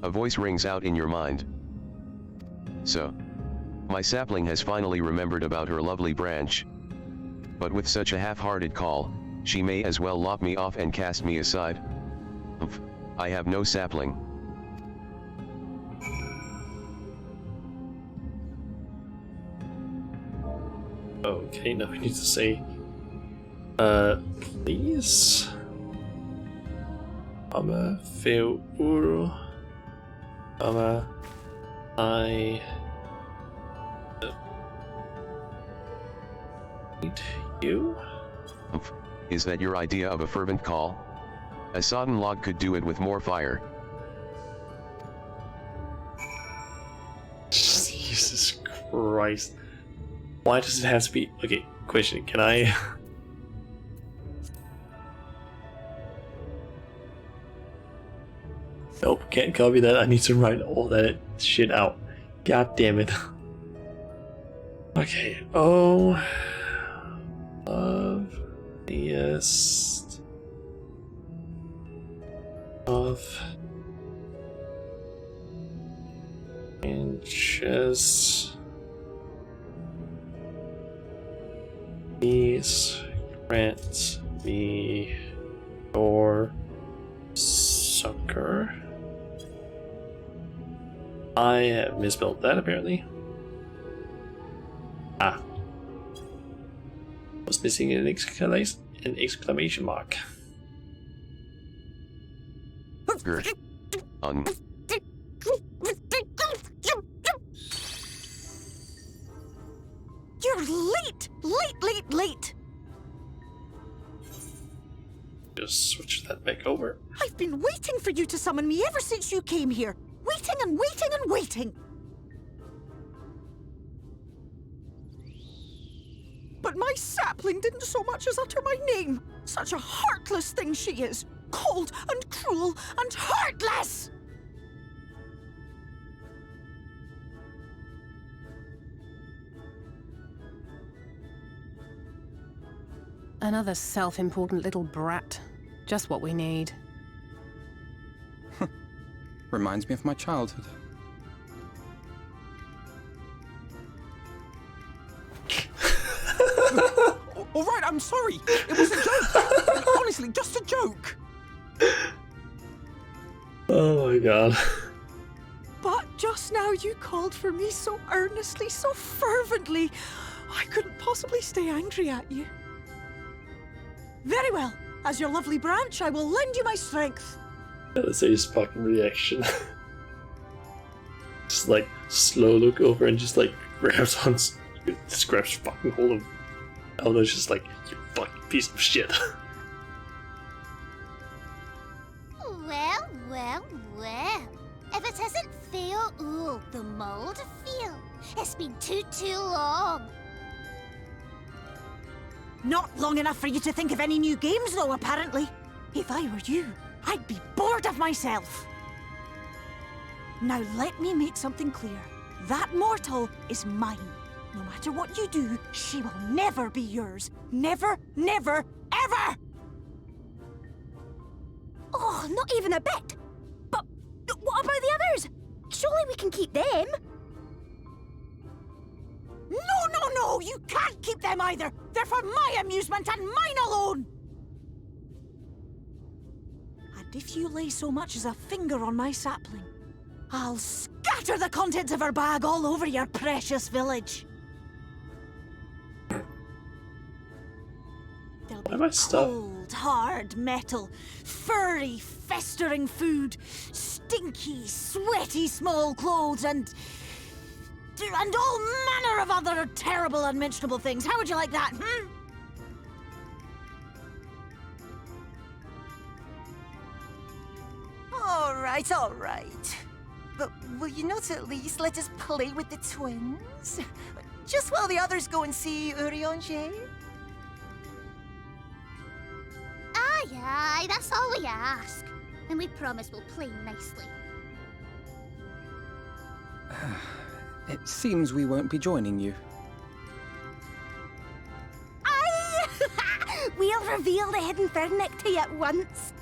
A voice rings out in your mind. So, my sapling has finally remembered about her lovely branch. But with such a half-hearted call, she may as well lop me off and cast me aside. Umph, I have no sapling. Okay, now we need to say, please. Feel ur. I need you. Umph, is that your idea of a fervent call? A sodden log could do it with more fire. Jesus Christ. Why does it have to be... Okay, question, can I... Nope, can't copy that. I need to write all that shit out. God damn it. Okay, oh... Loveliest... of... inches... Please grant me your succor. I have misspelled that apparently. Ah. Was missing an exclamation mark. You're late! Late! Just switch that back over. I've been waiting for you to summon me ever since you came here. Waiting and waiting and waiting. But my sapling didn't so much as utter my name. Such a heartless thing she is. Cold and cruel and heartless! Another self-important little brat. Just what we need. Reminds me of my childhood. All right, I'm sorry. It was a joke. Honestly, just a joke. Oh my god. But just now you called for me so earnestly, so fervently. I couldn't possibly stay angry at you. Very well. As your lovely branch, I will lend you my strength. Let's say his fucking reaction. Just like slow look over and just like grabs on, just grabs fucking hold of Elda's just like, you fucking piece of shit. Well. If it isn't Theo the mold feel, it's been too long. Not long enough for you to think of any new games, though, apparently. If I were you, I'd be bored of myself. Now let me make something clear. That mortal is mine. No matter what you do, she will never be yours. Never, never, ever! Oh, not even a bit. But what about the others? Surely we can keep them. No, you can't keep them either. They're for my amusement and mine alone. And if you lay so much as a finger on my sapling, I'll scatter the contents of her bag all over your precious village. There'll be cold, hard metal, furry, festering food, stinky, sweaty small clothes, and all manner of other terrible, unmentionable things. How would you like that, All right. But will you not at least let us play with the twins? Just while the others go and see Urianger? Aye, aye, that's all we ask. And we promise we'll play nicely. It seems we won't be joining you. Aye! We'll reveal the hidden Fernic to you at once.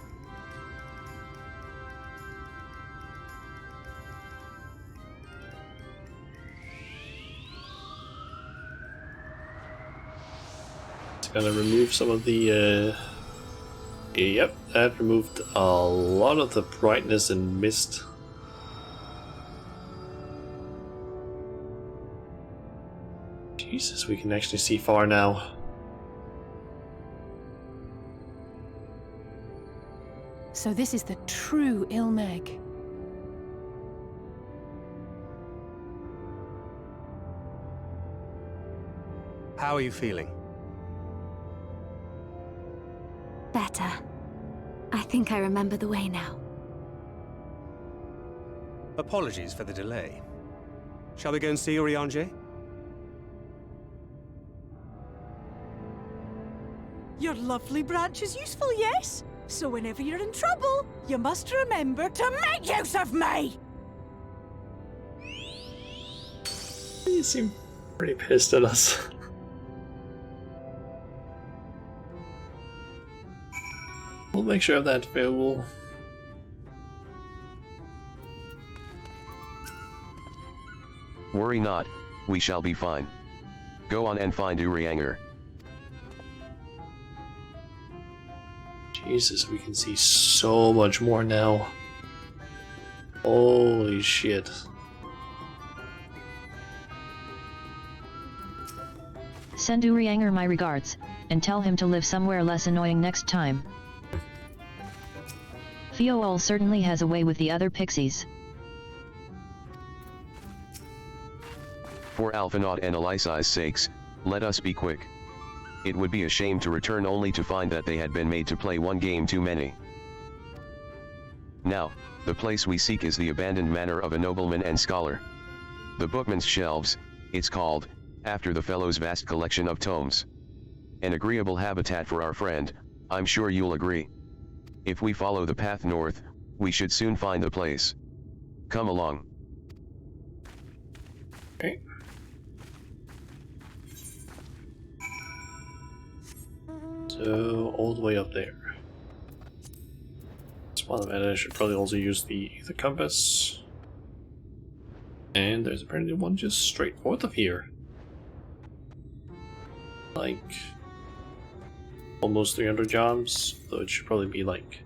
It's gonna remove some of the yep, that removed a lot of the brightness and mist. Jesus, we can actually see far now. So this is the true Ilmeg. How are you feeling? Better. I think I remember the way now. Apologies for the delay. Shall we go and see Urianger? Your lovely branch is useful, yes? So whenever you're in trouble, you must remember to make use of me! You seem pretty pissed at us. We'll make sure of that available. Worry not, we shall be fine. Go on and find Urianger. Jesus, we can see so much more now. Holy shit. Send Urianger my regards, and tell him to live somewhere less annoying next time. Fiol certainly has a way with the other pixies. For Alphinaud and Elysai's sakes, let us be quick. It would be a shame to return only to find that they had been made to play one game too many. Now, the place we seek is the abandoned manor of a nobleman and scholar. The Bookman's Shelves, it's called, after the fellow's vast collection of tomes. An agreeable habitat for our friend, I'm sure you'll agree. If we follow the path north, we should soon find the place. Come along. Okay. So, all the way up there. That's one of I should probably also use the compass. And there's apparently one just straight north of here. Like almost 300 jobs, though it should probably be like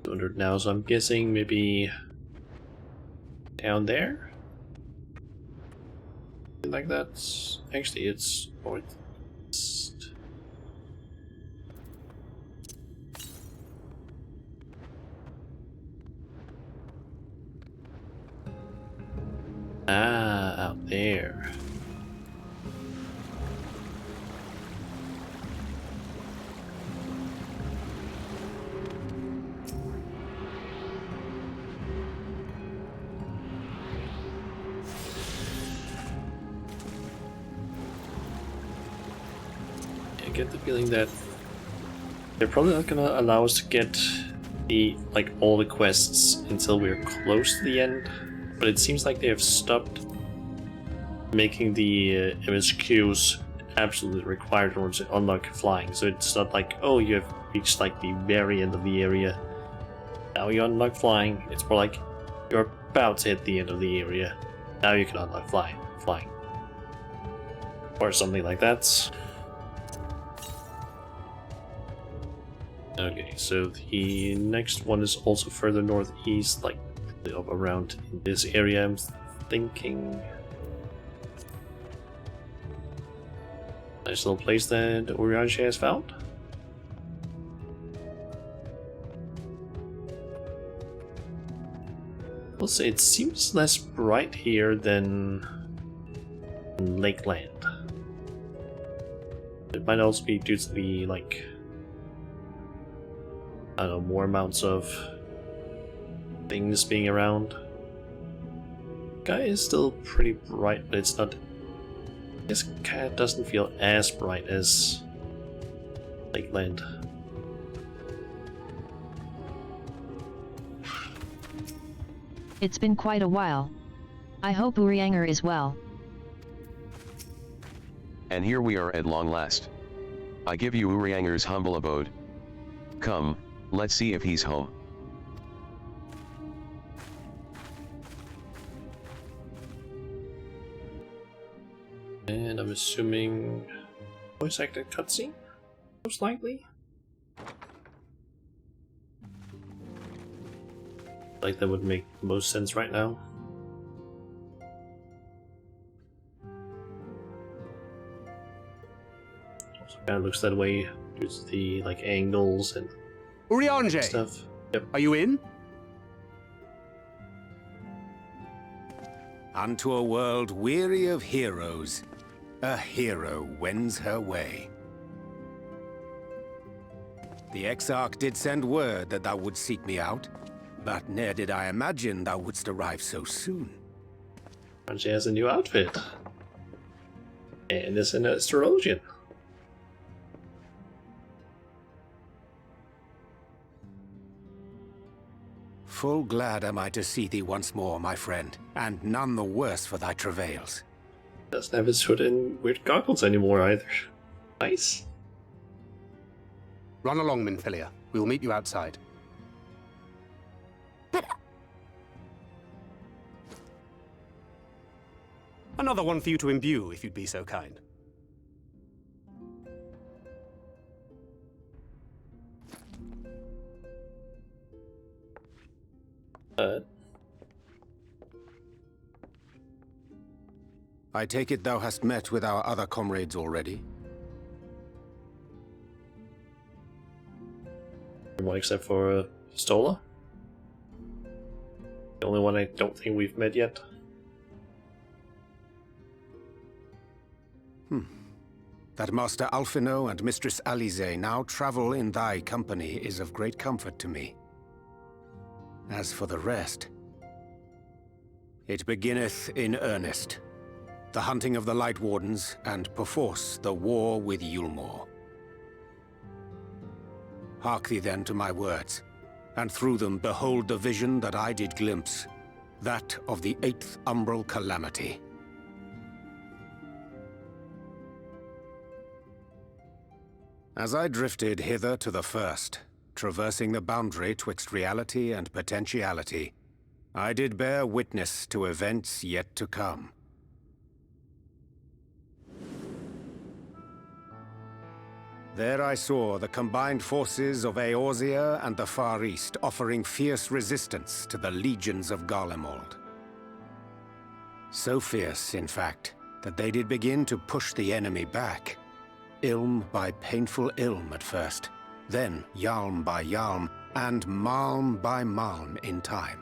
200 now, so I'm guessing maybe down there? Like that. Actually, it's northeast. Ah, out there. I get the feeling that they're probably not gonna allow us to get the all the quests until we're close to the end, but it seems like they have stopped making the MSQs absolutely required in order to unlock flying. So it's not like, oh, you have reached like the very end of the area, now you unlock flying. It's more like you're about to hit the end of the area, now you can unlock flying, or something like that. Okay, so the next one is also further northeast, like up around in this area, I'm thinking. Nice little place that Urianger has found. We'll say it seems less bright here than in Lakeland. It might also be due to the I don't know, more amounts of things being around. Sky is still pretty bright, but it's not This kind of doesn't feel as bright as Lakeland. It's been quite a while. I hope Urianger is well. And here we are at long last. I give you Urianger's humble abode. Come, let's see if he's home. And I'm assuming voice acted cutscene, most likely. Like that would make most sense right now. Also kind of looks that way due to the like angles and Urianger, stuff. Yep. Are you in? Unto a world weary of heroes, a hero wends her way. The Exarch did send word that thou wouldst seek me out, but ne'er did I imagine thou wouldst arrive so soon. And she has a new outfit. And is an astrologian. Full glad am I to see thee once more, my friend, and none the worse for thy travails. Doesn't have his hood and weird goggles anymore either. Nice. Run along, Minfilia. We will meet you outside. Another one for you to imbue, if you'd be so kind. I take it thou hast met with our other comrades already? Everyone except for Stola. The only one I don't think we've met yet. That Master Alphino and Mistress Alize now travel in thy company is of great comfort to me. As for the rest, it beginneth in earnest. The hunting of the Light Wardens, and perforce the war with Yulmore. Hark thee then to my words, and through them behold the vision that I did glimpse, that of the 8th Umbral Calamity. As I drifted hither to the first, traversing the boundary twixt reality and potentiality, I did bear witness to events yet to come. There I saw the combined forces of Eorzea and the Far East offering fierce resistance to the legions of Garlemald. So fierce, in fact, that they did begin to push the enemy back. Ilm by painful ilm at first, then Yalm by Yalm, and Malm by Malm in time.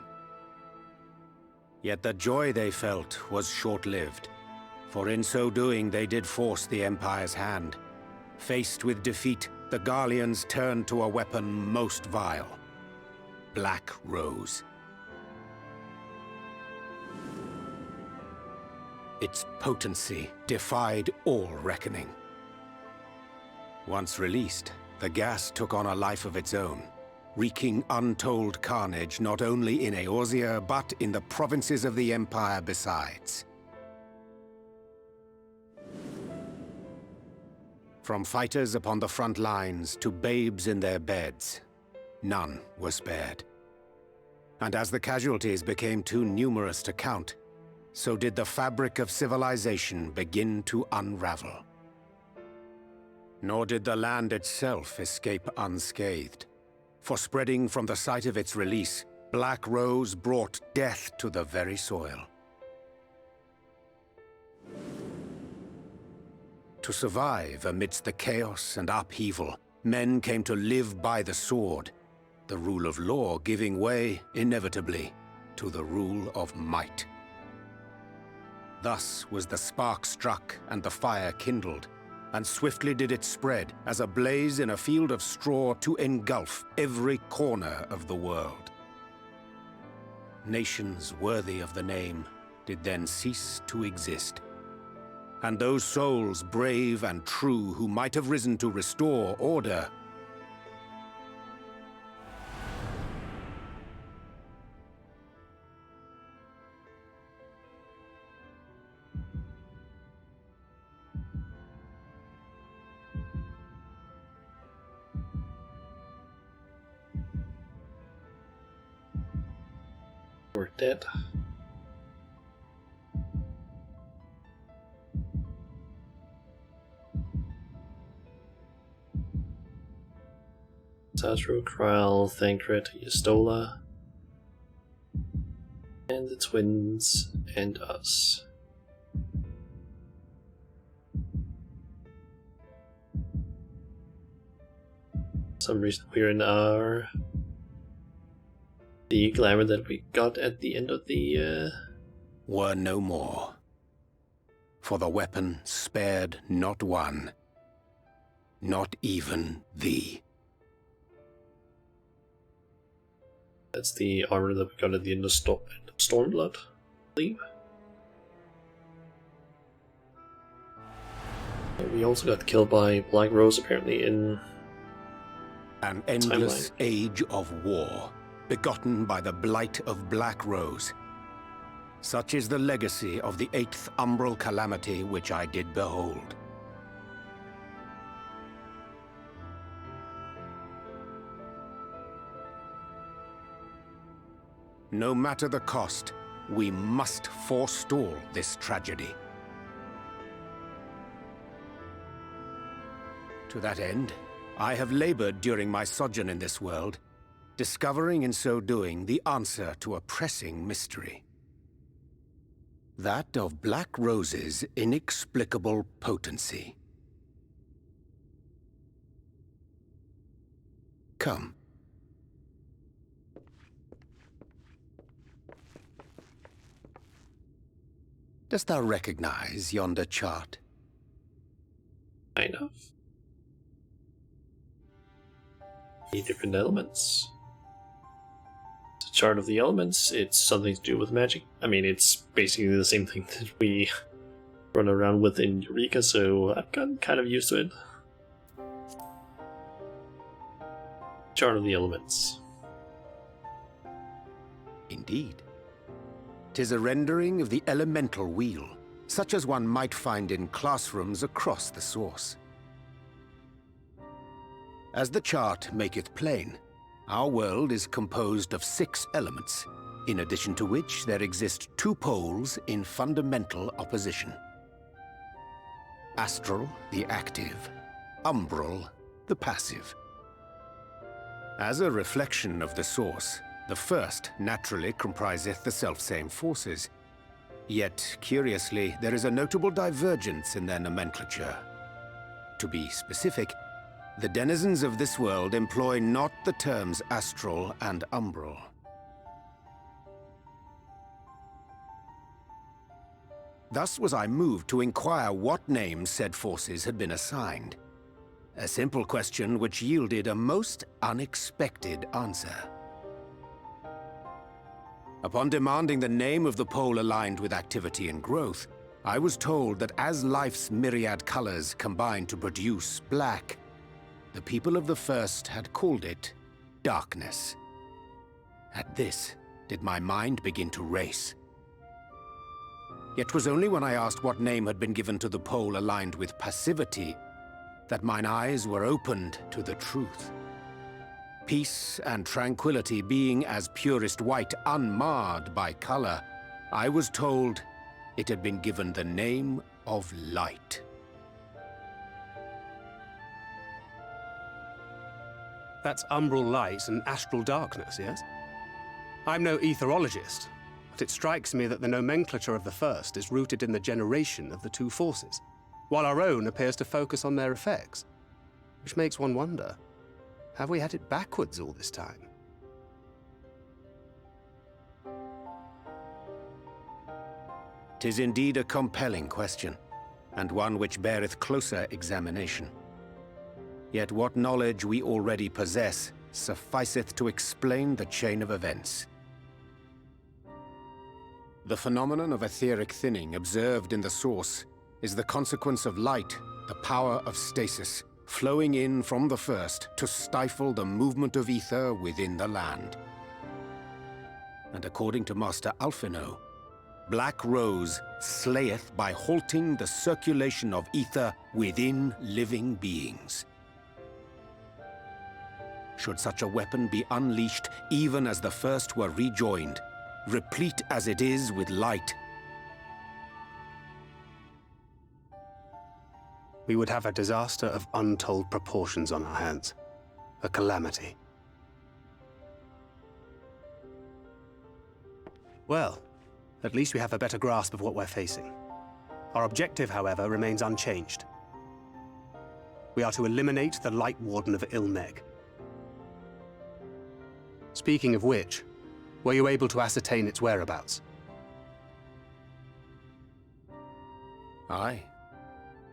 Yet the joy they felt was short-lived, for in so doing they did force the Empire's hand. Faced with defeat, the Garleans turned to a weapon most vile: Black Rose. Its potency defied all reckoning. Once released, the gas took on a life of its own, wreaking untold carnage not only in Eorzea, but in the provinces of the Empire besides. From fighters upon the front lines to babes in their beds, none were spared. And as the casualties became too numerous to count, so did the fabric of civilization begin to unravel. Nor did the land itself escape unscathed, for spreading from the site of its release, Black Rose brought death to the very soil. To survive amidst the chaos and upheaval, men came to live by the sword, the rule of law giving way, inevitably, to the rule of might. Thus was the spark struck and the fire kindled, and swiftly did it spread as a blaze in a field of straw to engulf every corner of the world. Nations worthy of the name did then cease to exist, And those souls, brave and true, who might have risen to restore order, were dead. Sadru, Kral, Thancred, Yastola, and the twins, and us. For some reason we're in the glamour that we got at the end of the were no more. For the weapon spared not one, not even thee. That's the armor that we got at the end of Stormblood, I believe. We also got killed by Black Rose apparently in an endless age of war, begotten by the blight of Black Rose. Such is the legacy of the 8th umbral calamity which I did behold. No matter the cost, we must forestall this tragedy. To that end, I have labored during my sojourn in this world, discovering in so doing the answer to a pressing mystery. That of Black Rose's inexplicable potency. Come. Dost thou recognize yonder chart? Kind of. The different elements. It's a chart of the elements. It's something to do with magic. I mean, it's basically the same thing that we run around with in Eureka, so I've gotten kind of used to it. Chart of the elements. Indeed. 'Tis a rendering of the elemental wheel, such as one might find in classrooms across the source. As the chart maketh plain, our world is composed of 6 elements, in addition to which there exist 2 poles in fundamental opposition. Astral, the active; umbral, the passive. As a reflection of the source, the first naturally compriseth the selfsame forces. Yet, curiously, there is a notable divergence in their nomenclature. To be specific, the denizens of this world employ not the terms astral and umbral. Thus was I moved to inquire what names said forces had been assigned. A simple question which yielded a most unexpected answer. Upon demanding the name of the pole aligned with activity and growth, I was told that as life's myriad colors combine to produce black, the people of the first had called it darkness. At this, did my mind begin to race. Yet 'twas only when I asked what name had been given to the pole aligned with passivity that mine eyes were opened to the truth. Peace and tranquility being as purest white, unmarred by color, I was told it had been given the name of light. That's umbral light and astral darkness, yes? I'm no etherologist, but it strikes me that the nomenclature of the first is rooted in the generation of the 2 forces, while our own appears to focus on their effects, which makes one wonder. Have we had it backwards all this time? 'Tis indeed a compelling question, and one which beareth closer examination. Yet what knowledge we already possess sufficeth to explain the chain of events. The phenomenon of etheric thinning observed in the source is the consequence of light, the power of stasis, flowing in from the first to stifle the movement of ether within the land. And according to Master Alphino, Black Rose slayeth by halting the circulation of ether within living beings. Should such a weapon be unleashed even as the first were rejoined, replete as it is with light, we would have a disaster of untold proportions on our hands. A calamity. Well, at least we have a better grasp of what we're facing. Our objective, however, remains unchanged. We are to eliminate the Light Warden of Ilmeg. Speaking of which, were you able to ascertain its whereabouts? Aye.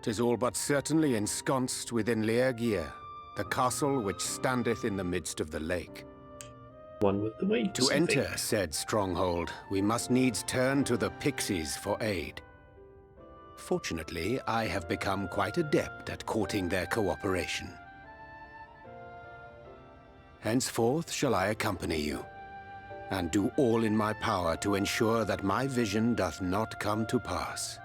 'Tis all but certainly ensconced within Leargear, the castle which standeth in the midst of the lake. One with the weight. To enter said stronghold, we must needs turn to the pixies for aid. Fortunately, I have become quite adept at courting their cooperation. Henceforth shall I accompany you, and do all in my power to ensure that my vision doth not come to pass.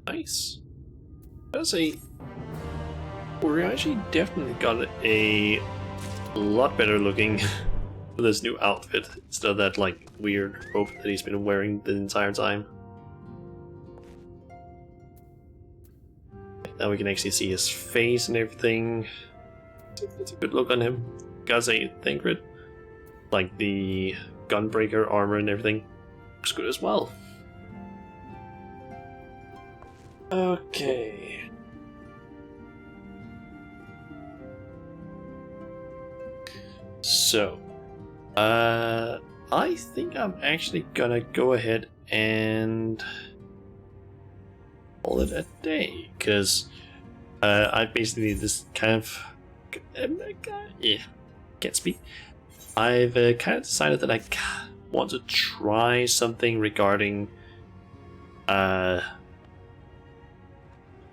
Nice. I'd say we're actually definitely got a lot better looking with this new outfit instead of that like weird robe that he's been wearing the entire time. Now we can actually see his face and everything. It's a good look on him. Gotta say, Thancred, like the Gunbreaker armor and everything, looks good as well. Okay. So, I think I'm actually gonna go ahead and call it a day, because I basically this kind of yeah, can't speak. I've kind of decided that I want to try something regarding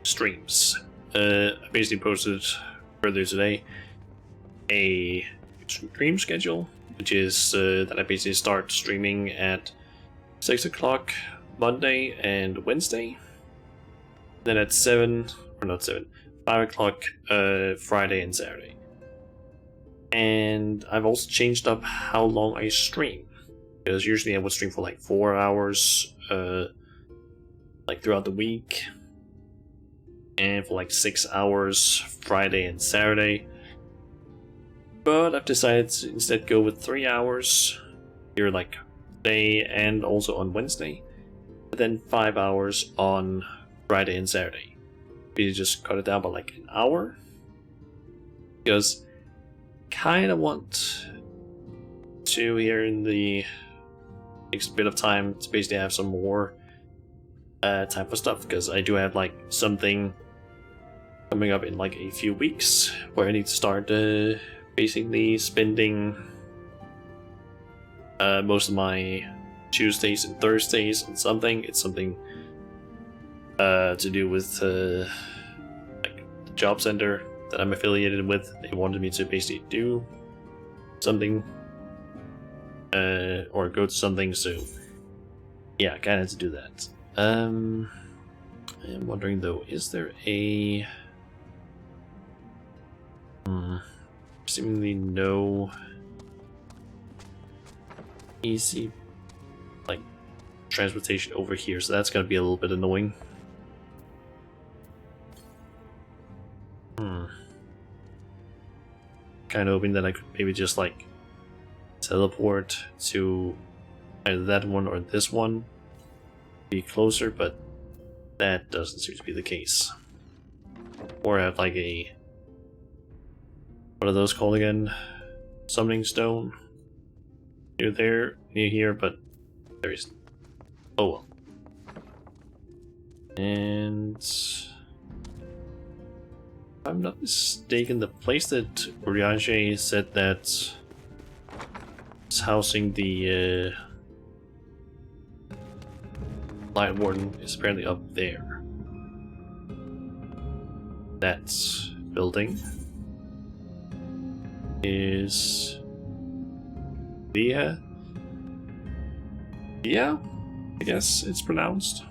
streams. I basically posted earlier today a stream schedule, which is that I basically start streaming at 6 o'clock Monday and Wednesday, then at 5 o'clock Friday and Saturday. And I've also changed up how long I stream, because usually I would stream for like 4 hours like throughout the week, and for like 6 hours Friday and Saturday. But I've decided to instead go with 3 hours here, like today and also on Wednesday, but then 5 hours on Friday and Saturday. We just cut it down by like an hour, because kind of want to here in the next bit of time to basically have some more time for stuff, because I do have like something coming up in like a few weeks where I need to start basically spending most of my Tuesdays and Thursdays on something. It's something to do with like the job center that I'm affiliated with. They wanted me to basically do something or go to something, so yeah, I kind of had to do that. I'm wondering though, is there a seemingly no easy like transportation over here, so that's gonna be a little bit annoying. Kind of hoping that I could maybe just like teleport to either that one or this one, be closer, but that doesn't seem to be the case. Or have like a, what are those called again? Summoning stone near here, but there isn't. Oh well. If I'm not mistaken, the place that Urianger said that is housing the Light Warden is apparently up there. That building is Via, I guess it's pronounced.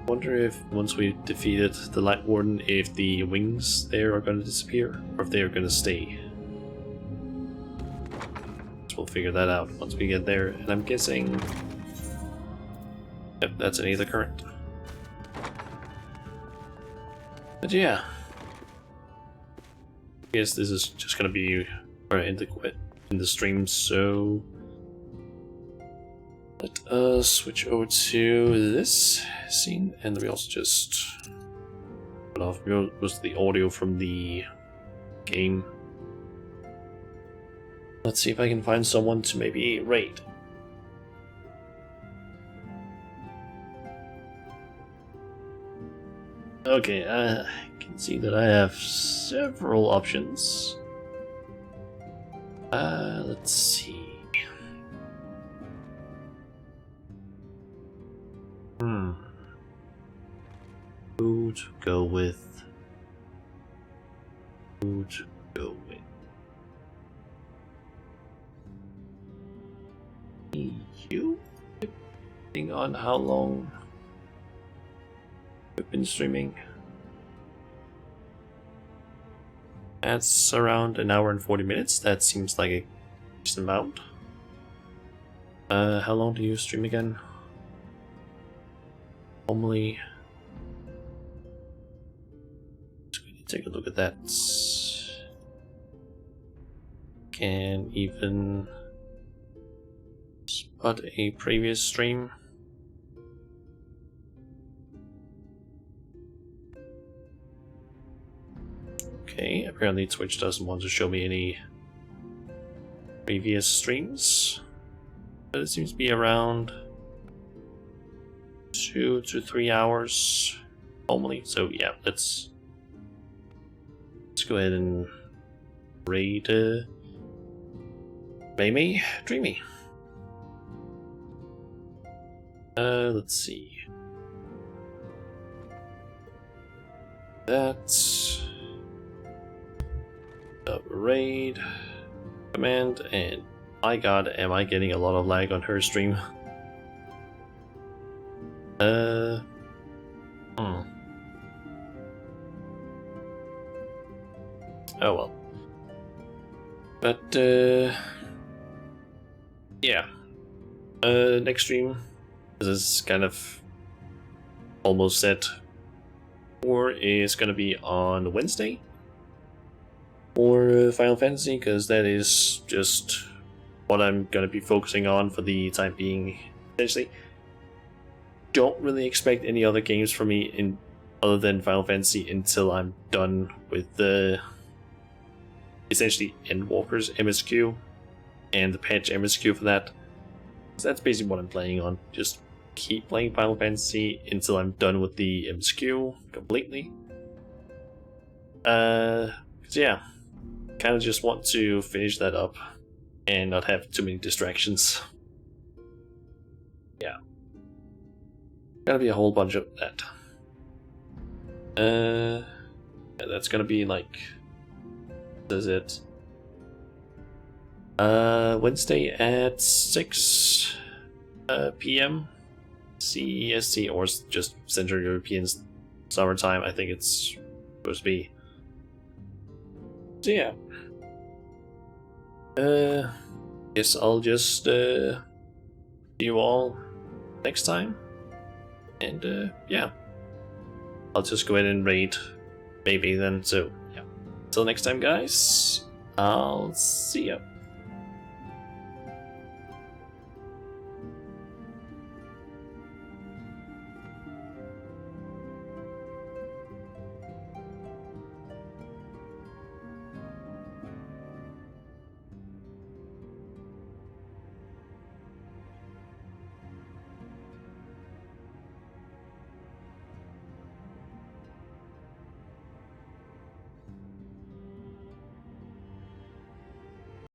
Wonder if once we defeated the Light Warden, if the wings there are going to disappear or if they are going to stay. So we'll figure that out once we get there, and I'm guessing, yep, that's any of the current. But yeah, I guess this is just gonna be in the stream, so let us switch over to this scene, and we also just put off most of the audio from the game. Let's see if I can find someone to maybe raid. Okay, I can see that I have several options. Let's see. Who to go with? Who to go with? You? Depending on how long we've been streaming. That's around an hour and 40 minutes. That seems like a decent amount. How long do you stream again? Normally, take a look at that. Can even spot a previous stream. Okay, apparently Twitch doesn't want to show me any previous streams, but it seems to be around 2 to 3 hours normally. So yeah, let's go ahead and raid Mamie Dreamy. Let's see. That's the raid command, and my god, am I getting a lot of lag on her stream. Oh well. But yeah. Next stream, this is kind of almost set, or is gonna be on Wednesday for Final Fantasy, because that is just what I'm gonna be focusing on for the time being. Essentially, don't really expect any other games from me in other than Final Fantasy until I'm done with the essentially Endwalker's MSQ and the patch MSQ for that. So that's basically what I'm planning on. Just keep playing Final Fantasy until I'm done with the MSQ completely. So yeah, kind of just want to finish that up and not have too many distractions. Yeah. Gotta be a whole bunch of that. Yeah, that's gonna be like, is it Wednesday at 6 p.m. CEST, or just Central European Summertime, I think it's supposed to be. So yeah, guess I'll just see you all next time, and yeah, I'll just go ahead and raid maybe then. So yeah, till next time guys, I'll see ya.